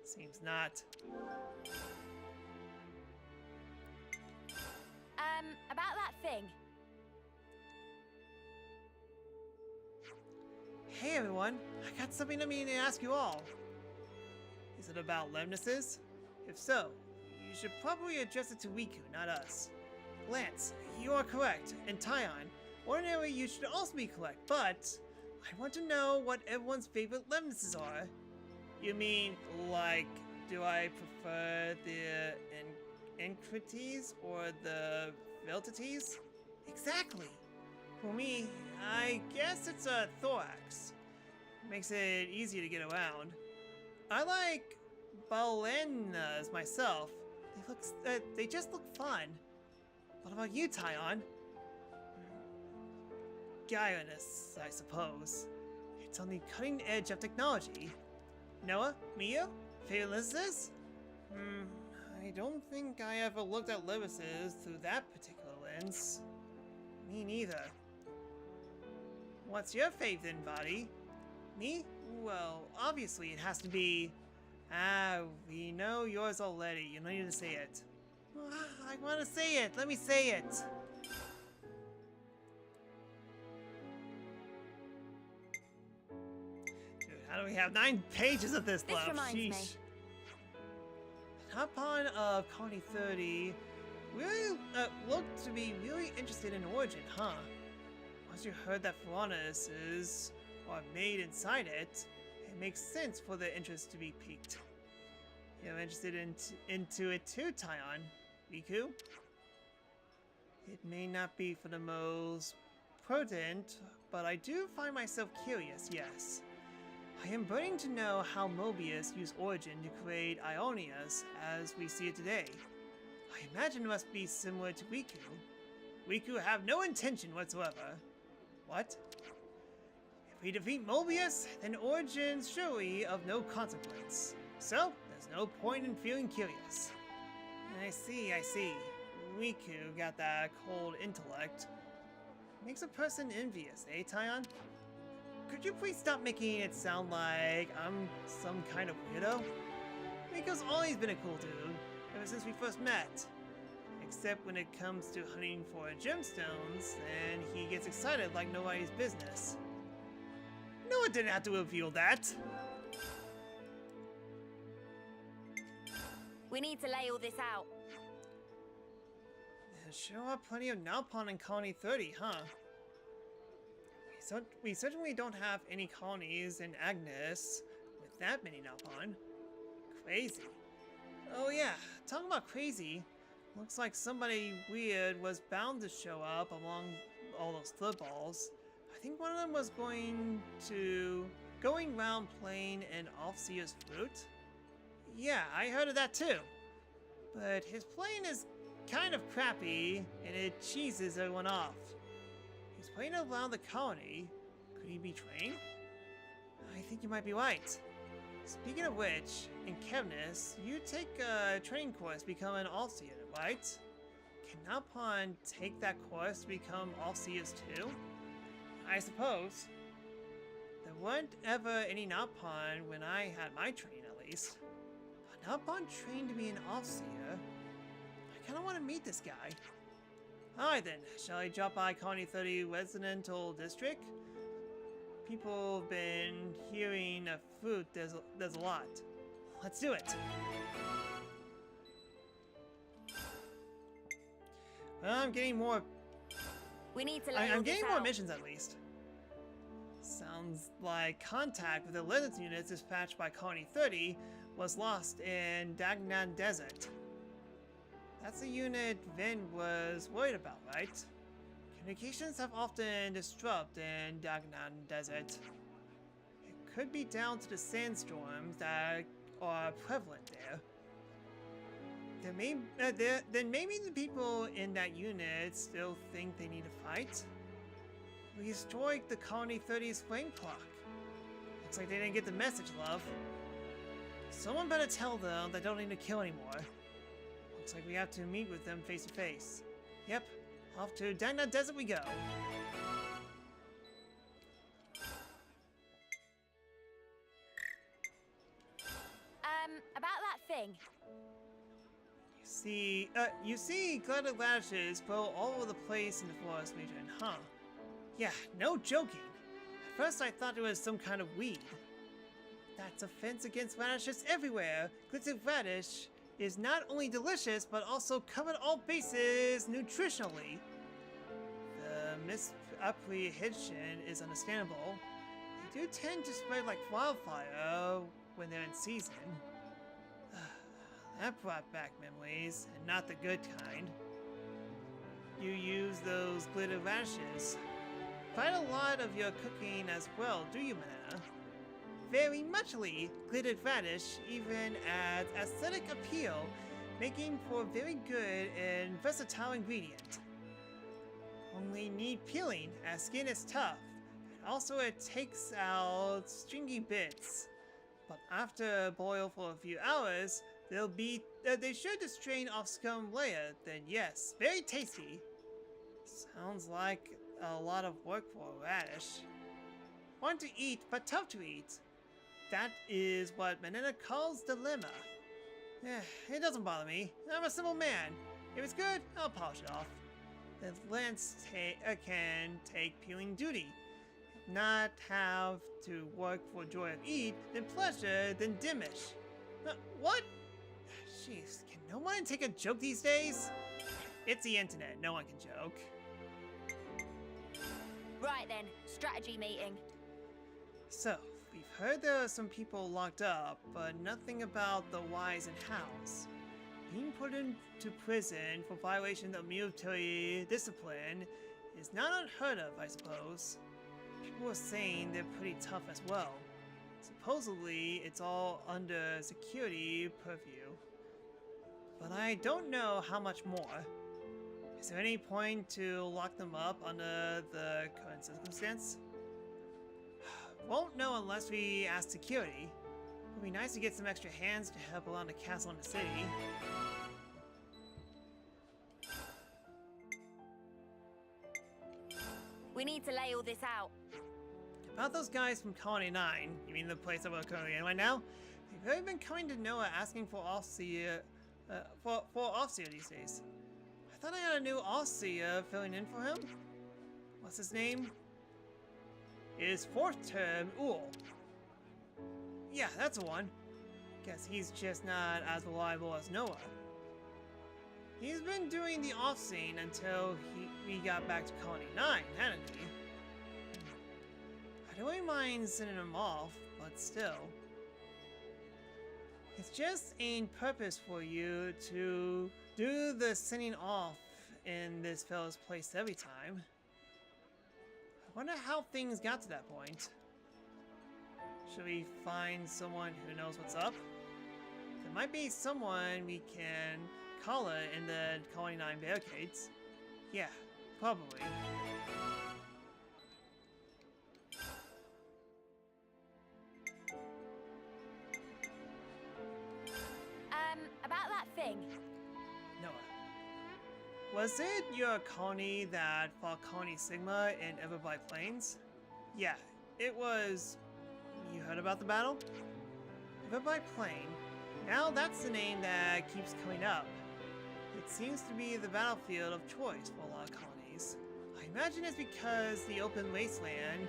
S1: Seems not.
S4: About that thing.
S1: Hey everyone, I got something I mean to ask you all. Is it about Lemnises? If so, you should probably address it to Riku, not us. Lance, you are correct, and Taion, ordinarily you should also be correct, but I want to know what everyone's favorite Lemnises are. You mean, like, do I prefer the Encrites or the Veltites? Exactly. For me, I guess it's a thorax. Makes it easy to get around. I like balenas myself. They just look fun. What about you, Taion? Gyronus, I suppose. It's on the cutting edge of technology. Noah, Mio, favorite I don't think I ever looked at Levises through that particular lens. Me neither. What's your fave then, Vadi? Me? Well, obviously it has to be... we know yours already. You don't need to say it. I want to say it. Let me say it. Dude, how do we have 9 pages of this left?
S4: Reminds me.
S1: Upon Colony 30, really looked to be really interested in Origin, huh? Once you heard that Piranhas are made inside it, it makes sense for the interest to be piqued. You're interested into it too, Taion. Riku? It may not be for the most prudent, but I do find myself curious, yes. I am burning to know how Mobius used Origin to create Ionias as we see it today. I imagine it must be similar to Riku. Riku have no intention whatsoever. What? If we defeat Mobius, then Origin's surely of no consequence. So, there's no point in feeling curious. I see. Riku got that cold intellect. Makes a person envious, eh, Taion? Could you please stop making it sound like I'm some kind of weirdo? Riku's always been a cool dude, ever since we first met. Except when it comes to hunting for gemstones, then he gets excited like nobody's business. No, it didn't have to reveal that!
S4: We need to lay all this out.
S1: There sure are plenty of Nalpon in Colony 30, huh? So we certainly don't have any colonies in Agnes with that many Nalpon. Crazy. Oh yeah, talking about crazy, looks like somebody weird was bound to show up along all those footballs. I think one of them was going around playing an Offseer's fruit. Yeah, I heard of that too. But his playing is kind of crappy and it cheeses everyone off. He's playing around the colony. Could he be trained? I think you might be right. Speaking of which, in Kevnis, you take a training course to become an All-Seer, right? Can Napon take that course to become All-Seers too? I suppose. There weren't ever any Napon when I had my training, at least. But Napon trained to be an All-Seer. I kinda wanna meet this guy. Alright then, shall I drop by Colony 30 Residential District? People have been hearing of food, there's a lot. Let's do it! Well, I'm getting more...
S4: We need to
S1: I'm getting more missions at least. Sounds like contact with the Lizard units dispatched by Colony 30 was lost in Dagnan Desert. That's a unit Vin was worried about, right? Communications have often disrupted in Dagnan Desert. It could be down to the sandstorms that are prevalent there. Then maybe the people in that unit still think they need to fight? We destroyed the Colony 30's flame clock. Looks like they didn't get the message, love. Someone better tell them they don't need to kill anymore. Looks like we have to meet with them face to face. Yep, off to Dagna Desert we go.
S4: About that thing.
S1: You see glutted radishes grow all over the place in the forest region, huh? Yeah, no joking. At first I thought it was some kind of weed. That's a fence against radishes everywhere. Glutted radish is not only delicious, but also covered all bases nutritionally. The misapprehension is understandable. They do tend to spread like wildfire when they're in season. That brought back memories, and not the good kind. You use those glitter radishes. Quite a lot of your cooking as well, do you, Manana? Very muchly. Glittered radish even adds aesthetic appeal, making for a very good and versatile ingredient. Only need peeling, as skin is tough, and also it takes out stringy bits. But after boil for a few hours, they should strain off scum layer, then yes, very tasty. Sounds like a lot of work for a radish. Want to eat, but tough to eat. That is what Manana calls dilemma. It doesn't bother me. I'm a simple man. If it's good, I'll polish it off. The Lance can take peeling duty. Not have to work for joy of eat, then pleasure, then dimish. What? Jeez, can no one take a joke these days? It's the internet, no one can joke.
S4: Right then, strategy meeting.
S1: So, we've heard there are some people locked up, but nothing about the whys and hows. Being put into prison for violation of military discipline is not unheard of, I suppose. People are saying they're pretty tough as well. Supposedly, it's all under security purview. But I don't know how much more. Is there any point to lock them up under the current circumstance? Won't know unless we ask security. It would be nice to get some extra hands to help around the castle in the city.
S4: We need to lay all this out.
S1: About those guys from Colony 9, you mean the place that we're currently in right now? They've really been coming to Noah asking for Offseer, for Offseer these days. I thought I had a new Offseer filling in for him. What's his name? His fourth term, Uhl. Yeah, that's the one. Guess he's just not as reliable as Noah. He's been doing the off-scene until we got back to Colony 9, hadn't he? I don't really mind sending him off, but still. It's just ain't purpose for you to do the sending off in this fellow's place every time. I wonder how things got to that point. Should we find someone who knows what's up? There might be someone we can call it in the Colony 9 barricades. Yeah, probably.
S4: thing.
S1: Noah. Was it your colony that fought Colony Sigma in Everbright Plains? Yeah, it was. You heard about the battle? Everbright Plain. Now that's the name that keeps coming up. It seems to be the battlefield of choice for a lot of colonies. I imagine it's because the open wasteland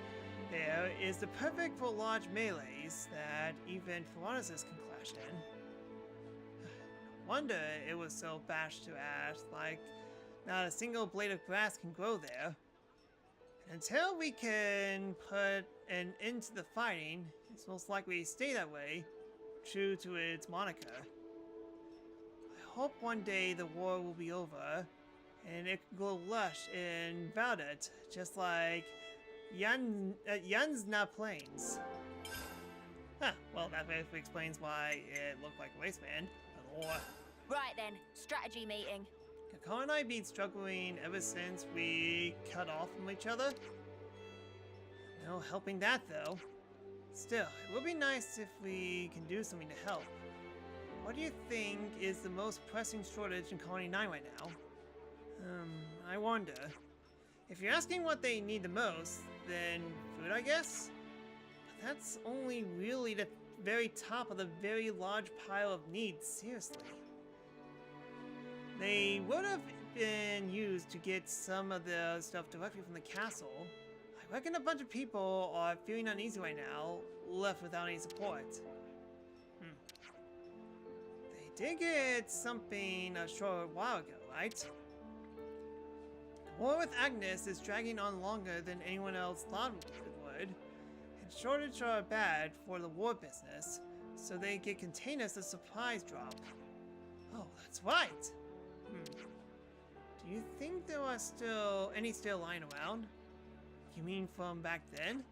S1: there is the perfect for large melees that even Piranhas can clash in. No wonder it was so bashed to ash, like not a single blade of grass can grow there. And until we can put an end to the fighting, it's most likely to stay that way, true to its moniker. I hope one day the war will be over, and it can grow lush and verdant, just like Yansna Plains. Huh, well that basically explains why it looked like a wasteland.
S4: Right then, strategy meeting.
S1: Kakao and I have been struggling ever since we cut off from each other. No helping that though. Still, it would be nice if we can do something to help. What do you think is the most pressing shortage in Colony 9 right now? I wonder. If you're asking what they need the most, then food, I guess? But that's only really the very top of the very large pile of needs, seriously. They would have been used to get some of the stuff directly from the castle. I reckon a bunch of people are feeling uneasy right now, left without any support. They did get something a short while ago, right? The war with Agnes is dragging on longer than anyone else thought it would, and shortages are bad for the war business, so they get containers as supplies drop. Oh, that's right! Do you think there are any still lying around? You mean from back then?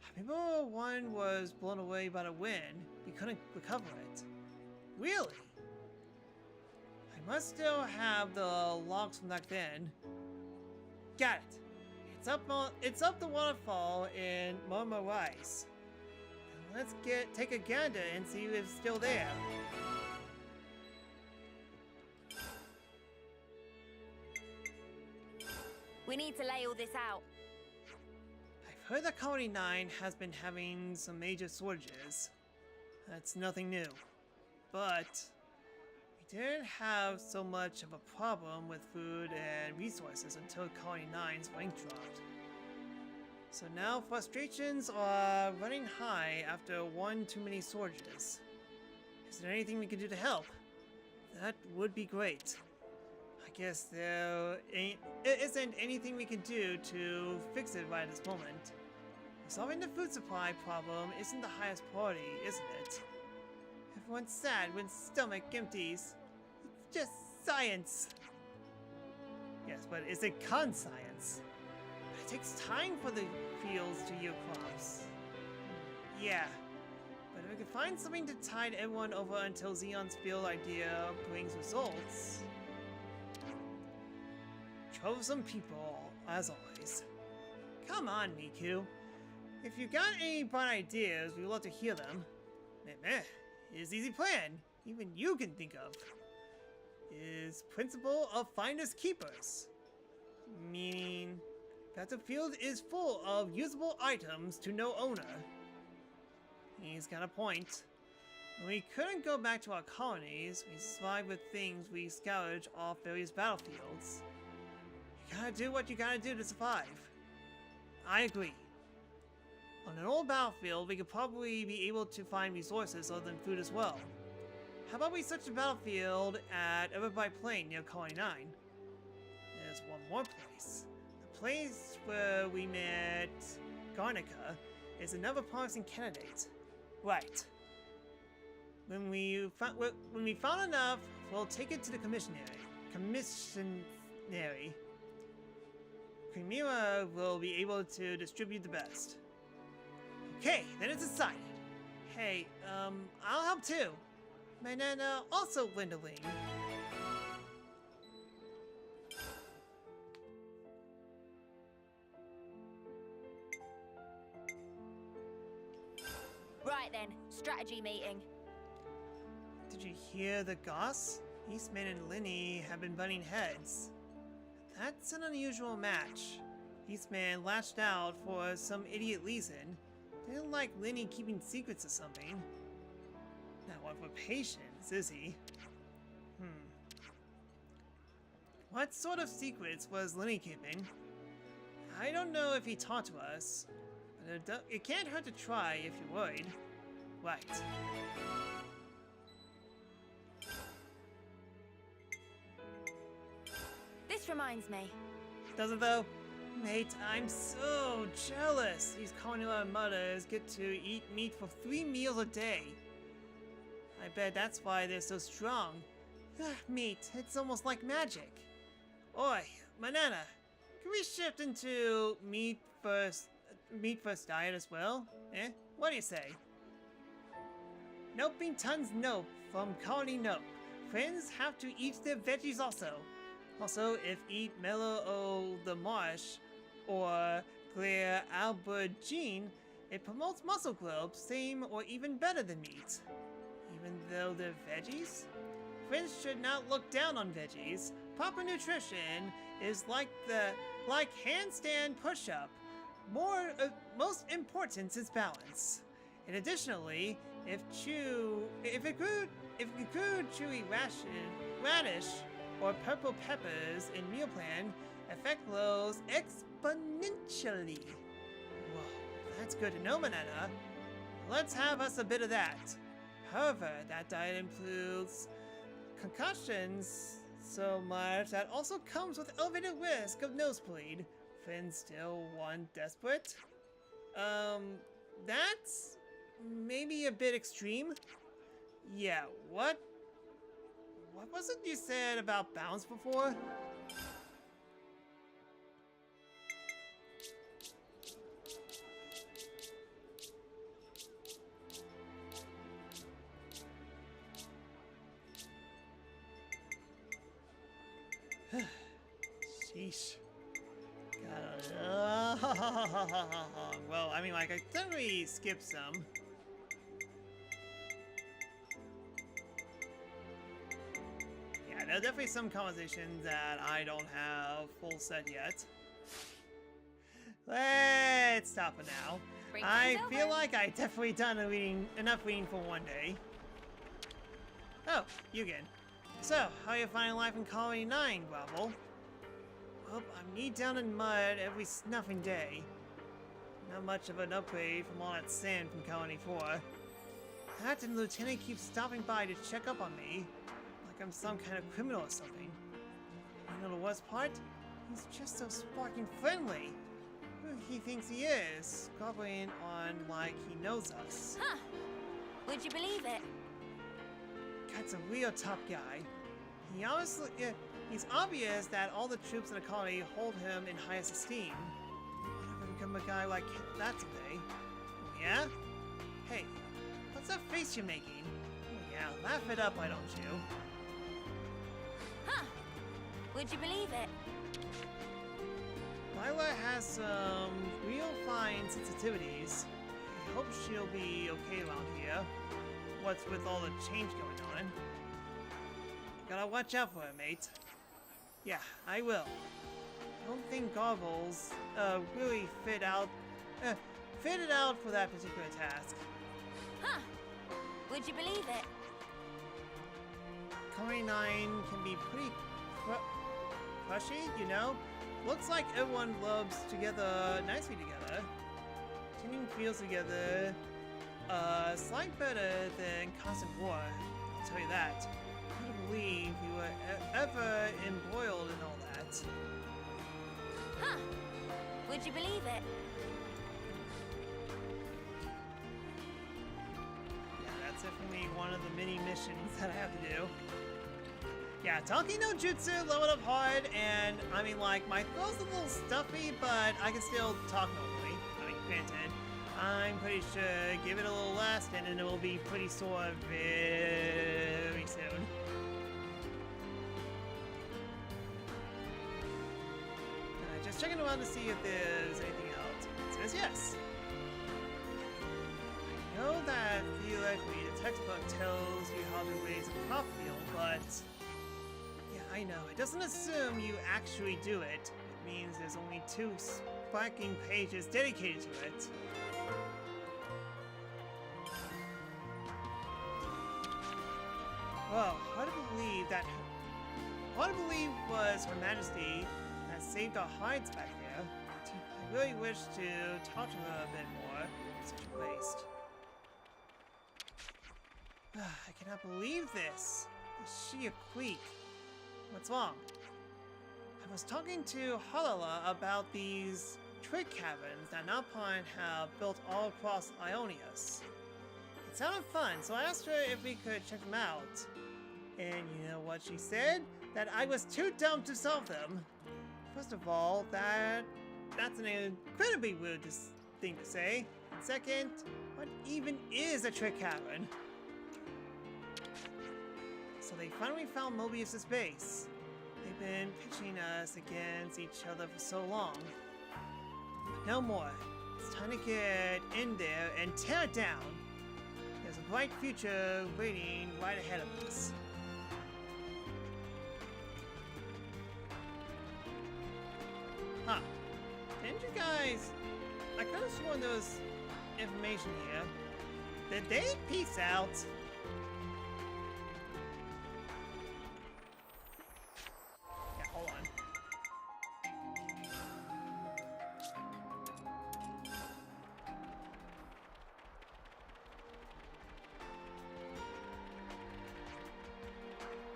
S1: I remember one was blown away by the wind. We couldn't recover it. Really? I must still have the logs from back then. Got it. It's up the waterfall in Marmarais. Let's take a gander and see if it's still there.
S4: We need to lay all this out.
S1: I've heard that Colony 9 has been having some major shortages. That's nothing new. But we didn't have so much of a problem with food and resources until Colony 9's rank dropped. So now frustrations are running high after one too many shortages. Is there anything we can do to help? That would be great. I guess there isn't anything we can do to fix it right at this moment. Solving the food supply problem isn't the highest priority, isn't it? Everyone's sad when stomach empties. It's just science. Yes, but is it con-science? But it takes time for the fields to yield crops. Yeah, but if we can find something to tide everyone over until Xeon's field idea brings results... Troublesome people, as always. Come on, Miku. If you got any bright ideas, we'd love to hear them. Here's an easy plan, even you can think of. Is principle of finders keepers. Meaning, Battlefield is full of usable items to no owner. He's got a point. When we couldn't go back to our colonies, we survived with things we scoured off various battlefields. You gotta do what you gotta do to survive. I agree. On an old battlefield, we could probably be able to find resources other than food as well. How about we search the battlefield at Everbright Plain near Colony 9? There's one more place. The place where we met Garnica is another promising candidate. Right. When we found enough, we'll take it to the commissionary. Chimera will be able to distribute the best. Okay, then it's decided. Hey, I'll help too. Manana also dwindling.
S4: Right then, strategy meeting.
S1: Did you hear the goss? Eastman and Linny have been butting heads. That's an unusual match. Eastman lashed out for some idiot reason. Didn't like Linny keeping secrets or something. Not one for patience, is he? What sort of secrets was Linny keeping? I don't know if he taught to us, but it can't hurt to try if you're worried. Right.
S4: This reminds me.
S1: Does it though? Mate, I'm so jealous. These Konoha mothers get to eat meat for 3 meals a day. I bet that's why they're so strong. Meat, it's almost like magic. Oi, Manana, can we shift into meat first diet as well? Eh? What do you say? Noping tons nope from Colony Nope. Friends have to eat their veggies also. Also, if eat Mellow o the Marsh or Clear Albergine, it promotes muscle growth, same or even better than meat. Even though they're veggies? Friends should not look down on veggies. Proper nutrition is like handstand push-up. Most important is balance. And additionally, if include chewy radish or purple peppers in meal plan, effect grows exponentially. Whoa, that's good to know, Manana. Let's have us a bit of that. However, that diet includes concussions so much that also comes with elevated risk of nosebleed. Friends still one desperate? That's maybe a bit extreme. Yeah, what was it you said about balance before? Sheesh. Well, I mean, like, I definitely skipped some. Yeah, there are definitely some conversations that I don't have full set yet. Let's stop it now. I feel like I definitely done enough reading for one day. Oh, you again. So, how are you finding life in Colony 9, Gravel? Well, I'm knee down in mud every snuffing day. Not much of an upgrade from all that sand from Colony 4. That and the Lieutenant keeps stopping by to check up on me, like I'm some kind of criminal or something. You know the worst part? He's just so sparking friendly. Who he thinks he is, gobbling on like he knows us.
S4: Huh. Would you believe it?
S1: That's a real top guy. He's obvious that all the troops in the colony hold him in highest esteem. I'll never become a guy like that someday. Oh, yeah? Hey, what's that face you're making? Oh, yeah, laugh it up, why don't you?
S4: Huh. Would you believe it?
S1: Lila has some real fine sensitivities. I hope she'll be okay around here. What's with all the change going on? Gotta watch out for her, mate. Yeah, I will. I don't think goggles really fitted out for that particular task.
S4: Huh. Would you believe it?
S1: Colony 9 can be pretty crushy, you know? Looks like everyone loves together nicely together. Teaming feels together slight better than constant war, I'll tell you that. I couldn't believe you were ever embroiled in all that.
S4: Huh. Would you believe it?
S1: Yeah, that's definitely one of the many missions that I have to do. Yeah, talking no jutsu, leveled up hard, and I mean, like, my throat's a little stuffy, but I can still talk normally. I mean, granted, I'm pretty sure give it a little rest, and then it will be pretty sore very soon. Just checking around to see if there's anything else. It says yes. I know that theoretically the textbook tells you how to raise a crop field, but I know. It doesn't assume you actually do it. It means there's only 2 sparking pages dedicated to it. Well, hard to believe was Her Majesty that saved our hides back there. I really wish to talk to her a bit more. Such a waste. I cannot believe this. The sheer creek. What's wrong? I was talking to Halala about these trick caverns that Napon have built all across Ionius. It sounded fun, so I asked her if we could check them out. And you know what she said? That I was too dumb to solve them. First of all, that's an incredibly rude thing to say. And second, what even is a trick cavern? So they finally found Mobius' base. They've been pitching us against each other for so long. But no more. It's time to get in there and tear it down. There's a bright future waiting right ahead of us. Huh. Didn't you guys... I could have sworn there was information here. Did they peace out? Yeah, hold on.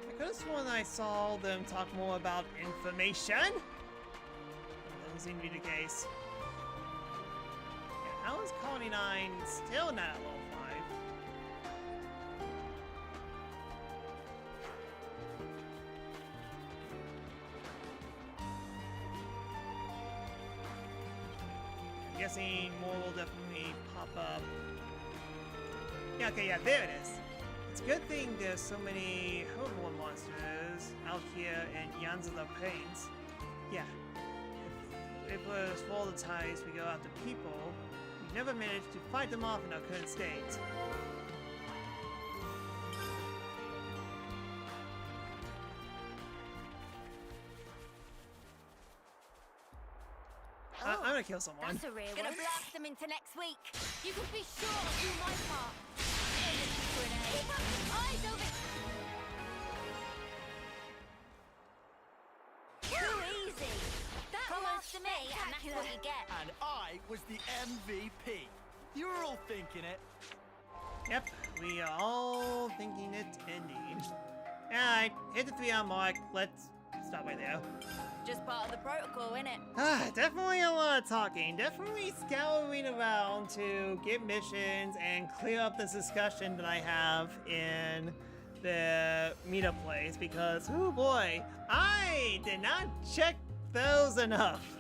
S1: I could have sworn I saw them talk more about information. Doesn't seem to be the case. Yeah, how is Colony 9 still not at level 5? I'm guessing more will definitely pop up. Yeah, okay, yeah, there it is. It's a good thing there's so many herbivore monsters out here in Yans of the Plains. Yeah. If it was for all the times we go after people, we never managed to fight them off in our current state. I'm gonna kill someone.
S4: That's a rare one. Gonna blast them into next week. You can be sure I'll do my part. Keep up your eyes over. Too easy. That belongs to me, and that's what you get.
S2: And I was the MVP. You were all thinking it.
S1: Yep, we are all thinking it indeed. Alright, hit the 3-hour mark. Let's stop right there.
S4: Just part of the protocol, innit?
S1: Definitely a lot of talking. Definitely scouring around to get missions and clear up this discussion that I have in the meetup place because, oh boy, I did not check those enough.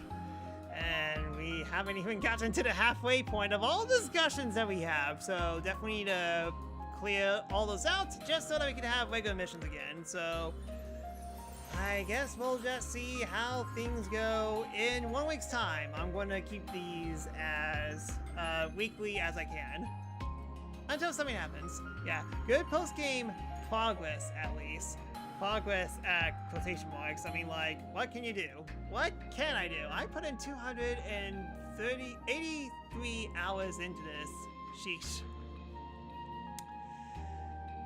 S1: And we haven't even gotten to the halfway point of all the discussions that we have, so definitely need to clear all those out just so that we can have regular missions again. So I guess we'll just see how things go in 1 week's time. I'm going to keep these as weekly as I can until something happens. Yeah, good post-game progress at least. Progress at quotation marks. I mean, like, what can you do? What can I do? I put in 83 hours into this. Sheesh.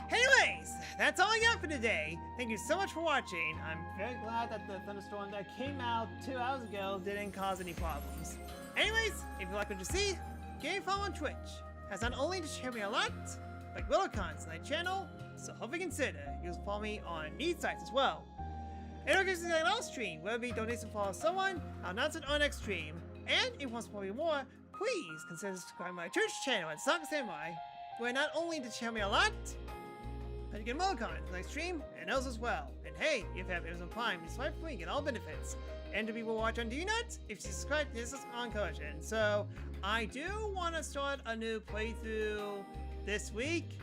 S1: Anyways, that's all I got for today. Thank you so much for watching. I'm very glad that the thunderstorm that came out 2 hours ago didn't cause any problems. Anyways, if you like what you see, give me a follow on Twitch. As not only to share me a lot, like little content on my channel, so hope you consider you can follow me on these sites as well. And in case I'll stream, whether it be donations to follow someone, I'll announce it on next stream. And if you want to support me more, please consider subscribing to my Twitch channel at The-Sakura-Samurai, where not only to share me a lot, but you get more content when I stream and else as well. And hey, if you have Amazon Prime, you swipe free, get all benefits. And to people watch on Do You Not, if you subscribe, this is on encouragement. So I do want to start a new playthrough this week,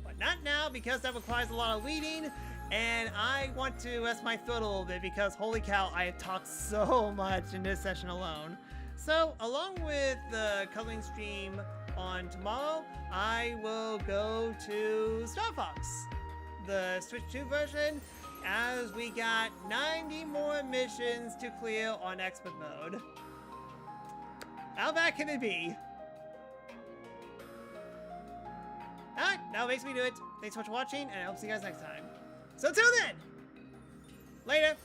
S1: but not now because that requires a lot of reading. And I want to rest my throat a little bit because holy cow, I have talked so much in this session alone. So along with the coloring stream on tomorrow, I will go to Star Fox, the Switch 2 version, as we got 90 more missions to clear on expert mode. How bad can it be? Alright, that makes me do it. Thanks so much for watching, and I hope to see you guys next time. So until then, later!